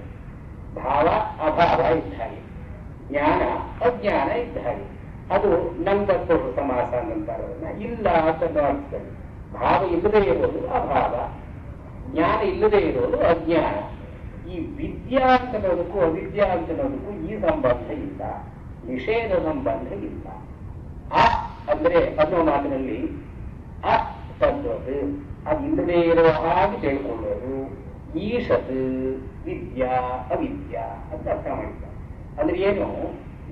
ಭಾವ ಅಭಾವ ಇದ್ದ ಹಾಗೆ, ಜ್ಞಾನ ಅಜ್ಞಾನ ಇದ್ದ ಹಾಗೆ. ಅದು ನಂತರ ಸಮಾಸ ನಂತರವನ್ನ ಇಲ್ಲ ಅಂತನ್ನೋ ಅರ್ಥದಲ್ಲಿ ಭಾವ ಇಲ್ಲದೆ ಇರೋದು ಅಭಾವ, ಜ್ಞಾನ ಇಲ್ಲದೆ ಇರೋದು ಅಜ್ಞಾನ. ಈ ವಿದ್ಯಾ ಅಂತನ್ನೋದಕ್ಕೂ ಅವಿದ್ಯಾ ಅಂತನ್ನೋದಕ್ಕೂ ಈ ಸಂಬಂಧ ಇಲ್ಲ, ನಿಷೇಧ ಸಂಬಂಧ ಇಲ್ಲ. ಆ ಅಂದ್ರೆ ಅನ್ನೋ ಮಾತಿನಲ್ಲಿ ಅ ತದ್ವತ್, ಅದು ಇಲ್ಲದೆ ಇರೋ ಹಾಗೆ ತಿಳ್ಕೊಳ್ಳೋದು. ಈಶತ್ ವಿದ್ಯಾ ಅವಿದ್ಯಾ ಅಂತ ಅರ್ಥ ಮಾಡಿದ್ದಾರೆ. ಅಂದ್ರೆ ಏನು,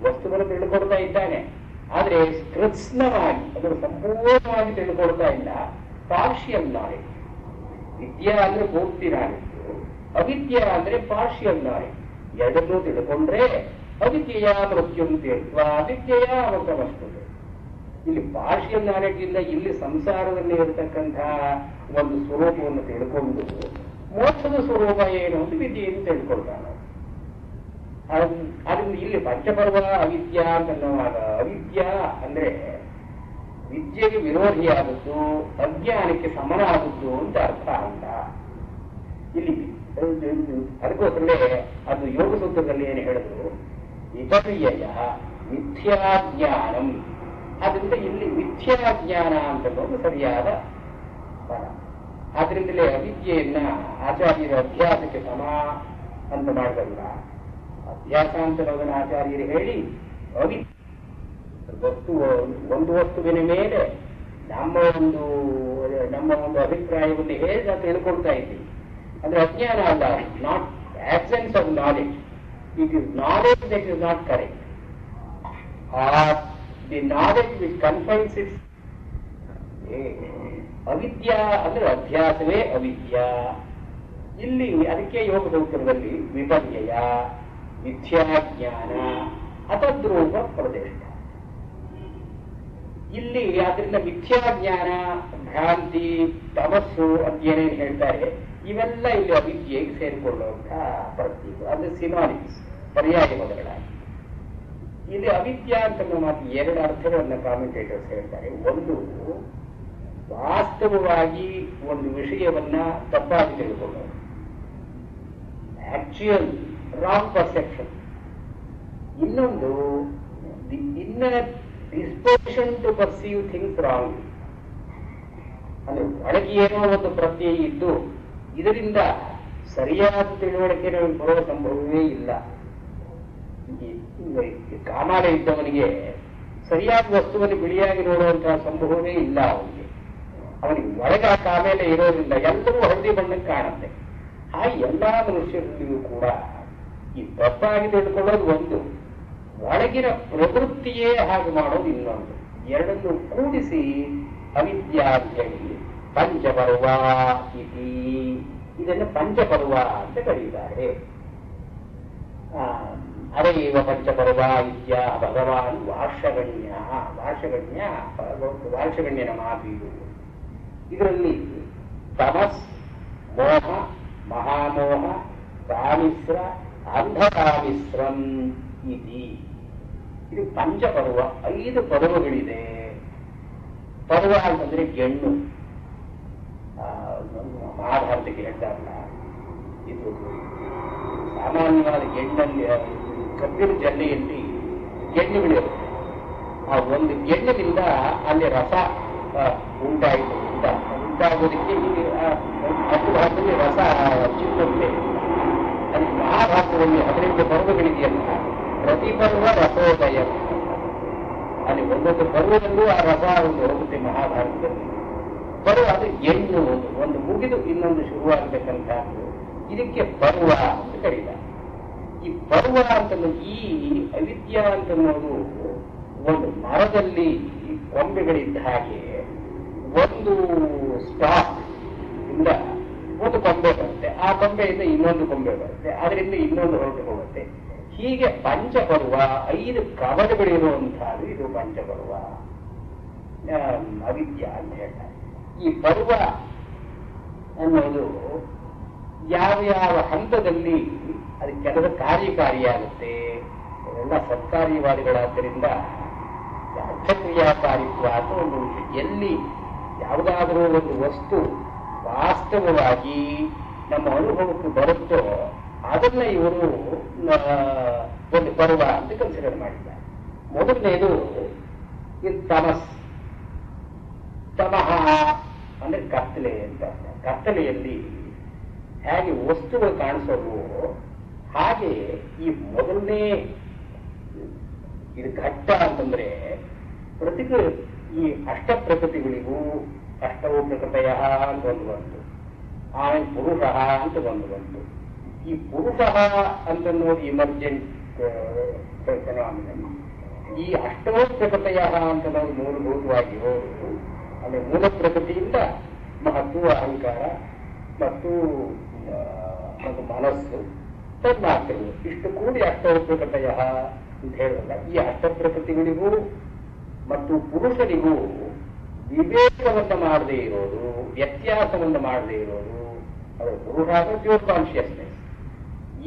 ವಸ್ತುವನ್ನು ತಿಳ್ಕೊಳ್ತಾ ಇದ್ದಾನೆ, ಆದ್ರೆ ಕೃತ್ಸ್ನವಾಗಿ ಅದನ್ನು ಸಂಪೂರ್ಣವಾಗಿ ತಿಳ್ಕೊಳ್ತಾ ಇಲ್ಲ, ಪಾರ್ಷಿಯಲ್ ನಾಲೆಡ್ಜ್. ವಿದ್ಯಾ ಅಂದ್ರೆ ಪೂರ್ತಿ ನಾಲೆಡ್ಜ್, ಅವಿದ್ಯಾ ಅಂದ್ರೆ ಪಾರ್ಷಿಯಲ್ ನಾಲೆಡ್ಜ್. ಎರಡನ್ನೂ ತಿಳ್ಕೊಂಡ್ರೆ ಅವಿದ್ಯೆಯ ಮೃತ್ಯುಂ ತೀರ್ಥ ಅವಿದ್ಯೆಯ ಅವಕವಸ್ತುತೆ. ಇಲ್ಲಿ ಪಾರ್ಷಿಯಲ್ ನಾಲೆಡ್ಜ್ ಇಂದ ಇಲ್ಲಿ ಸಂಸಾರದಲ್ಲಿ ಇರತಕ್ಕಂತಹ ಒಂದು ಸ್ವರೂಪವನ್ನು ತಿಳ್ಕೊಂಡು ಮೋಕ್ಷದ ಸ್ವರೂಪ ಏನು ಅಂತ ವಿದ್ಯೆಯನ್ನು ತಿಳ್ಕೊಳ್ತಾನೆ. ಅದರಿಂದ ಇಲ್ಲಿ ಪಂಚಪರ್ವ ಅವಿದ್ಯಾ ಅಂತನ್ನುವಾಗ ಅವಿದ್ಯಾ ಅಂದ್ರೆ ವಿದ್ಯೆಗೆ ವಿರೋಧಿಯಾದದ್ದು, ಅಜ್ಞಾನಕ್ಕೆ ಸಮನಾದದ್ದು ಅಂತ ಅರ್ಥ ಅಂತ ಇಲ್ಲಿ. ಅದಕ್ಕೋಸ್ಕರಲೇ ಅದು ಯೋಗ ಸೂತ್ರದಲ್ಲಿ ಏನು ಹೇಳಿದ್ರು, ವಿಪರ್ಯಯ ಮಿಥ್ಯಾಜ್ಞಾನಂ. ಆದ್ರಿಂದ ಇಲ್ಲಿ ಮಿಥ್ಯಾಜ್ಞಾನ ಅಂತನ್ನೋದು ಸರಿಯಾದ ಪದ. ಆದ್ರಿಂದಲೇ ಅವಿದ್ಯೆಯನ್ನ ಆಚಾರ್ಯರ ಅಭ್ಯಾಸಕ್ಕೆ ಸಮ ಅಂತ ಮಾಡಬಲ್ಲ. ಅಭ್ಯಾಸ ಅಂತ ಅನ್ನೋದನ್ನ ಆಚಾರ್ಯರು ಹೇಳಿ ಒಂದು ವಸ್ತುವಿನ ಮೇಲೆ ನಮ್ಮ ಒಂದು ಅಭಿಪ್ರಾಯವನ್ನು ಹೇಳಿ ನಾವು ತಿಳ್ಕೊಳ್ತಾ ಇದ್ದೀವಿ. ಅಂದ್ರೆ ಅಜ್ಞಾನ ಅಲ್ಲ, not absence of knowledge. It is knowledge that is not correct, or the knowledge which confines its ಅವಿದ್ಯಾ ಅಂದ್ರೆ ಅಧ್ಯಾಸವೇ ಅವಿದ್ಯಾ. ಇಲ್ಲಿ ಅದಕ್ಕೆ ಯೋಗ ಸೂತ್ರದಲ್ಲಿ ವಿಪರ್ಯಯ, ಮಿಥ್ಯಾಜ್ಞಾನ, ಅತದ್ರೂಪ ಪ್ರದೇಶ. ಇಲ್ಲಿ ಅದರಿಂದ ಮಿಥ್ಯಾಜ್ಞಾನ, ಭ್ರಾಂತಿ, ತಮಸ್ಸು ಅಂತ ಏನೇನು ಹೇಳ್ತಾರೆ ಇವೆಲ್ಲ ಇಲ್ಲಿ ಅವಿದ್ಯೆಗೆ ಸೇರಿಕೊಳ್ಳುವಂತಹ ಪ್ರತೀಕ. ಅದು ಸಿನಾನಿಮ್ಸ್, ಪರ್ಯಾಯ ಪದಗಳಾಗಿ. ಇಲ್ಲಿ ಅವಿದ್ಯಾ ಅಂತ ಮಾತು ಎರಡು ಅರ್ಥಗಳನ್ನು ಕಾಮೆಂಟೇಟರ್ಸ್ ಹೇಳ್ತಾರೆ. ಒಂದು, ವಾಸ್ತವವಾಗಿ ಒಂದು ವಿಷಯವನ್ನ ತಪ್ಪಾಗಿ ತಿಳ್ಕೊಳ್ಳೋದು, ಆಕ್ಚುಯಲ್ ರಾಂಗ್ ಪರ್ಸೆಪ್ಷನ್. ಇನ್ನೊಂದು, the inner disposition to perceive things wrong. ಅಂದ್ರೆ ಒಳಗೆ ಏನೋ ಒಂದು ಪ್ರತ್ಯಯ ಇದ್ದು ಇದರಿಂದ ಸರಿಯಾದ ತಿಳುವಳಿಕೆ ಬರುವ ಸಂಭವವೇ ಇಲ್ಲ. ಕಾಮಾಲ ಇದ್ದವನಿಗೆ ಸರಿಯಾದ ವಸ್ತುವನ್ನು ಬಿಳಿಯಾಗಿ ನೋಡುವಂತಹ ಸಂಭವವೇ ಇಲ್ಲ. ಅವನಿಗೆ ಒಳಗೆ ಆ ಕಾಮೇಲೆ ಇರೋದ್ರಿಂದ ಎಲ್ಲರೂ ಹಳದಿ ಬಣ್ಣಕ್ಕೆ ಕಾಣುತ್ತೆ. ಆ ಎಲ್ಲಾ ಮನುಷ್ಯರಲ್ಲಿಯೂ ಕೂಡ ಈ ತಪ್ಪಾಗಿ ತಿಳ್ಕೊಳ್ಳೋದು ಒಂದು, ಒಳಗಿನ ಪ್ರವೃತ್ತಿಯೇ ಹಾಗೆ ಮಾಡೋದು ಇನ್ನೊಂದು. ಎರಡನ್ನು ಕೂಡಿಸಿ ಅವಿದ್ಯಾ ಅಂತ ಹೇಳಿ ಪಂಚಪರ್ವ ಇತಿ, ಇದನ್ನು ಪಂಚಪರ್ವ ಅಂತ ಕರೀತಾರೆ. ಅರೇವ ಪಂಚಪರ್ವ ಇತ್ಯ ಭಗವಾನ್ ವಾರ್ಷಗಣ್ಯ. ವಾರ್ಷಗಣ್ಯನ ಮಾತು ಇದರಲ್ಲಿ ತಮಸ್, ಮೋಹ, ಮಹಾಮೋಹ, ಕಾಮಿಶ್ರ, ಅಂಧಕಾಮಿಶ್ರಂ ಇತಿ. ಇದು ಪಂಚಪರ್ವ, 5 ಪರ್ವಗಳಿದೆ. ಪರ್ವ ಅಂತಂದ್ರೆ ಗೆಣ್ಣು. ಮಹಾಭಾರತಕ್ಕೆ ಹೇಳ್ತಾರಲ್ಲ, ಇದು ಸಾಮಾನ್ಯವಾದ ಗೆಣ್ಣಲ್ಲಿ, ಕಬ್ಬಿನ ಜಲ್ಲೆಯಲ್ಲಿ ಗೆಣ್ಣುಗಳಿರುತ್ತೆ. ಆ ಒಂದು ಗೆಣ್ಣಿನಿಂದ ಅಲ್ಲಿ ರಸ ಉಂಟಾಗೋದಕ್ಕೆ ಹತ್ತು ಭಾಗದಲ್ಲಿ ರಸ ಚಿಕ್ಕುತ್ತೆ. ಅದಕ್ಕೆ ಮಹಾಭಾರತದಲ್ಲಿ 15 ಪರ್ವಗಳಿದೆಯಲ್ಲ, ಪ್ರತಿ ಪರ್ವ ರಸೋದಯ. ಅಲ್ಲಿ ಒಂದೊಂದು ಪರ್ವದಲ್ಲೂ ಆ ರಸ ಒಂದು ಹೋಗುತ್ತೆ ಮಹಾಭಾರತದಲ್ಲಿ. ಪರ್ವ ಅದು ಎಣ್ಣು, ಒಂದು ಮುಗಿದು ಇನ್ನೊಂದು ಶುರುವಾಗಬೇಕಂತಹದ್ದು. ಇದಕ್ಕೆ ಪರ್ವ ಅಂತ ಕರೀತಾರೆ. ಈ ಪರ್ವ ಅಂತಂದ್ರೆ, ಈ ಅವಿದ್ಯಾ ಅಂತನ್ನೋದು ಒಂದು ಮರದಲ್ಲಿ ಕೊಂಬೆಗಳಿದ್ದ ಹಾಗೆ, ಒಂದು ಸ್ಟಾಕ್ ಇಂದ ಒಂದು ಕೊಂಬೆ ಬರುತ್ತೆ, ಆ ಕೊಂಬೆಯಿಂದ ಇನ್ನೊಂದು ಕೊಂಬೆ ಬರುತ್ತೆ, ಅದರಿಂದ ಇನ್ನೊಂದು ಹೊರಟು ಹೋಗುತ್ತೆ. ಹೀಗೆ ಪಂಚಪರ್ವ, 5 ಕವಲುಗಳಿರುವಂತಹದ್ದು ಇದು ಪಂಚಪರ್ವ ಅವಿದ್ಯಾ ಅಂತ ಹೇಳ್ತಾರೆ. ಈ ಪರ್ವ ಅನ್ನೋದು ಯಾವ ಯಾವ ಹಂತದಲ್ಲಿ ಅದು ಕೆಲವು ಕಾರ್ಯಕಾರಿಯಾಗುತ್ತೆ. ಅವೆಲ್ಲ ಸತ್ಕಾರ್ಯವಾದಿಗಳಾದ್ದರಿಂದ ಅರ್ಥಕ್ರಿಯಾಕಾರಿತ್ವ ಅಂತ ಒಂದು ವಿಷಯ. ಎಲ್ಲಿ ಯಾವುದಾದರೂ ಒಂದು ವಸ್ತು ವಾಸ್ತವವಾಗಿ ನಮ್ಮ ಅನುಭವಕ್ಕೆ ಬರುತ್ತೋ ಅದನ್ನ ಇವರು ಒಂದು ಪರ್ವ ಅಂತ ಕನ್ಸಿಡರ್ ಮಾಡಿದ್ದಾರೆ. ಮೊದಲನೇದು ಇದು ತಮಸ್. ತಮಃ ಅಂದ್ರೆ ಕತ್ತಲೆ ಅಂತ. ಕತ್ತಲೆಯಲ್ಲಿ ಹೇಗೆ ವಸ್ತುಗಳು ಕಾಣಿಸೋದು ಹಾಗೆ ಈ ಮೊದಲನೇ ಇದು ಘಟ್ಟ ಅಂತಂದ್ರೆ ಈ ಅಷ್ಟ ಪ್ರಕೃತಿಗಳಿಗೂ ಅಷ್ಟವೂ ಪ್ರಕೃತಯ ಅಂತ ಒಂದು ಬಂತು, ಆಮೇಲೆ ಪುರುಷ ಅಂತ ಒಂದು ಬಂತು. ಈ ಪುರುಷ ಅಂತ ನೋಡಿ ಇಮರ್ಜೆಂಟ್ ಫೆನಾಮಿನನ್. ಈ ಅಷ್ಟವೂ ಪ್ರಕೃತಯ ಅಂತ ನಾವು ಮೂಲಭೂತವಾಗಿ ಹೋಗುದು, ಆಮೇಲೆ ಮೂಲ ಪ್ರಕೃತಿಯಿಂದ ಮಹತ್ವ, ಅಹಂಕಾರ ಮತ್ತು ಮನಸ್ಸು, ತನ್ಮಾತ್ರವು ಇಷ್ಟು ಕೂಡಿ ಅಷ್ಟವೂ ಪ್ರಕೃತಯ ಅಂತ ಹೇಳಲ್ಲ. ಈ ಅಷ್ಟ ಪ್ರಕೃತಿಗಳಿಗೂ ಮತ್ತು ಪುರುಷನಿಗೂ ವಿವೇಕವನ್ನು ಮಾಡದೇ ಇರೋದು, ವ್ಯತ್ಯಾಸವನ್ನು ಮಾಡದೇ ಇರೋದು, ಅದು ಪುರುಷ ಪ್ಯೂರ್ ಕಾನ್ಶಿಯಸ್ನೆಸ್.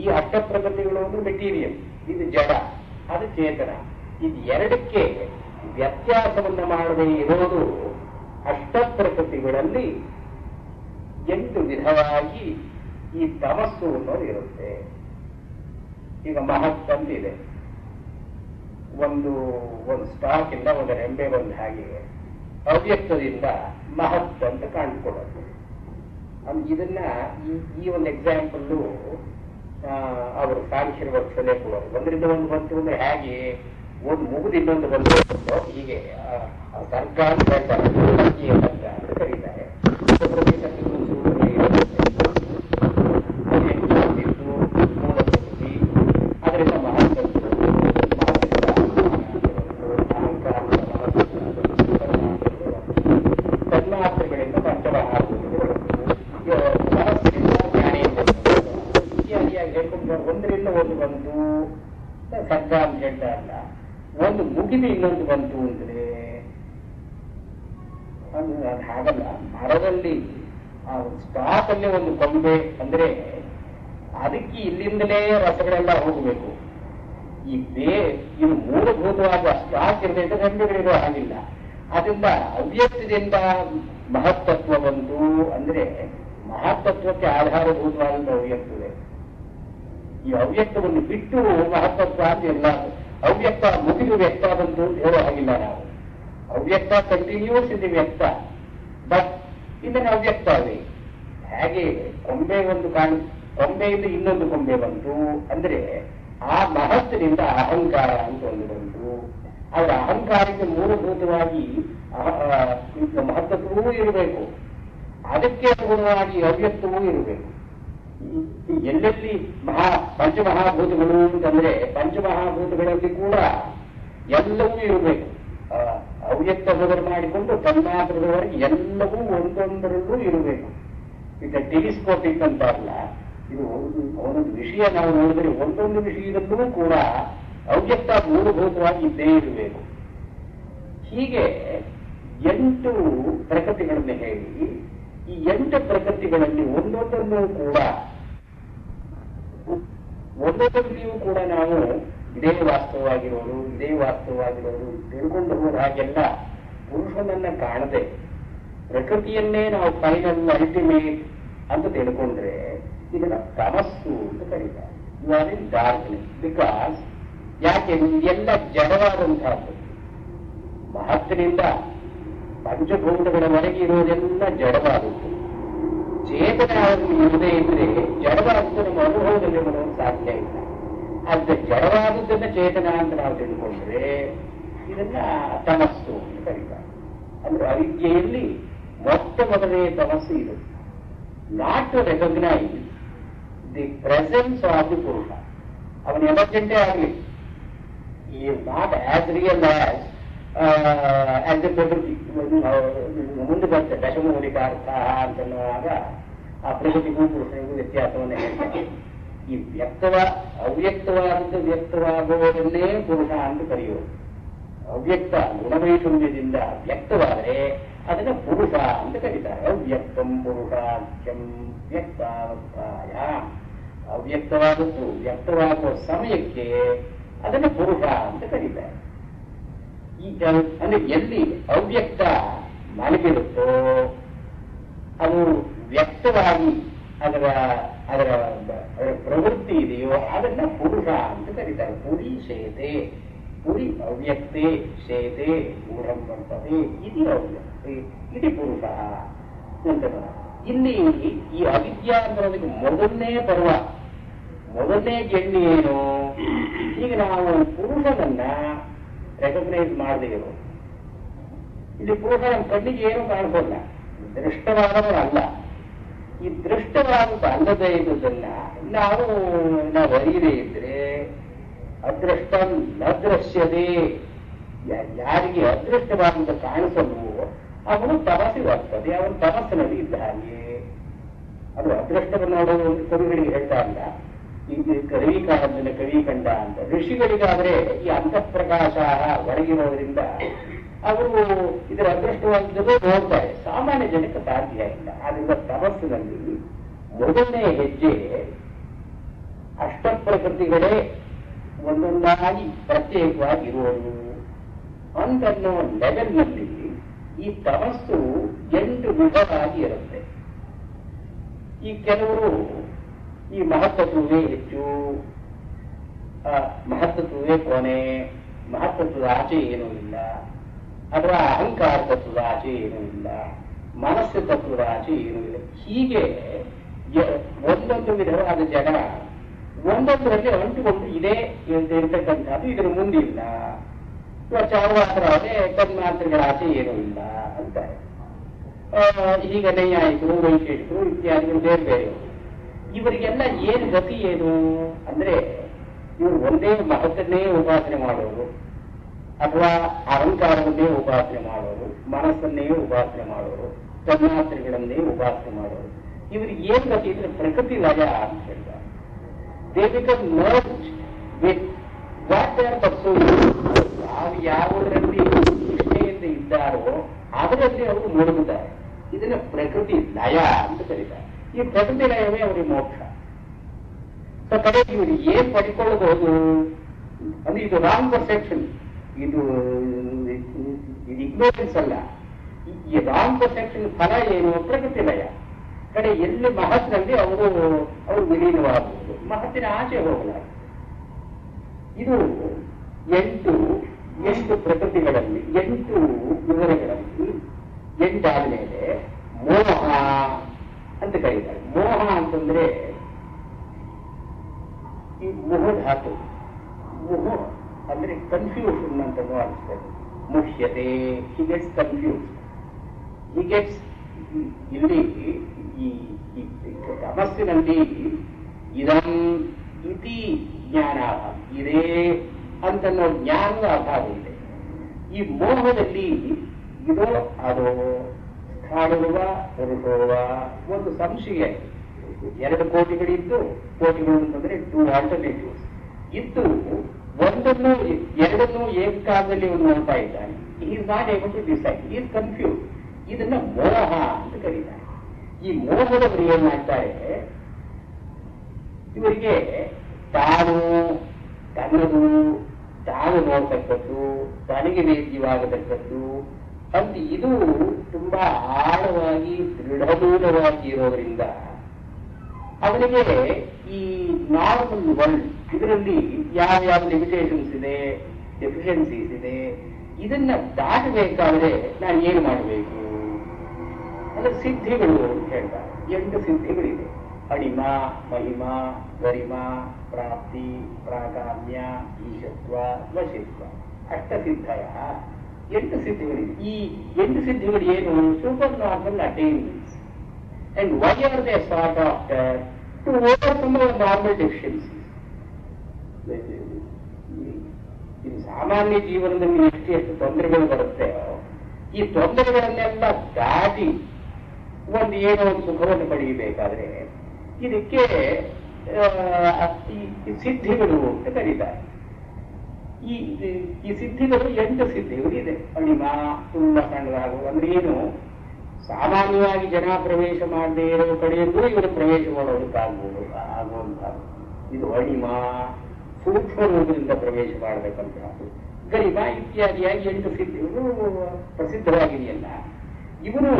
ಈ ಅಷ್ಟ ಪ್ರಕೃತಿಗಳು ಒಂದು ಮೆಟೀರಿಯಲ್, ಇದು ಜಡ, ಅದು ಚೇತನ. ಇದು ಎರಡಕ್ಕೆ ವ್ಯತ್ಯಾಸವನ್ನು ಮಾಡದೇ ಇರೋದು ಅಷ್ಟ ಪ್ರಕೃತಿಗಳಲ್ಲಿ 8 ವಿಧವಾಗಿ ಈ ತಮಸ್ಸು ಅನ್ನೋದು ಇರುತ್ತೆ. ಈಗ ಮಹತ್ ಅಂತಿದೆ, ಒಂದು ಸ್ಟಾಕ್ ಇಂದ ಒಂದು ರೆಂಬೆ ಬಂದ ಹಾಗೆ ಅವ್ಯಕ್ತದಿಂದ ಮಹತ್ ಅಂತ ಕಾಣಿಸ್ಕೊಳ್ಳೋದು. ಇದನ್ನ ಈ ಒಂದು ಎಕ್ಸಾಂಪಲ್ ಅವರು ಸಾಂಖ್ಯರ ವರ್ಷದಲ್ಲೇ ಕೊಡೋದು. ಒಂದರಿಂದ ಒಂದು ಬಂತು ಅಂದ್ರೆ ಹೇಗೆ ಒಂದು ಮುಗಿದು ಇನ್ನೊಂದು ಬಂದು ಹೀಗೆ ಸರ್ಗ ಅಂತ ಹೇಳ್ತಾರೆ, ಸರ್ಗ ಅಂತ ಕರೀತಾರೆ. ಅದರಿಂದ ರೀತಿಯಾಗಿ ಹೇಳ್ಕೊಂಡು ಒಂದರಿಂದ ಒಂದು ಬಂತು ಸರ್ಗ ಅಂತ ಹೇಳ್ತಾ ಇಲ್ಲ, ಒಂದು ಮುಗಿದು ಇನ್ನೊಂದು ಬಂತು ಅಂದ್ರೆ ಅದು ಹಾಗಲ್ಲ. ಮರದಲ್ಲಿ ಆ ಸ್ಟಾಕ್ ಅಲ್ಲೇ ಒಂದು ಕೊಂಬೆ ಅಂದ್ರೆ ಅದಕ್ಕೆ ಇಲ್ಲಿಂದಲೇ ರಸಗಳೆಲ್ಲ ಹೋಗಬೇಕು. ಇದು ಮೂಲಭೂತವಾದ ಸ್ಟಾಕ್ ಇರಬೇಕು, ರೆಂಬೆಗಳಿರೋ ಹಾಗಿಲ್ಲ. ಅದರಿಂದ ಅವ್ಯಕ್ತದಿಂದ ಮಹತ್ತತ್ವ ಬಂತು ಅಂದ್ರೆ ಮಹತ್ತತ್ವಕ್ಕೆ ಆಧಾರಭೂತವಾದಂಥ ಅವ್ಯಕ್ತವೇ. ಈ ಅವ್ಯಕ್ತವನ್ನು ಬಿಟ್ಟು ಮಹತ್ತತ್ವ ಅಂತ ಎಲ್ಲ ಅವ್ಯಕ್ತ ಮುಗಿದು ವ್ಯಕ್ತ ಬಂತು ಅಂತ ಹೇಳೋ ಹಾಗಿಲ್ಲ ನಾವು. ಅವ್ಯಕ್ತ ಕಂಟಿನ್ಯೂಸ್ ಇದೆ ವ್ಯಕ್ತ, ಬಟ್ ಇದನ್ನು ಅವ್ಯಕ್ತ ಅದೇ. ಹಾಗೆ ಕೊಂಬೆ ಒಂದು ಕೊಂಬೆಯಿಂದ ಇನ್ನೊಂದು ಕೊಂಬೆ ಬಂತು ಅಂದ್ರೆ ಆ ಮಹತ್ವದಿಂದ ಅಹಂಕಾರ ಅಂತ ಒಂದು ಬಂತು. ಅವರ ಅಹಂಕಾರಕ್ಕೆ ಮೂಲಭೂತವಾಗಿ ಮಹತ್ವವೂ ಇರಬೇಕು, ಅದಕ್ಕೆ ಅನುಗುಣವಾಗಿ ಅವ್ಯಕ್ತವೂ ಇರಬೇಕು. ಎಲ್ಲೆಲ್ಲಿ ಪಂಚಮಹಾಭೂತಗಳು ಅಂತಂದ್ರೆ ಪಂಚಮಹಾಭೂತಗಳಲ್ಲಿ ಕೂಡ ಎಲ್ಲವೂ ಇರಬೇಕು. ಅವ್ಯಕ್ತ ಮೊದಲು ಮಾಡಿಕೊಂಡು ತನ್ಮಾತ್ರದವರೆಗೆ ಎಲ್ಲವೂ ಒಂದೊಂದರಲ್ಲೂ ಇರಬೇಕು. ಈಗ ಟೆಲಿಸ್ಕೋಪಿಕ್ ಅಂತ ಅಲ್ಲ, ಇದು ಒಂದೊಂದು ವಿಷಯ ನಾವು ನೋಡಿದ್ರೆ ಒಂದೊಂದು ವಿಷಯದಲ್ಲೂ ಕೂಡ ಅವ್ಯಕ್ತ ಮೂಲಭೂತವಾಗಿ ಇದ್ದೇ ಇರಬೇಕು. ಹೀಗೆ 8 ಪ್ರಕೃತಿಗಳನ್ನು ಹೇಳಿ ಈ 8 ಪ್ರಕೃತಿಗಳಲ್ಲಿ ಒಂದೊಂದನ್ನು ಕೂಡ ಒಂದೊಂದಲ್ಲಿಯೂ ಕೂಡ ನಾವು ಇದೇ ವಾಸ್ತವವಾಗಿರೋದು ತಿಳ್ಕೊಂಡು ಹೋದ ಹಾಗೆಲ್ಲ ಪುರುಷನನ್ನ ಕಾಣದೆ ಪ್ರಕೃತಿಯನ್ನೇ ನಾವು ಫೈನಲ್ ಅಲ್ಟಿಮೇಟ್ ಅಂತ ತಿಳ್ಕೊಂಡ್ರೆ ಇದನ್ನ ತಮಸ್ಸು ಅಂತ ಕರೀತಾರೆ. You are in darkness. Because ಯಾಕೆ ಎಲ್ಲ ಜಡವಾದಂತಹದ್ದು. ಮಹತ್ತಿನಿಂದ ಪಂಚಭೂತಗಳವರೆಗೆ ಇರೋದೆಲ್ಲ ಜಡವಾದದ್ದು. ಚೇತನ ಇರದೇ ಇದ್ರೆ ಜಡವಾದದ್ದು ನಮ್ಮ ಅನುಭವದಲ್ಲಿ ಬರೋದು ಸಾಧ್ಯ ಇಲ್ಲ. ಅದ ಜಡವಾದದ್ದನ್ನ ಚೇತನ ಅಂತ ನಾವು ತಿಳ್ಕೊಂಡ್ರೆ ಇದನ್ನ ತಮಸ್ಸು ಅಂತ ಕರೀತಾರೆ. ಅಂದ್ರೆ ಅವಿದ್ಯೆಯಲ್ಲಿ ಮೊದಲನೇ ತಮಸ್ಸು ಇದು. Not to recognise the presence of the purusha. ಅವನ ಎಮರ್ಜೆಂಟೇ ಆಗಲಿ, ಈ not as real as the prakriti. ಮುಂದೆ ಬರ್ತದೆ ದಶಮೂಲಿಕಾರ್ಥ ಅಂತನ್ನುವಾಗ ಆ ಪ್ರಕೃತಿಗೂ ಪುರುಷನಿಗೂ ವ್ಯತ್ಯಾಸವನ್ನೇ ಹೇಳ್ತಾರೆ. ಈ ಅವ್ಯಕ್ತವಾದದ್ದು ವ್ಯಕ್ತವಾಗುವುದನ್ನೇ ಪುರುಷ ಅಂತ ಕರೆಯೋದು. ಅವ್ಯಕ್ತ ಗುಣವೈಷಮ್ಯದಿಂದ ವ್ಯಕ್ತವಾದರೆ ಅದನ್ನ ಪುರುಷ ಅಂತ ಕರೀತಾರೆ. ಅವ್ಯಕ್ತಂ ಪುರುಷಾಖ್ಯಂ ವ್ಯಕ್ತಾವಸ್ಥಾಯ. ಅವ್ಯಕ್ತವಾದದ್ದು ವ್ಯಕ್ತವಾಗುವ ಸಮಯಕ್ಕೆ ಅದನ್ನ ಪುರುಷ ಅಂತ ಕರೀತಾರೆ. ಅಂದ್ರೆ ಎಲ್ಲಿ ಅವ್ಯಕ್ತ ಮಲಗಿರುತ್ತೋ ಅದು ವ್ಯಕ್ತವಾಗಿ ಅದರ ಅದರ ಪ್ರವೃತ್ತಿ ಇದೆಯೋ ಅದನ್ನ ಪುರುಷ ಅಂತ ಕರೀತಾರೆ. ಪುರಿ ಶೇತೆ, ಪುರಿ ಅವ್ಯಕ್ತೆ ಶೇತೆ ಗೂಢಂ ಬರ್ತದೆ. ಇದು ಅವ್ಯಕ್ತೆ, ಇದು ಪುರುಷ ಅಂತ. ಇಲ್ಲಿ ಈ ಅವಿದ್ಯಾ ಅನ್ನೋದಕ್ಕೆ ಮೊದಲನೇ ಪರ್ವ, ಮೊದಲನೇ ಗೆಣ್ಣಿ ಏನು? ಈಗ ನಾವು ಪುರುಷನನ್ನ ರೆಕಗ್ನೈಸ್ ಮಾಡದೇ ಇರೋದು. ಇಲ್ಲಿ ಪುರುಷ ನಮ್ಮ ಕಣ್ಣಿಗೆ ಏನು ಕಾಣಿಸೋಲ್ಲ, ದೃಷ್ಟವಾದವರಲ್ಲ. ಈ ದೃಷ್ಟವಾದ ಅಲ್ಲದೆ ಇದ್ದುದನ್ನ ನಾವು ಅರಿಯದೇ ಇದ್ರೆ ಅದೃಷ್ಟ ನದೃಶ್ಯತೆ. ಯಾರಿಗೆ ಅದೃಷ್ಟವಾದಂತ ಕಾಣಿಸಲ್ವೋ ಅವನು ತಮಸ್ಸಿಗಾಗ್ತದೆ, ಅವನು ತಮಸ್ಸಿನಲ್ಲಿ ಇದ್ದ ಹಾಗೆ. ಅದು ಅದೃಷ್ಟವನ್ನು ನೋಡೋದು ಕವಿಗಳಿಗೆ ಹೇಳ್ತಾ ಇಲ್ಲ. ಈಗ ಕವಿ ಕಾಣದಿಂದ ಕವಿ ಕಂಡ ಅಂತ. ಋಷಿಗಳಿಗಾದ್ರೆ ಈ ಅಂತಃಪ್ರಕಾಶ ಒಳಗಿರೋದ್ರಿಂದ ಅವರು ಇದರ ಅದೃಷ್ಟವಾದದ್ದು ನೋಡ್ತಾರೆ. ಸಾಮಾನ್ಯ ಜನಕ್ಕೆ ಸಾಧ್ಯ ಇಲ್ಲ. ಆದ್ರಿಂದ ತಮಸ್ಸಿನಲ್ಲಿ ಮೊದಲನೇ ಹೆಜ್ಜೆ ಅಷ್ಟಪ್ರಕೃತಿಗಳೇ ಒಂದೊಂದಾಗಿ ಪ್ರತ್ಯೇಕವಾಗಿ ಇರುವುದು ಅಂತನ್ನೋ ಲೆವೆಲ್ನಲ್ಲಿ ಈ ತಮಸ್ಸು 8 ವಿಧವಾಗಿ ಇರುತ್ತೆ. ಈ ಕೆಲವರು ಈ ಮಹತ್ತತ್ವವೇ ಹೆಚ್ಚು, ಮಹತ್ತತ್ವವೇ ಕೊನೆ, ಮಹತ್ತತ್ವದ ಆಚೆ ಏನೂ ಇಲ್ಲ, ಅಥವಾ ಅಹಂಕಾರ ತತ್ವದ ಆಚೆ ಏನೂ ಇಲ್ಲ, ಮನಸ್ಸು ತತ್ವದ ಆಚೆ ಏನೂ ಇಲ್ಲ. ಹೀಗೆ ಒಂದೊಂದು ವಿಧವಾದ ಜನ ಒಂದೊಂದರಲ್ಲಿ ಅಂಟುಕೊಂಡು ಇದೇ ಇರ್ತಕ್ಕಂಥದ್ದು, ಇದರ ಮುಂದಿಲ್ಲ. ಚಾರುವಾಸರಾದ್ರೆ ತನ್ಮಾತ್ರಗಳ ಆಚೆ ಏನೂ ಇಲ್ಲ ಅಂತಾರೆ. ಈಗ ನೈಯಾಯಿಕರು, ವೈಶೇಷಿಕರು ಇತ್ಯಾದಿಗಳು ಬೇರೆ ಬೇರೆಯವರು. ಇವರಿಗೆಲ್ಲ ಏನು ಗತಿ ಏನು ಅಂದ್ರೆ ಇವರು ಒಂದೇ ಮಹತ್ತನ್ನೇ ಉಪಾಸನೆ ಮಾಡೋರು, ಅಥವಾ ಅಹಂಕಾರವನ್ನೇ ಉಪಾಸನೆ ಮಾಡೋರು, ಮನಸ್ಸನ್ನೇ ಉಪಾಸನೆ ಮಾಡೋರು, ತನ್ಮಾತ್ರೆಗಳನ್ನೇ ಉಪಾಸನೆ ಮಾಡೋರು. ಇವರಿಗೆ ಏನು ಗತಿ ಇದ್ರೆ ಪ್ರಕೃತಿ ಲಯ ಅಂತ ಹೇಳ್ತಾರೆ. They become merge with what they are pursuing. ಯಾವುದರಲ್ಲಿ ನಿಷ್ಠೆಯಿಂದ ಇದ್ದಾರೋ ಅದರಲ್ಲಿ ಅವರು ಮುಳುಗುತ್ತಾರೆ. ಇದನ್ನ ಪ್ರಕೃತಿ ಲಯ ಅಂತ ಕರೀತಾರೆ. ಈ ಪ್ರಕೃತಿ ಲಯವೇ ಅವರಿಗೆ ಮೋಕ್ಷ. ಸೊ ಕಡೆಗೆ ಇವರು ಏನ್ ಪಡ್ಕೊಳ್ಳಬಹುದು ಅಂದ್ರೆ ಇದು ರಾಂಗ್ ಪರ್ಸೆಪ್ಷನ್, ಇದು ಇಗ್ನೋರೆನ್ಸ್ ಅಲ್ಲ. ಈ ರಾಂಗ್ ಪರ್ಸೆಪ್ಷನ್ ಫಲ ಏನು? ಪ್ರಕೃತಿ ಲಯ. ಕಡೆ ಎಲ್ಲಿ ಮಹತ್ನಲ್ಲಿ ಅವರು ವಿಲೀನವಾಗುವುದು, ಮಹತ್ತಿನ ಆಚೆ ಹೋಗಲಾರ. ಇದು ಎಷ್ಟು ಪ್ರಕೃತಿಗಳಲ್ಲಿ 8 ವಿವರಗಳಲ್ಲಿ 8 ಆದ್ಮೇಲೆ ಮೋಹ ಅಂತ ಕರೀತಾರೆ. ಮೋಹ ಅಂತಂದ್ರೆ ಈ ಮೋಹ ಧಾತು. ಮೋಹ ಅಂದ್ರೆ ಕನ್ಫ್ಯೂಷನ್ ಅಂತ ಅನಿಸ್ತದೆ. ಮುಖ್ಯತೆ, he gets confuse. He gets ಇಲ್ಲಿ ಈ ತಮಸ್ಸಿನಲ್ಲಿ ಇದಂ ಇತಿ ಜ್ಞಾನಾಭಾವ, ಇದೇ ಅಂತನ್ನೋ ಜ್ಞಾನದ ಅಭಾವ ಇದೆ. ಈ ಮೋಹದಲ್ಲಿ ಇದೋ ಅದೋ, ಸ್ಥಾಳುವ ಪುರುಷೋವ ಒಂದು ಸಂಶಯ. 2 ಕೋಟಿಗಳಿದ್ದು, ಕೋಟಿಗಳು ಅಂತಂದ್ರೆ 2 ಆಲ್ಟರ್ನೇಟಿವ್ಸ್ ಇದ್ದು, ಒಂದನ್ನು 2 ಏಕಕಾಲದಲ್ಲಿ ಅವನು ನೋಡ್ತಾ ಇದ್ದಾನೆ. Is not able to decide, is confuse. ಇದನ್ನ ಮೋಹ ಅಂತ ಕರೀತಾರೆ. ಈ ಮೋಹದವರು ಏನ್ ಮಾಡ್ತಾರೆ, ಇವರಿಗೆ ತನ್ನದು ತಾನು ನೋಡ್ತಕ್ಕದ್ದು, ತನಗೆ ವೇದ್ಯವಾಗತಕ್ಕದ್ದು ಅಂತ ಇದು ತುಂಬಾ ಆಳವಾಗಿ ದೃಢಮೂಲವಾಗಿ ಇರೋದ್ರಿಂದ ಅವನಿಗೆ ಈ ನಾರ್ಮಲ್ ವರ್ಲ್ಡ್ ಇದರಲ್ಲಿ ಯಾವ ಲಿಮಿಟೇಷನ್ಸ್ ಇದೆ, ಡೆಫಿಷಿಯನ್ಸೀಸ್ ಇದೆ, ಇದನ್ನ ದಾಟಬೇಕಾದ್ರೆ ನಾನು ಏನು ಮಾಡಬೇಕು ಅಂದ್ರೆ ಸಿದ್ಧಿಗಳು ಅಂತ ಹೇಳ್ತಾರೆ. 8 ಸಿದ್ಧಿಗಳಿದೆ. ಅಣಿಮ, ಮಹಿಮ, ಗರಿಮ, ಪ್ರಾಪ್ತಿ, ಪ್ರಾಕಾಮ್ಯ, ಈಶತ್ವ, ವಶಿತ್ವ, ಅಷ್ಟಸಿದ್ಧಯ 8 ಸಿದ್ಧಿಗಳಿದೆ. ಈ 8 ಸಿದ್ಧಿಗಳು ಏನು? Super normal attainments. And why are they sought after to overcome normal deficiencies. ಇದು ಸಾಮಾನ್ಯ ಜೀವನದಲ್ಲಿ ಎಷ್ಟು ತೊಂದರೆಗಳು ಬರುತ್ತೆ, ಈ ತೊಂದರೆಗಳನ್ನೆಲ್ಲ ದಾಟಿ ಏನೋ ಒಂದು ಸುಖವನ್ನು ಪಡೆಯಬೇಕಾದ್ರೆ ಇದಕ್ಕೆ ಈ ಸಿದ್ಧಿಗಳು ಅಂತ ಕರೀತಾರೆ. ಈ ಸಿದ್ಧಿಗಳು 8 ಸಿದ್ಧಿಗಳು ಇದೆ. ಅಣಿಮ ತುಂಬಾ ಸಣ್ಣದಾಗುವ ಅಂದ್ರೆ ಏನು, ಸಾಮಾನ್ಯವಾಗಿ ಜನ ಪ್ರವೇಶ ಮಾಡದೇ ಇರೋ ಕಡೆಯಲ್ಲೂ ಇವರು ಪ್ರವೇಶ ಮಾಡೋದಕ್ಕಾಗುವುದು ಆಗುವಂತಹದ್ದು. ಇದು ಅಣಿಮ, ಸೂಕ್ಷ್ಮ ರೂಪದಿಂದ ಪ್ರವೇಶ ಮಾಡಬೇಕಂತಹದ್ದು. ಗರಿಮ ಇತ್ಯಾದಿಯಾಗಿ 8 ಸಿದ್ಧಿಗಳು ಪ್ರಸಿದ್ಧವಾಗಿದೆಯಲ್ಲ. ಇವನು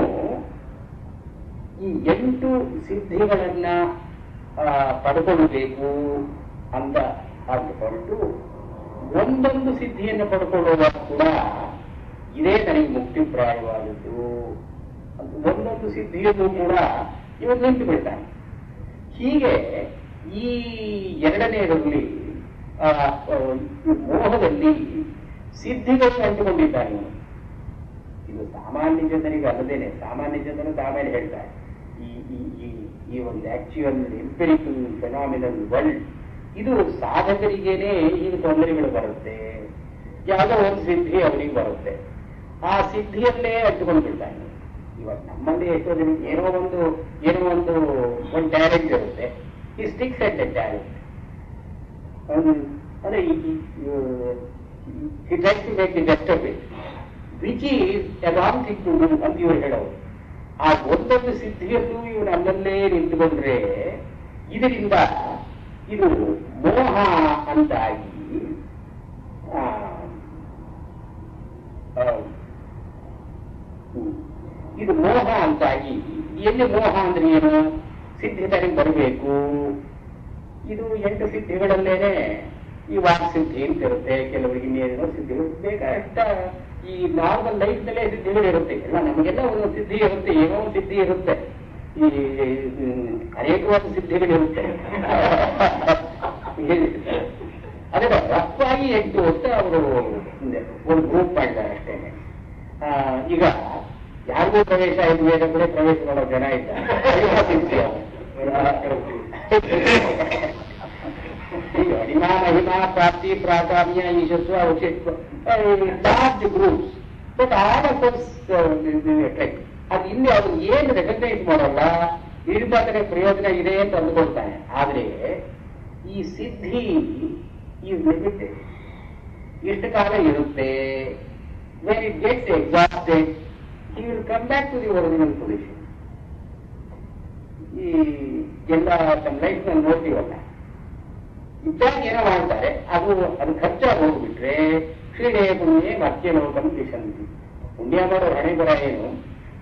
ಈ 8 ಸಿದ್ಧಿಗಳನ್ನ ಪಡ್ಕೊಳ್ಬೇಕು ಅಂತ ಹೊರಟು ಒಂದೊಂದು ಸಿದ್ಧಿಯನ್ನು ಪಡ್ಕೊಳ್ಳುವಾಗ ಕೂಡ ಇದೇ ನನಗೆ ಮುಕ್ತಿಪ್ರಾಯವಾದದ್ದು ಅಂತ ಒಂದೊಂದು ಸಿದ್ಧಿಯಲ್ಲೂ ಕೂಡ ಇವನು ನಿಂತು ಬಿಡ್ತಾನೆ. ಹೀಗೆ ಈ 2ನೇದರಲ್ಲಿ ಮೋಹದಲ್ಲಿ ಸಿದ್ಧಿಗಳು ಅಂಟುಕೊಂಡಿದ್ದಾನೆ ಇವನು. ಇದು ಸಾಮಾನ್ಯ ಜನರಿಗೆ ಅಲ್ಲದೇನೆ, ಸಾಮಾನ್ಯ ಜನರು ತಾವೇಲೆ ಹೇಳ್ತಾರೆ ಈ ಒಂದು ಆಕ್ಚುಯಲ್ ಎಂಪಿರಿಕಲ್ ಫೆನಾಮಿನಲ್ ವರ್ಲ್ಡ್ ಇದು ಸಾಧಕರಿಗೇನೆ ಈಗ ತೊಂದರೆಗಳು ಬರುತ್ತೆ. ಯಾವುದೋ ಒಂದು ಸಿದ್ಧಿ ಅವನಿಗೆ ಬರುತ್ತೆ, ಆ ಸಿದ್ಧಿಯಲ್ಲೇ ಅಂಟುಕೊಂಡು ಬಿಡ್ತಾನೆ. ಇವತ್ತು ನಮ್ಮಲ್ಲಿ ಎಷ್ಟೋ ಜನಕ್ಕೆ ಏನೋ ಒಂದು ಟ್ಯಾಲೆಂಟ್ ಇರುತ್ತೆ. ಈ ಸ್ಟಿಕ್ಸ್ ಅಟ್ ದ ಟ್ಯಾಲೆಂಟ್ ಅಂದ್ರೆ he tries to make the best of it, which is a wrong thing to do ಅಂತ ಇವರು ಹೇಳೋರು. ಆ ಒಂದೊಂದು ಸಿದ್ಧಿಯಲ್ಲೂ ಇವನು ಅಲ್ಲಲ್ಲೇ ನಿಂತುಕೊಂಡ್ರೆ ಇದರಿಂದ ಇದು ಮೋಹ ಅಂತಾಗಿ ಇದು ಮೋಹ ಅಂತಾಗಿ ಎಲ್ಲಿ ಮೋಹ ಅಂದ್ರೆ ಏನು? ಸಿದ್ಧಿ ತನಗೆ ಬರಬೇಕು. ಇದು 8 ಸಿದ್ಧಿಗಳಲ್ಲೇನೆ ಈ ವಾಕ್ಸಿದ್ಧಿ ಅಂತ ಇರುತ್ತೆ, ಕೆಲವರಿಗೆ ಇನ್ನೇನೋ ಸಿದ್ಧಿಗಳು ಬೇಕಾಷ್ಟ ಈ ನಾರ್ಮಲ್ ಲೈಫ್ ನಲ್ಲೇ ಸಿದ್ಧಿಗಳು ಇರುತ್ತೆ. ಎಲ್ಲ ನಮಗೆಲ್ಲ ಒಂದು ಸಿದ್ಧಿ ಇರುತ್ತೆ, ಏನೋ ಒಂದು ಸಿದ್ಧಿ ಇರುತ್ತೆ, ಈ ಅನೇಕವಾದ ಸಿದ್ಧಿಗಳಿರುತ್ತೆ. ಅದರ ರಫ್ವಾಗಿ 8 ಅಂತ ಅವರು ಒಂದು ಗ್ರೂಪ್ ಮಾಡಿದ್ದಾರೆ ಅಷ್ಟೇ. ಈಗ ಯಾರಿಗೂ ಪ್ರವೇಶ 5 ವೇದ ಕೂಡ ಪ್ರವೇಶ ಮಾಡೋ ಜನ ಇದ್ದಾರೆ. ಅಣಿಮ, ಮಹಿಮಾ, ಪ್ರಾಪ್ತಿ, ಪ್ರಾಕಾಮ್ಯ, ಈಶತ್ವ, ವಶಿತ್ವ, large groups. But all of us ಅದು ಇಲ್ಲಿ ಅವ್ರು ಏನು ರೆಕಗ್ನೈಸ್ ಮಾಡೋಲ್ಲ, ಇಳಿಪಾತನೆ ಪ್ರಯೋಜನ ಇದೆ ಅಂತ ಅಂದುಕೊಳ್ತಾನೆ. ಆದ್ರೆ ಈ ಸಿದ್ಧಿ ಈ ಲಿಮಿಟೆಡ್, ಎಷ್ಟು ಕಾಲ ಇರುತ್ತೆ. When it gets exhausted he will come back to the original position. ಈ ಎಲ್ಲ ತಮ್ಮ ಲೈಫ್ ನಲ್ಲಿ ನೋಡ್ತೀವಲ್ಲ, ಇದ್ದಾಗ ಏನೋ ಮಾಡ್ತಾರೆ, ಅದು ಖರ್ಚಾಗಿ ಹೋಗ್ಬಿಟ್ರೆ ಶ್ರೀಡೇ ಪುಣ್ಯ ಮಧ್ಯ ಲೋಕಂ ದಿಶಂತಿ. ಪುಣ್ಯ ಮಾಡೋ ಹಣೆ ಬರ ಏನು,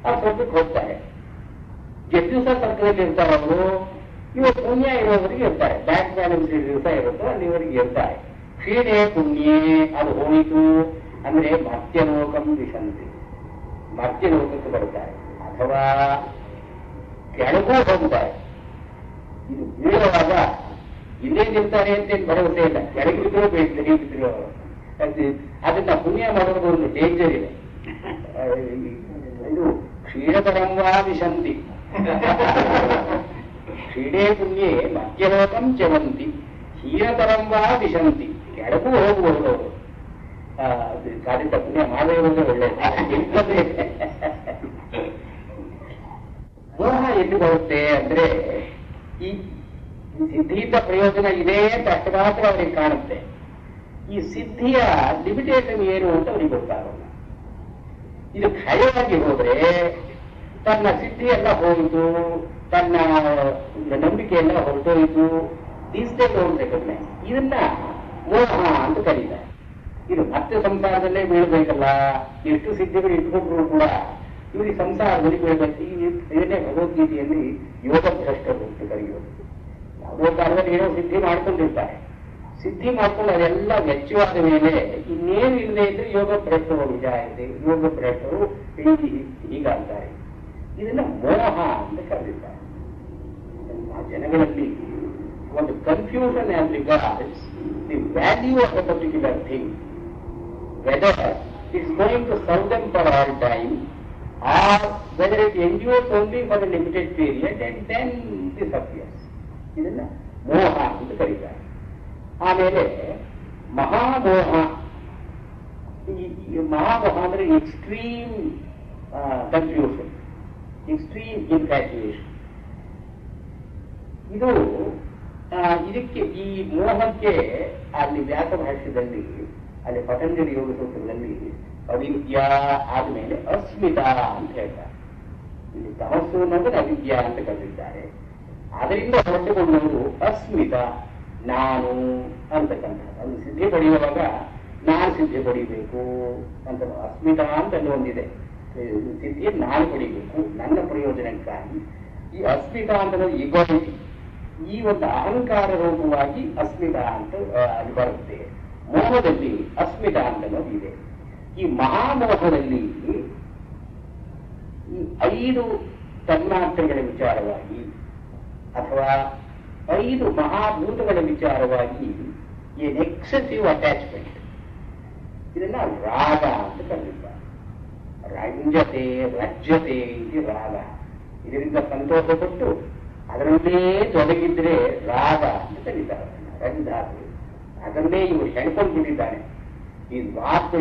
ಅದು ಸ್ವರ್ಗಕ್ಕೆ ಹೋಗ್ತಾರೆ. ಎಷ್ಟು ದಿವಸ ಸ್ವರ್ಗದಲ್ಲಿ ಇರ್ತಾರೆ ಅವರು, ಇವರು ಪುಣ್ಯ ಇರೋವರಿಗೆ ಇರ್ತಾರೆ. ಬ್ಯಾಂಕ್ ಬ್ಯಾಲೆನ್ಸ್ ದಿವಸ ಇರುತ್ತೋ ಅಲ್ಲಿವರೆಗೆ ಇರ್ತಾರೆ. ಶ್ರೀಡೇ ಪುಣ್ಯೇ ಅದು ಹೋಯಿತು ಅಂದ್ರೆ ಮಧ್ಯ ಲೋಕಂ ದಿಶಂತಿ, ಮಧ್ಯ ಲೋಕಕ್ಕೆ ಬರ್ತಾರೆ. ಅಥವಾ ಕೆಳಗೂ ಹೋಗ್ತಾರೆ. ಇದು ಬೀಳುವಾಗ ಇಲ್ಲೇ ನಿಲ್ತಾರೆ ಅಂತೇನು ಭರವಸೆ ಇಲ್ಲ, ಕೆಳಗಿದ್ರು ಹೀಗಿದ್ರು. ಅದನ್ನ ಪುಣ್ಯ ಮಾಡೋದು ಒಂದು ಡೇಂಜರ್ ಇದೆ. ಇದು ಕ್ಷೀಣತರಂವಾ ವಿಶಂತಿ, ಕ್ಷೀಣೇ ಪುಣ್ಯೇ ಮಧ್ಯಲೋಕಂ ಚವಂತಿ, ಕ್ಷೀಣತರಂವಾ ವಿಶಂತಿ. ಕೆಳಗೂ ಹೋಗಬಹುದು ಅವರು. ಕಾಲಿತ ಪುಣ್ಯ ಮಾಡದೇ ಒಳ್ಳೆಯದು. ಮೋಹ ಎಲ್ಲಿ ಬರುತ್ತೆ ಅಂದ್ರೆ, ಈ ಸಿದ್ಧಿಯಿಂದ ಪ್ರಯೋಜನ ಇದೆ ಅಂತ ಅಷ್ಟು ಮಾತ್ರ ಅವರಿಗೆ ಕಾಣುತ್ತೆ. ಈ ಸಿದ್ಧಿಯ ಲಿಮಿಟೇಷನ್ ಏನು ಅಂತ ಅವರಿಗೆ ಗೊತ್ತಾಗಲ್ಲ. ಇದು ಕ್ಷಯವಾಗಿ ಹೋದ್ರೆ ತನ್ನ ಸಿದ್ಧಿ ಎಲ್ಲ ಹೋಯಿತು, ತನ್ನ ನಂಬಿಕೆ ಎಲ್ಲ ಹೊರಟೋಯಿತು. These they don't recognise. ಇದನ್ನ ಮೋಹ ಅಂತ ಕರೀತಾರೆ. ಇದು ಮತ್ತೆ ಸಂಸಾರದಲ್ಲೇ ಬೀಳ್ಬೇಕಲ್ಲ, ಎಷ್ಟು ಸಿದ್ಧಿಗಳು ಇಟ್ಕೊಂಡ್ರು ಕೂಡ ಇವರಿಗೆ ಸಂಸಾರದಲ್ಲಿ ಬೀಳ್ಬೇಕು. ಇದನ್ನೇ ಭಗವದ್ಗೀತೆಯಲ್ಲಿ ಯೋಗ ಭ್ರಷ್ಟರು ಅಂತ ಕರೆಯೋದು. ಯಾವುದೋ ಕಾಲದಲ್ಲಿ ಏನೋ ಸಿದ್ಧಿ ಮಾಡ್ಕೊಂಡಿರ್ತಾರೆ, ಸಿದ್ಧಿ ಮಾಡ್ಕೊಂಡು ಅದೆಲ್ಲ ವೆಚ್ಚವಾದ ಮೇಲೆ ಇನ್ನೇನು ಇಲ್ಲದೆ ಇದ್ರೆ ಯೋಗ ಭ್ರಷ್ಟರು ನಿಜ ಇದೆ, ಯೋಗ ಭ್ರಷ್ಟರು ಹೀಗಾಗ್ತಾರೆ. ಇದನ್ನ ಮೋಹ ಅಂತ ಕರೆದಿದ್ದಾರೆ. ಆ ಜನಗಳಲ್ಲಿ ಒಂದು confusion as regards the value of a particular thing, whether it's going to serve them for all time or whether it endures only for a limited period and then disappears. ಇದನ್ನ ಮೋಹ ಅಂತ ಕರೀತಾರೆ. ಆಮೇಲೆ ಮಹಾಮೋಹ. ಈ ಮಹಾಮೋಹ ಅಂದ್ರೆ ಎಕ್ಸ್ಟ್ರೀಮ್ ಕನ್ಫ್ಯೂಷನ್, ಎಕ್ಸ್ಟ್ರೀಮ್ ಇನ್ಫ್ಯಾಚುಯೇಷನ್. ಇದಕ್ಕೆ ಈ ಮೋಹಕ್ಕೆ ಅಲ್ಲಿ ವ್ಯಾಸ ಭಾಷ್ಯದಲ್ಲಿ, ಅಲ್ಲಿ ಪತಂಜಲಿ ಯೋಗ ಸೂತ್ರದಲ್ಲಿ ಅವಿದ್ಯಾ ಆದ್ಮೇಲೆ ಅಸ್ಮಿತಾ ಅಂತ ಹೇಳ್ತಾರೆ. ಇಲ್ಲಿ ತಮಸ್ಸು ಅನ್ನೋದು ಅವಿದ್ಯಾ ಅಂತ ಕರೆದಿದ್ದಾರೆ. ಅದರಿಂದ ಹೊರಟುಕೊಂಡವರು ಅಸ್ಮಿತ, ನಾನು ಅಂತಕ್ಕಂಥ. ಅದು ಸಿದ್ಧಿ ಪಡೆಯುವಾಗ ನಾನು ಸಿದ್ಧಿ ಪಡಿಬೇಕು ಅಂತ ಅಸ್ಮಿತಾ ಅಂತ ಒಂದಿದೆ. ಸಿದ್ಧಿಯನ್ನು ನಾನು ಪಡಿಬೇಕು ನನ್ನ ಪ್ರಯೋಜನಕ್ಕಾಗಿ. ಈ ಅಸ್ಮಿತಾ ಅಂತ ಇಗೋಯಿಟಿ, ಈ ಒಂದು ಅಹಂಕಾರ ರೂಪವಾಗಿ ಅಸ್ಮಿತಾ ಅಂತ ಅದು ಬರುತ್ತೆ. ಮೋಹದಲ್ಲಿ ಅಸ್ಮಿತಾ ಅಂತ ಇದೆ. ಈ ಮಹಾಮೋಹದಲ್ಲಿ ಈ 5 ತನ್ಮಾತ್ರೆಗಳ ವಿಚಾರವಾಗಿ ಅಥವಾ 5 ಮಹಾಭೂತಗಳ ವಿಚಾರವಾಗಿ ಏನ್ ಎಕ್ಸೆಸಿವ್ ಅಟ್ಯಾಚ್ಮೆಂಟ್, ಇದನ್ನ ರಾಗ ಅಂತ ಕರೆದಿದ್ದಾರೆ. ರಂಜತೆ ರಜ್ಯತೆ ಇದು ರಾಗ. ಇದರಿಂದ ಸಂತೋಷಪಟ್ಟು ಅದರಲ್ಲೇ ತೊಡಗಿದ್ರೆ ರಾಗ ಅಂತ ಕರೀತಾರೆ. ರಂಧಾತು ಅದನ್ನೇ ಇವರು ಹೆಣ್ಕೊಂಡು ಬಿಟ್ಟಿದ್ದಾನೆ. ಈ ವಾಸ್ತು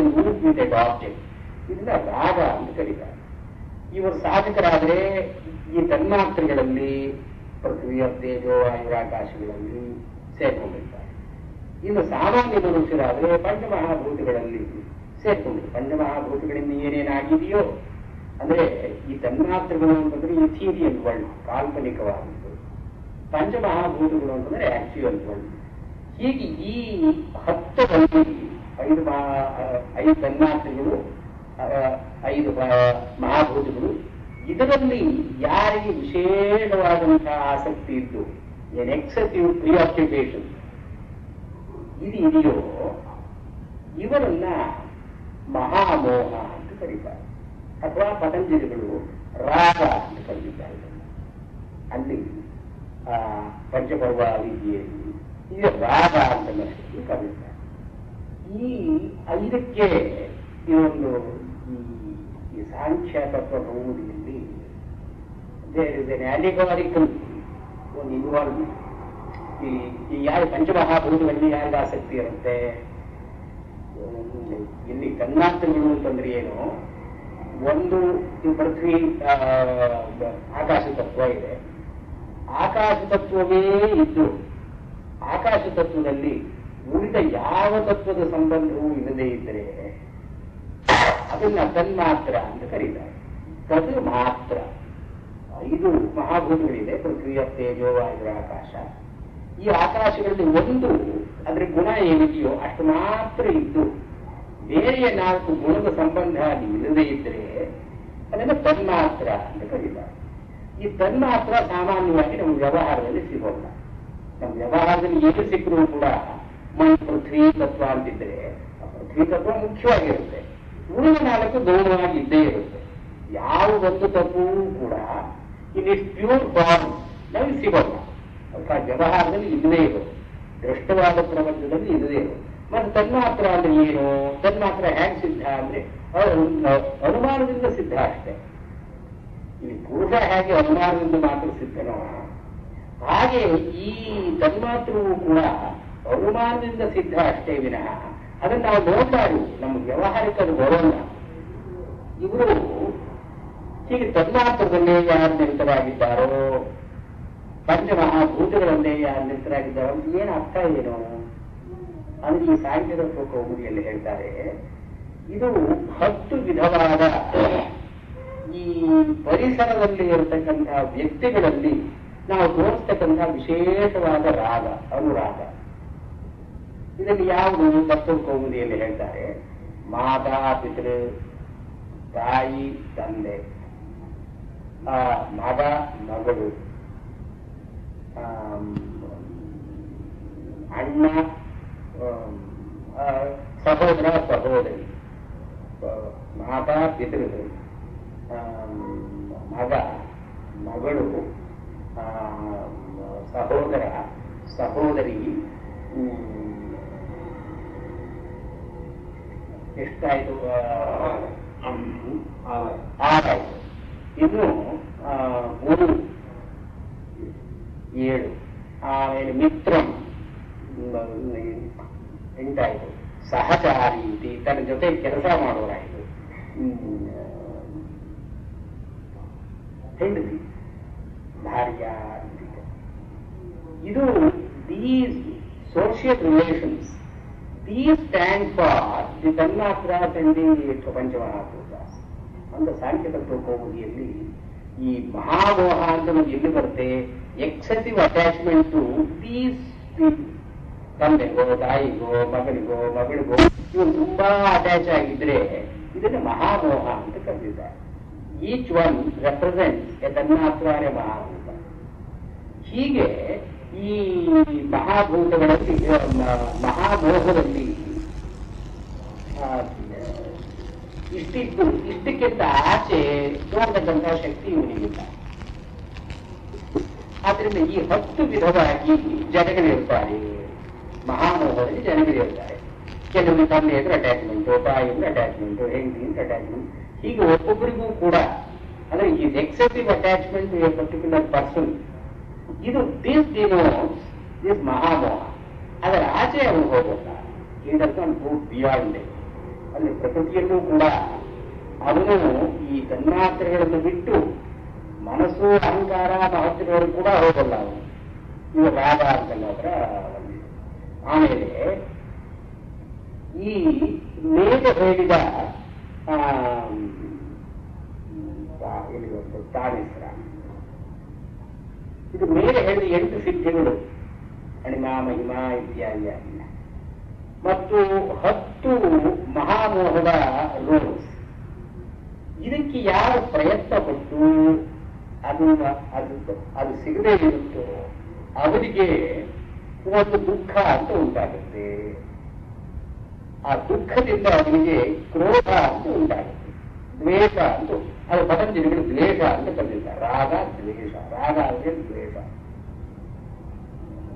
ವಿತ್ ಆಬ್ಜೆಕ್ಟ್, ಇದನ್ನ ರಾಗ ಅಂತ ಕರೀತಾರೆ. ಇವರು ಸಾಧಕರಾದ್ರೆ ಈ ತನ್ಮಾತ್ರೆಗಳಲ್ಲಿ ಪೃಥ್ವಿ ತೇಜೋ ವಾಯುರಾಕಾಶಗಳಲ್ಲಿ ಸೇರ್ಕೊಂಡಿರ್ತಾರೆ. ಇನ್ನು ಸಾಮಾನ್ಯ ಮನುಷ್ಯರಾದ್ರೆ ಪಂಚಮಹಾಭೂತಗಳಲ್ಲಿ ಸೇರ್ಕೊಂಡಿರ್ತಾರೆ. ಪಂಚಮಹಾಭೂತಗಳಿಂದ ಏನೇನಾಗಿದೆಯೋ ಅಂದ್ರೆ ಈ ತನ್ಮಾತ್ರೆಗಳು ಅಂತಂದ್ರೆ ಇಥೀರಿಯಲ್ ವರ್ಲ್ಡ್, ಕಾಲ್ಪನಿಕವಾದದ್ದು. ಪಂಚಮಹಾಭೂತಗಳು ಅಂತಂದ್ರೆ ಆಕ್ಚುಯಲ್ ವರ್ಲ್ಡ್. ಹೀಗೆ ಈ 10ರಲ್ಲಿ 5 ತನ್ಮಾತ್ರೆಗಳು, 5 ಮಹಾಭೂತಗಳು, ಇದರಲ್ಲಿ ಯಾರಿಗೆ ವಿಶೇಷವಾದಂತಹ ಆಸಕ್ತಿ ಇದ್ದು ಏನ್ ಎಕ್ಸೆಸಿವ್ ಪ್ರಿಯಾಕ್ಯುಪೇಷನ್ ಇದು ಇದೆಯೋ ಇವರನ್ನ ಮಹಾಮೋಹ ಅಂತ ಕರೀತಾರೆ. ಅಥವಾ ಪತಂಜಲಿಗಳು ರಾಗ ಅಂತ ಕರೆದಿದ್ದಾರೆ. ಅಲ್ಲಿ ಪಂಚಪರ್ವ ವಿದ್ಯೆಯಲ್ಲಿ ಈಗ ರಾಗ ಅಂತ ಕರೆದಿದ್ದಾರೆ. ಈ 5ಕ್ಕೆ ಇದೊಂದು ಈ ಸಾಂಖ್ಯ ತತ್ವ ಪ್ರಬುದಿಯಲ್ಲಿ ದೇರ್ ಇಸ್ ಎನ್ ಆಲಿಗಾರಿಕಲ್ ಒಂದು ಇನ್ವಾಲ್ವ್ಮೆಂಟ್. ಈ ಯಾರು ಪಂಚಮಹಾಭೂತಗಳಲ್ಲಿ ಯಾರಿಗೆ ಆಸಕ್ತಿ ಇರುತ್ತೆ, ಇಲ್ಲಿ ತನ್ಮಾತ್ರೆಗಳು ಅಂತಂದ್ರೆ ಏನು, ಒಂದು ಪೃಥ್ವಿ ಆಕಾಶ ತತ್ವ ಇದೆ. ಆಕಾಶ ತತ್ವವೇ ಇದ್ದು ಆಕಾಶ ತತ್ವದಲ್ಲಿ ಉಳಿದ ಯಾವ ತತ್ವದ ಸಂಬಂಧವೂ ಇಲ್ಲದೇ ಇದ್ದರೆ ಅದನ್ನ ತನ್ಮಾತ್ರ ಅಂತ ಕರೀತಾರೆ. ತದ್ ಮಾತ್ರ 5 ಮಹಾಭೂತಗಳಿದೆ, ಪೃಥ್ವಿ ತೇಜೋ ವಾಯು ಆಕಾಶ. ಈ ಆಕಾಶಗಳಲ್ಲಿ ಒಂದು ಅದ್ರ ಗುಣ ಏನಿದೆಯೋ ಅಷ್ಟು ಮಾತ್ರ ಇದ್ದು ಬೇರೆಯ 4 ಗುಣದ ಸಂಬಂಧ ಅಲ್ಲಿ ಇಲ್ಲದೇ ಇದ್ರೆ ಅದನ್ನು ತನ್ಮಾತ್ರ ಅಂತ ಕರೀತಾರೆ. ಈ ತನ್ಮಾತ್ರ ಸಾಮಾನ್ಯವಾಗಿ ನಮ್ಮ ವ್ಯವಹಾರದಲ್ಲಿ ಸಿಗೋಲ್ಲ. ನಮ್ಮ ವ್ಯವಹಾರದಲ್ಲಿ ಏನು ಸಿಕ್ಕರೂ ಕೂಡ ಪೃಥ್ವಿ ತತ್ವ ಅಂತಿದ್ರೆ ಆ ಪೃಥ್ವಿ ತತ್ವ ಮುಖ್ಯವಾಗಿರುತ್ತೆ, ಉಳಿದ 4 ಗೌಣವಾಗಿ ಇದ್ದೇ ಇರುತ್ತೆ. ಯಾವ ಒಂದು ತತ್ವವೂ ಕೂಡ ಇನ್ ಇಸ್ ಪ್ಯೂರ್ ಫಾರ್ಮ್ ನಮಗೆ ಸಿಗೋಲ್ಲ. ಅದಕ್ಕೆ ವ್ಯವಹಾರದಲ್ಲಿ ಇಲ್ಲದೇ ಇರೋದು, ದೃಷ್ಟವಾದ ಪ್ರಪಂಚದಲ್ಲಿ ಇಲ್ಲದೇ ಇರೋದು. ಮತ್ತೆ ತನ್ಮಾತ್ರ ಅಂದ್ರೆ ಏನು? ತನ್ಮಾತ್ರ ಹೇಗೆ ಸಿದ್ಧ ಅಂದ್ರೆ ಅನುಮಾನದಿಂದ ಸಿದ್ಧ ಅಷ್ಟೇ. ಈ ಪುರುಷ ಹೇಗೆ ಅನುಮಾನದಿಂದ ಮಾತ್ರ ಸಿದ್ಧನೋ ಹಾಗೆ ಈ ತನ್ಮಾತ್ರವೂ ಕೂಡ ಅನುಮಾನದಿಂದ ಸಿದ್ಧ ಅಷ್ಟೇ ವಿನಃ ಅದನ್ನು ನಾವು ನೋಡ್ಬಾರ್ದು. ನಮ್ಮ ವ್ಯವಹಾರಕ್ಕೆ ಅದು ಬರೋಲ್ಲ. ಇವರು ಹೀಗೆ ತನ್ಮಾತ್ರದಲ್ಲೇ ಯಾರು ನಿರತರಾಗಿದ್ದಾರೋ, ಪಂಚಮಹಾಭೂತಗಳಲ್ಲೇ ಯಾರು ನಿರತರಾಗಿದ್ದಾರೋ ಏನು ಅರ್ಥ ಏನು ಅಂದ್ರೆ ಈ ಸಾಹಿತ್ಯದ ಕೌಮುದಿಯಲ್ಲಿ ಹೇಳ್ತಾರೆ, ಇದು 10 ವಿಧವಾದ ಈ ಪರಿಸರದಲ್ಲಿ ಇರತಕ್ಕಂತಹ ವ್ಯಕ್ತಿಗಳಲ್ಲಿ ನಾವು ತೋರಿಸ್ತಕ್ಕಂಥ ವಿಶೇಷವಾದ ರಾಗ, ಅನುರಾಗ. ಇದನ್ನು ಯಾವುದು ತತ್ವ ಕೌಮುದಿಯಲ್ಲಿ ಹೇಳ್ತಾರೆ, ಮಾತಾ ಪಿತೃ, ತಾಯಿ ತಂದೆ, ಮಗ ಮಗಳು, ಅಣ್ಣ ಸಹೋದರ ಸಹೋದರಿ, ಮಾತಾ ಪಿತೃ, ಮಗ ಮಗಳು, ಸಹೋದರ ಸಹೋದರಿ, ಎಷ್ಟಾಯ್ತು? 6 ಆಯ್ತು. ಇನ್ನು 3 7, ಆಮೇಲೆ ಮಿತ್ರಂ 8 ಆಯ್ತು. ಸಹಚಾರಿ ತನ್ನ ಜೊತೆ ಕೆಲಸ ಮಾಡೋರಾಯ್ತು. ಹೆಂಡತಿ ಭಾರ್ಯ. ಇದು these social relations, these stand for the tanmatras and the panchamahabhutas. ಅಂತ ಸಾಂಖ್ಯ ತತ್ವ ಕೌಮುದಿಯಲ್ಲಿ ಈ ಮಹಾಮೋಹ ಅಂತ ನಮ್ಗೆ ಎಲ್ಲಿ ಬರುತ್ತೆ? Excessive attachment to these people. ತಂದೆಗೋ ತಾಯಿಗೋ ಮಗನಿಗೋ ಮಗಳಿಗೋ ಇವರು ತುಂಬಾ ಅಟ್ಯಾಚ್ ಆಗಿದ್ರೆ ಇದನ್ನು ಮಹಾಮೋಹ ಅಂತ ಕರೆದಿದ್ದಾರೆ. ಈಚ್ ಒನ್ ರೆಪ್ರೆಸೆಂಟ್ಸ್ ಎ ತನ್ಮಾತ್ರಾನೇ ಮಹಾಭೂತ. ಹೀಗೆ ಈ ಮಹಾಭೂತಗಳಲ್ಲಿ ಮಹಾಮೋಹದಲ್ಲಿ ಇಷ್ಟಕ್ಕಿಂತ ಆಚೆ ನೋಡತಕ್ಕಂತಹ ಶಕ್ತಿ ಇವನಿಗಿಲ್ಲ. ಆದ್ರಿಂದ ಈ 10 ವಿಧವಾಗಿ ಜನಗಳಿರ್ತಾರೆ. ಮಹಾಮೋಹದಲ್ಲಿ ಜನಗಳಿರ್ತಾರೆ. ಕೆಲವರು ತಂದೆ ಅಂದ್ರೆ ಅಟ್ಯಾಚ್ಮೆಂಟು, ತಾಯಿ ಅಂದ್ರೆ ಅಟ್ಯಾಚ್ಮೆಂಟು, ಹೆಂಡತಿ ಅಂದ್ರೆ ಅಟ್ಯಾಚ್ಮೆಂಟ್. ಹೀಗೆ ಒಬ್ಬೊಬ್ಬರಿಗೂ ಕೂಡ ಅಂದ್ರೆ ಈ excessive attachment to a particular person, ಇದು ದಿಸ್ ಮಹಾಮೋಹ. ಅದರ ಆಚೆ ಅವನು ಹೋಗೋಲ್ಲ. ಈ ಗೋ ಬಿಯಾಂಡ್. ಅಲ್ಲಿ ಪ್ರಕೃತಿಯಲ್ಲೂ ಕೂಡ ಅವನು ಈ ತನ್ಮಾತ್ರೆಗಳನ್ನು ಬಿಟ್ಟು ಮನಸ್ಸು ಅಹಂಕಾರ ಮಹತ್ವಗಳು ಕೂಡ ಹೋಗಲ್ಲ ಅವನು. ಇವು ರಾಗ ಅಂತಲ್ಲದ್ರ ಬಂದಿದೆ. ಆಮೇಲೆ ಈ ಮೇಲೆ ಹೇಳಿದ ತಾನಿಸ್ರ, ಇದು ಮೇಲೆ ಹೇಳಿದ 8 ಸಿದ್ಧಿಗಳು ಅಣಿಮ ಮಹಿಮ ಇತ್ಯಾದಿ ಆಗಿಲ್ಲ. ಮತ್ತು 10 ಮಹಾಮೋಹದ ರೋಲ್ಸ್. ಇದಕ್ಕೆ ಯಾರು ಪ್ರಯತ್ನ ಪಟ್ಟು ಅದು ಸಿಗದೇ ಇರುತ್ತೋ ಅವರಿಗೆ ಒಂದು ದುಃಖ ಅಂತ ಉಂಟಾಗುತ್ತೆ. ಆ ದುಃಖದಿಂದ ಅವನಿಗೆ ಕ್ರೋಧ ಅಂತ ಉಂಟಾಗುತ್ತೆ, ದ್ವೇಷ ಅಂತ. ಅದು ಪತಂಜಲಿಗಳು ದ್ವೇಷ ಅಂತ ಕರೆದಿದ್ದಾರೆ. ರಾಗ ದ್ವೇಷ, ರಾಗ ಅಂದರೆ ದ್ವೇಷ.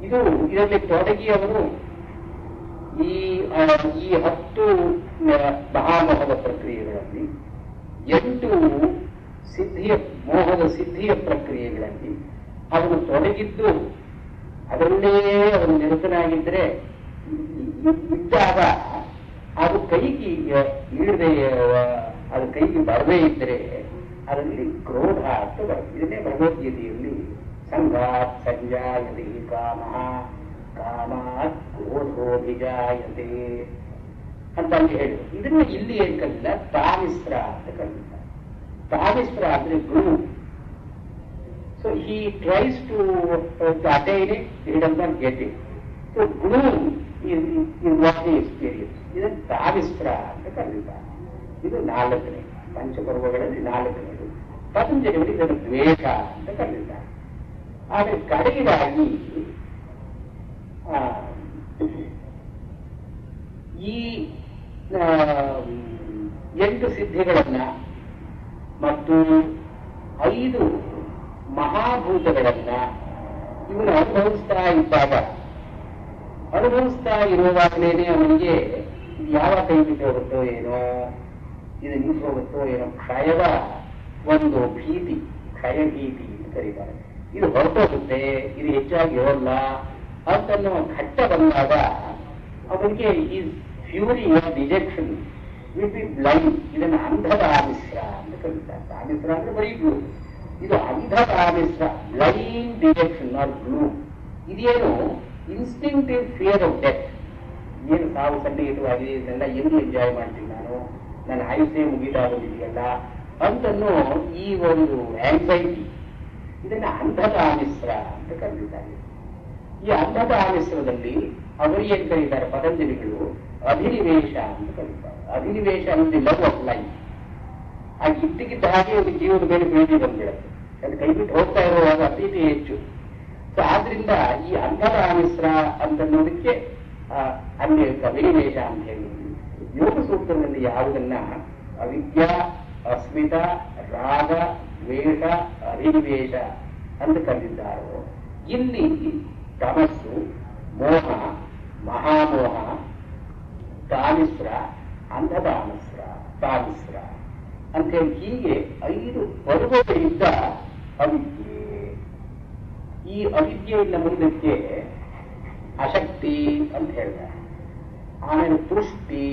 ಇದರಲ್ಲಿ ತೊಡಗಿ ಅವರು ಈ 10 ಮಹಾಮೋಹದ ಪ್ರಕ್ರಿಯೆಗಳಲ್ಲಿ 8 ಮೋಹದ ಸಿದ್ಧಿಯ ಪ್ರಕ್ರಿಯೆಗಳಲ್ಲಿ ಅವನು ತೊಡಗಿದ್ದು ಅದರಲ್ಲೇ ಅವನು ನಿರತನಾಗಿದ್ರೆ ಇದ್ದಾಗ ಅದು ಕೈಗೆ ಇಳಿದೇ ಅದು ಕೈಗೆ ಬರದೇ ಇದ್ರೆ ಅದರಲ್ಲಿ ಕ್ರೋಧ ಅಂತ ಬರುತ್ತೆ. ಇದನ್ನೇ ಭಗವದ್ಗೀತೆಯಲ್ಲಿ ಸಂಘಾತ್ ಸಂಜಾಯತಿ ಕಾಮಃ ಕಾಮಾತ್ ಕ್ರೋಧೋಭಿಜಾಯತೆ ಅಂತ ಅಲ್ಲಿ ಹೇಳಿದ್ರು. ಇದನ್ನ ಇಲ್ಲಿ ಏನ್ ಕಲಿಲ್ಲ, ತಾಮಿಸ್ರ ಅಂತ ಕಲಿತ. ತಾಮಿಸ್ರ ಅಂದ್ರೆ ಗುರು. So he tries to attain it, he does not get it. So guru is what the experience. ಇದನ್ನು ತಾಮಿಸ್ರ ಅಂತ ಕರೀತಾರೆ. ಇದು 4ನೇ ಪಂಚಪರ್ವಗಳಲ್ಲಿ 4ನೇದು. ಪತಂಜಲಿಗಳು ಇದನ್ನು ದ್ವೇಷ ಅಂತ ಕರೀತಾರೆ. ಆದರೆ ಕಡೆಯದಾಗಿ ಈ 8 ಸಿದ್ಧಿಗಳನ್ನ ಮತ್ತು 5 ಮಹಾಭೂತಗಳನ್ನ ಇವನು ಅನುಭವಿಸ್ತಾ ಇರುವಾಗಲೇನೆ ಅವನಿಗೆ ಯಾವ ಕೈ ಬಿಟ್ಟು ಹೋಗುತ್ತೋ ಏನೋ, ಇದು ನಿಂತು ಹೋಗುತ್ತೋ ಏನೋ, ಕ್ಷಯದ ಒಂದು ಭೀತಿ, ಕ್ಷಯ ಭೀತಿ ಅಂತ ಕರೀತಾರೆ. ಇದು ಹೊರಟೋಗುತ್ತೆ, ಇದು ಹೆಚ್ಚಾಗಿ ಇರೋಲ್ಲ ಅಂತನ್ನೋ ಘಟ್ಟ ಬಂದಾಗ ಅವನಿಗೆ ಈ fury of dejection will be blind. ಇದನ್ನು ಅಂಧತಾಮಿಸ್ರ ಅಂತ ಕರೀತಾರೆ. ತಾಮಿಸ್ರ ಅಂದ್ರೆ ಬರೀ ಬ್ಲೂ. ಇದು ಅಂಧತಾಮಿಸ್ರ, ಬ್ಲೈಂಡ್ ಡಿಜೆಕ್ಷನ್ ಆರ್ ಬ್ಲೂ. ಇದೇನು ಇನ್ಸ್ಟಿಂಕ್ಟಿವ್ ಫಿಯರ್ ಆಫ್ ಡೆತ್. ಏನು ಸಾವು ಸನ್ನಿಹಿತವಾಗಿದೆ, ಇದನ್ನೆಲ್ಲ ಎಂದು ಎಂಜಾಯ್ ಮಾಡ್ತೀನಿ ನಾನು, ನನ್ನ ಆಯುಷ್ಯ ಮುಗಿತಾ ಬಂದಿದೆಯಲ್ಲ ಅಂತನ್ನೋ ಈ ಒಂದು ಆಂಗ್ಸೈಟಿ, ಇದನ್ನ ಅಂಧತಾಮಿಸ್ರ ಅಂತ ಕರೆದಿದ್ದಾರೆ. ಈ ಅಂಧತಾಮಿಸ್ರದಲ್ಲಿ ಅವರು ಏನ್ ಕರೀತಾರೆ ಪತಂಜಲಿಗಳು, ಅಭಿನಿವೇಶ ಅಂತ ಕರೀತಾರೆ. ಅಭಿನಿವೇಶ ಅಂದ್ರೆ ಲವ್ ಆಫ್ ಲೈಫ್. ಆ ಇದ್ದಕ್ಕಿದ್ದ ಹಾಗೆ ಒಂದು ಜೀವದ ಮೇಲೆ ಪ್ರೀತಿ ಬಂದ್ಬಿಡುತ್ತೆ. ಅದು ಕೈಬಿಟ್ಟು ಹೋಗ್ತಾ ಇರುವಾಗ ಪ್ರೀತಿ ಹೆಚ್ಚು. ಸೊ ಆದ್ರಿಂದ ಈ ಅಂಧತಾಮಿಸ್ರ ಅಂತನ್ನೋದಕ್ಕೆ ಅಲ್ಲಿ ಅಭಿನಿವೇಶ ಅಂತ ಹೇಳಿ ಯೋಗ ಸೂತ್ರದಲ್ಲಿ ಯಾವುದನ್ನ ಅವಿದ್ಯಾ, ಅಸ್ಮಿತ, ರಾಗ, ದ್ವೇಷ, ಅಭಿನಿವೇಶ ಅಂತ ಕರೆದಿದ್ದಾರೋ, ಇಲ್ಲಿ ತಮಸ್ಸು, ಮೋಹ, ಮಹಾಮೋಹ, ತಾಮಿಸ್ರ, ಅಂಧತಾಮಿಸ್ರ, ತಾಮಿಸ್ರ ಅಂತೇಳಿ ಹೀಗೆ 5 ಪರ್ವಗಳಿಂದ ಅವಿದ್ಯೆ. ಈ ಅವಿದ್ಯೆಯಿಂದ ಮುಂದಕ್ಕೆ ಅಶಕ್ತಿ ಅಂತ ಹೇಳ್ತಾರೆ. ಆಮೇಲೆ ತುಷ್ಟಿ,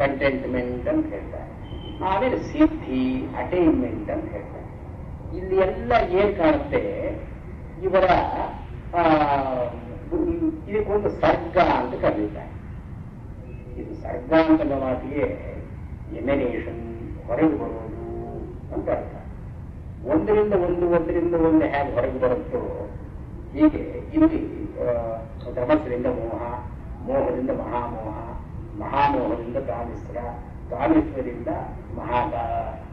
ಕಂಟೆಂಟ್ಮೆಂಟ್ ಅಂತ ಹೇಳ್ತಾರೆ. ಆಮೇಲೆ ಸಿದ್ಧಿ, ಅಟೈನ್ಮೆಂಟ್ ಅಂತ ಹೇಳ್ತಾರೆ. ಇಲ್ಲಿ ಎಲ್ಲ ಏನ್ ಕಾಣುತ್ತೆ, ಇವರ ಇದಕ್ಕೊಂದು ಸರ್ಗ ಅಂತ ಕರೀತಾರೆ. ಇದು ಸರ್ಗ ಅಂತ ಮಾತಿಗೆ ಎಮಿನೇಷನ್, ಹೊರಗೆ ಬರೋದು ಅಂತ ಅರ್ಥ. ಒಂದರಿಂದ ಒಂದು ಹೇಗೆ ಹೊರಗೆ ಬರುತ್ತೋ ಹೀಗೆ ಇಲ್ಲಿ ತಮಸ್ಸಿನಿಂದ ಮೋಹ, ಮೋಹದಿಂದ ಮಹಾಮೋಹ, ಮಹಾಮೋಹದಿಂದ ತಾಮಿಸ್ರ, ತಾಮಿಸ್ರದಿಂದ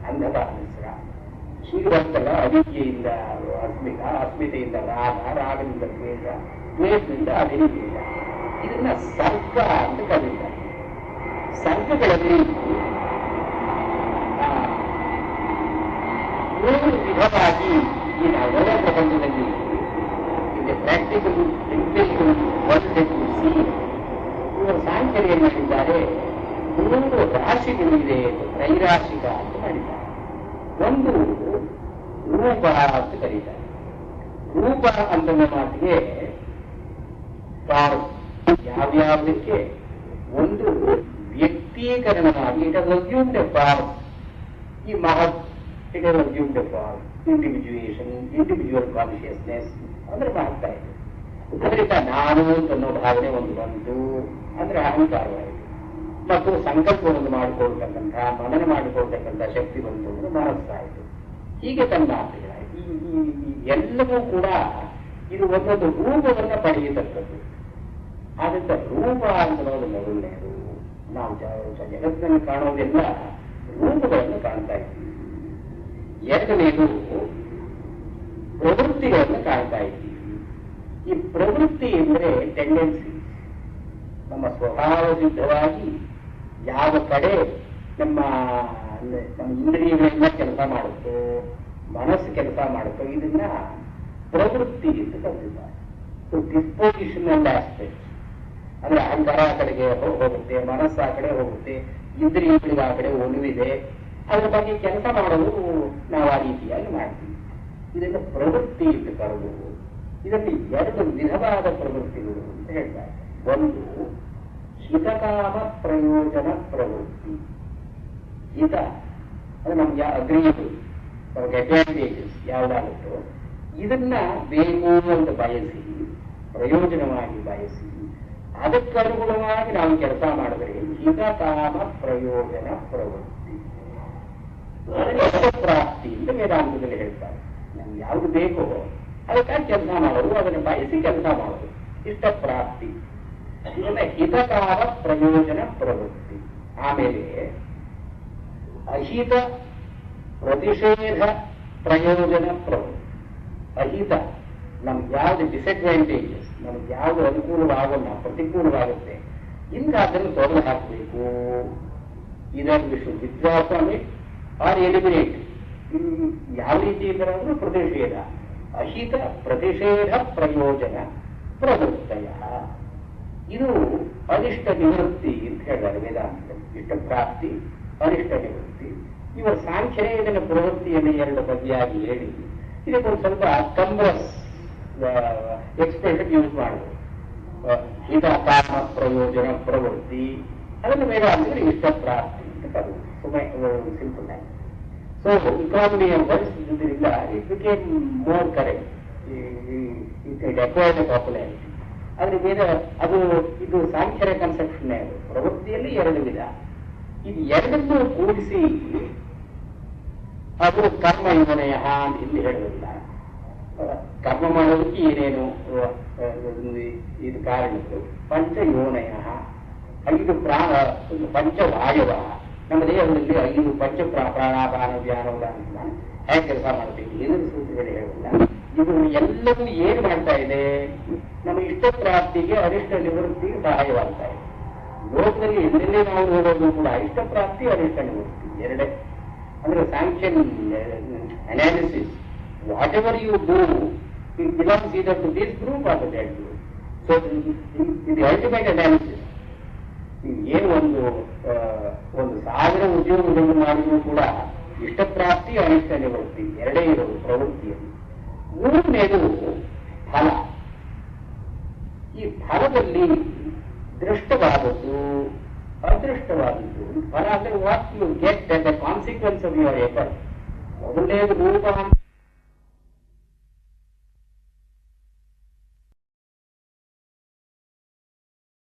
ಅಂಧತಾಮಿಸ್ರ, ಹೀಗೆ ಬರ್ತಲ್ಲ. ಅವಿದ್ಯೆಯಿಂದ ಅಸ್ಮಿತ, ಅಸ್ಮಿತೆಯಿಂದ ರಾಗ, ರಾಗದಿಂದ ದ್ವೇಷ, ದ್ವೇಷದಿಂದ ಅಭಿನಿವೇಶ. ಇದನ್ನ ಸರ್ಗ ಅಂತ ಕರೀತಾರೆ. ಸರ್ಗಗಳಲ್ಲಿ 3 ವಿಧವಾಗಿ ಈ ನಾವು ಪ್ರಪಂಚದಲ್ಲಿ ಇದೆ ಪ್ರಾಕ್ಟಿಕಲ್, ಇಂಟೆಲಿಜೆಬಲ್ ವರ್ಲ್ಡ್ ಸಿ. ಇವರು ಸಾಂಖ್ಯರು ಏನ್ ಮಾಡಿದ್ದಾರೆ, 3 ರಾಶಿಗಳಿದೆ, ತ್ರೈರಾಶಿಕ ಅಂತ ಮಾಡಿದ್ದಾರೆ. ಒಂದು ರೂಪ ಅಂತ ಕರೀತಾರೆ. ರೂಪ ಅಂತ ಮಾತಿಗೆ ಫಾರ್ಮ್, ಯಾವ್ಯಾವುದಕ್ಕೆ ಒಂದು ವ್ಯಕ್ತೀಕರಣವಾಗಿ it has assumed a form. ಈ ಮಹತ್ it has assumed a form, individual consciousness ಅಂದ್ರೆ ಮಾಡ್ತಾ ಇದೆ. ಅದರಿಂದ ನಾನು ಅನ್ನೋ ಭಾವನೆ ಒಂದು ಬಂತು ಅಂದ್ರೆ ಅಹಂಕಾರವಾಯಿತು. ಮತ್ತು ಸಂಕಲ್ಪವನ್ನು ಮಾಡಿಕೊಳ್ತಕ್ಕಂಥ, ಮನನ ಮಾಡಿಕೊಳ್ತಕ್ಕಂಥ ಶಕ್ತಿ ಬಂತು ಅಂದ್ರೆ ಮನಸ್ಸಾಯಿತು. ಹೀಗೆ ತನ್ನ ಆಸೆಗಳಾಯಿತು. ಎಲ್ಲವೂ ಕೂಡ ಇದು ಒಂದೊಂದು ರೂಪವನ್ನು ಪಡೆಯತಕ್ಕದ್ದು. ಆದ್ರಿಂದ ರೂಪ ಅನ್ನೋದು ಮೊದಲನೇದು. ನಾವು ಜಗತ್ತಿನಲ್ಲಿ ಕಾಣೋದೆಲ್ಲ ರೂಪಗಳನ್ನು ಕಾಣ್ತಾ ಇದ್ದೀವಿ. ಎರಡನೇದು ಪ್ರವೃತ್ತಿಗಳನ್ನು ಕಾಣ್ತಾ ಇದ್ದೀವಿ. ಈ ಪ್ರವೃತ್ತಿ ಎಂದರೆ ಟೆಂಡೆನ್ಸಿ. ನಮ್ಮ ಸ್ವಭಾವ ಸಿದ್ಧವಾಗಿ ಯಾವ ಕಡೆ ನಮ್ಮ ಇಂದ್ರಿಯಗಳೆಲ್ಲ ಕೆಲಸ ಮಾಡುತ್ತೋ, ಮನಸ್ಸು ಕೆಲಸ ಮಾಡುತ್ತೋ, ಇದನ್ನ ಪ್ರವೃತ್ತಿ ಅಂತ ಕರೆದಿದ್ದಾರೆ. ಡಿಸ್ಪೊಸಿಷನಲ್ ಆಸ್ಪೆಕ್ಟ್ ಅಂದ್ರೆ ಅಹಂಕಾರ ಆ ಕಡೆಗೆ ಹೋಗುತ್ತೆ, ಮನಸ್ಸು ಆ ಕಡೆ ಹೋಗುತ್ತೆ, ಇಂದ್ರಿಯಗಳಿಗೆ ಆ ಕಡೆ ಒಲವಿದೆ. ಅದರ ಬಗ್ಗೆ ಕೆಲಸ ಮಾಡೋದು ನಾವು ಆ ರೀತಿಯಾಗಿ ಮಾಡ್ತೀವಿ. ಇದನ್ನು ಪ್ರವೃತ್ತಿ ಅಂತ ಕರೆದು, ಇದರಲ್ಲಿ 2 ವಿಧವಾದ ಪ್ರವೃತ್ತಿಗಳು ಅಂತ ಹೇಳ್ತಾರೆ. ಒಂದು ಹಿತಕಾಮ ಪ್ರಯೋಜನ ಪ್ರವೃತ್ತಿ. ಹಿತ ಅಂದ್ರೆ ನಮ್ಗೆ ಅಗ್ರಿಯಬಲ್, ನಮ್ಗೆ ಅಡ್ವಾಂಟೇಜಸ್ ಯಾವ್ದಾಗುತ್ತೋ ಇದನ್ನ ಬೇಕು ಅಂತ ಬಯಸಿ ಪ್ರಯೋಜನವಾಗಿ ಬಯಸಿ ಅದಕ್ಕನುಗುಣವಾಗಿ ನಾವು ಕೆಲಸ ಮಾಡಿದ್ರೆ ಹಿತ ಕಾಮ ಪ್ರಯೋಜನ ಪ್ರವೃತ್ತಿ ಪ್ರಾಪ್ತಿ ಅಂತ ವೇದಾಂತದಲ್ಲಿ ಹೇಳ್ತಾರೆ. ನಮ್ಗೆ ಯಾವುದು ಬೇಕೋ ಅದಕ್ಕಾಗಿ ಕೆಲಸ ಮಾಡೋದು, ಅದನ್ನು ಬಯಸಿ ಕೆಲಸ ಮಾಡೋದು ಇಷ್ಟ ಪ್ರಾಪ್ತಿ. ಇದನ್ನ ಹಿತಕಾಲ ಪ್ರಯೋಜನ ಪ್ರವೃತ್ತಿ. ಆಮೇಲೆ ಅಹಿತ ಪ್ರತಿಷೇಧ ಪ್ರಯೋಜನ ಪ್ರವೃತ್ತಿ. ಅಹಿತ ನಮ್ಗೆ ಯಾವ್ದು ಡಿಸ್ಅಡ್ವಾಂಟೇಜಸ್, ನಮ್ಗೆ ಯಾವ್ದು ಅನುಕೂಲವಾಗಲ್ಲ, ಪ್ರತಿಕೂಲವಾಗುತ್ತೆ, ಇಂದ ಅದನ್ನು ತೊಡೆದು ಹಾಕಬೇಕು. ಇದನ್ನು ವಿಶ್ವ ವಿದ್ವಾ ಫ್ರಮ್ ಇಟ್ ಆರ್ ಎಲಿಮಿನೇಟ್. ಯಾವ ರೀತಿ ಇದ್ದರೂ ಪ್ರತಿಷೇಧ. ಅಹಿತ ಪ್ರತಿಷೇಧ ಪ್ರಯೋಜನ ಪ್ರವೃತ್ತಯ. ಇದು ಅನಿಷ್ಟ ನಿವೃತ್ತಿ ಅಂತ ಹೇಳಿದ್ದಾರೆ ವೇದಾಂತದಲ್ಲಿ. ಇಷ್ಟ ಪ್ರಾಪ್ತಿ, ಅನಿಷ್ಟ ನಿವೃತ್ತಿ. ಇವರ ಸಾಂಖ್ಯನೇ ಇದನ್ನು ಪ್ರವೃತ್ತಿಯನ್ನು ಎರಡು ಬಗೆಯಾಗಿ ಹೇಳಿ ಇದಕ್ಕೊಂದು ಸ್ವಲ್ಪ ಕಂಬ್ರಸ್ ಎಕ್ಸ್ಪ್ರೆಷನ್ ಯೂಸ್ ಮಾಡುವುದು. ಹಿತ ಕಾಮ ಪ್ರಯೋಜನ ಪ್ರವೃತ್ತಿ, ಅದನ್ನು ವೇದಾಂತದಲ್ಲಿ ಇಷ್ಟ ಪ್ರಾಪ್ತಿ ಅಂತ ಕರೆಯುವುದು. ಸುಮ್ಮನೆ ಸಿಂಪಲ್ ಆಗಿ. So economy words it became more correct. It acquired popularity. ಆದ್ರೆ ವೇದ ಅದು ಇದು ಸಾಂಖ್ಯರ ಕನ್ಸೆಪ್ಷನ್. ಅದು ಪ್ರವೃತ್ತಿಯಲ್ಲಿ ಎರಡು ವಿಧ. ಇದು ಎರಡನ್ನೂ ಕೂಡಿಸಿ ಅದು ಕರ್ಮ ಯೋನಯ ಅಂತ ಇಲ್ಲಿ ಹೇಳುವುದಿಲ್ಲ. ಕರ್ಮ ಮಾಡೋದಕ್ಕೆ ಏನೇನು ಇದು ಕಾರಣಗಳು. ಪಂಚಯೋನಯ, 5 ಪಂಚವಾಯವ, ನಮ್ಮ ದೇಹದಲ್ಲಿ 5 ಪಂಚ ಪ್ರಾಣಾಪಾನ ವ್ಯಾನ ಉದಾಹರಣೆ ಹೇಗೆ ಕೆಲಸ ಮಾಡಬೇಕು ಏನೂ ಸೂತ್ರಗಳು ಹೇಳುವುದಿಲ್ಲ. ಇದು ಎಲ್ಲವೂ ಏನು ಮಾಡ್ತಾ ಇದೆ, ನಮ್ಮ ಇಷ್ಟ ಪ್ರಾಪ್ತಿಗೆ ಅನಿಷ್ಟ ನಿವೃತ್ತಿಗೆ ಸಹಾಯವಾಗ್ತಾ ಇದೆ. ಲೋಕದಲ್ಲಿ ಎಲ್ಲೆಲ್ಲೇ ನಾವು ನೋಡೋದು ಕೂಡ ಇಷ್ಟ ಪ್ರಾಪ್ತಿ ಅನಿಷ್ಟ ನಿವೃತ್ತಿ ಎರಡೇ. ಅಂದ್ರೆ sanction analysis, whatever you do it belongs either to this group or that group. So ಇದು ಅಲ್ಟಿಮೇಟ್ ಅನಾಲಿಸಿಸ್. ಏನು ಒಂದು 1000 ಉದ್ಯೋಗಗಳನ್ನು ಮಾಡಿದ್ರು ಕೂಡ ಇಷ್ಟ ಪ್ರಾಪ್ತಿ ಅನಿಷ್ಟ ನಿವೃತ್ತಿ ಎರಡೇ ಇರೋದು ಪ್ರವೃತ್ತಿಯಲ್ಲಿ. ಮೂರನೇದು ಫಲ. ಈ ಫಲದಲ್ಲಿ ದೃಷ್ಟವಾದದ್ದು, ಅದೃಷ್ಟವಾದದ್ದು. ಫಲ ಅಂದ್ರೆ what you get at the consequence of your effort. ಮೊದಲನೇದು ರೂಪ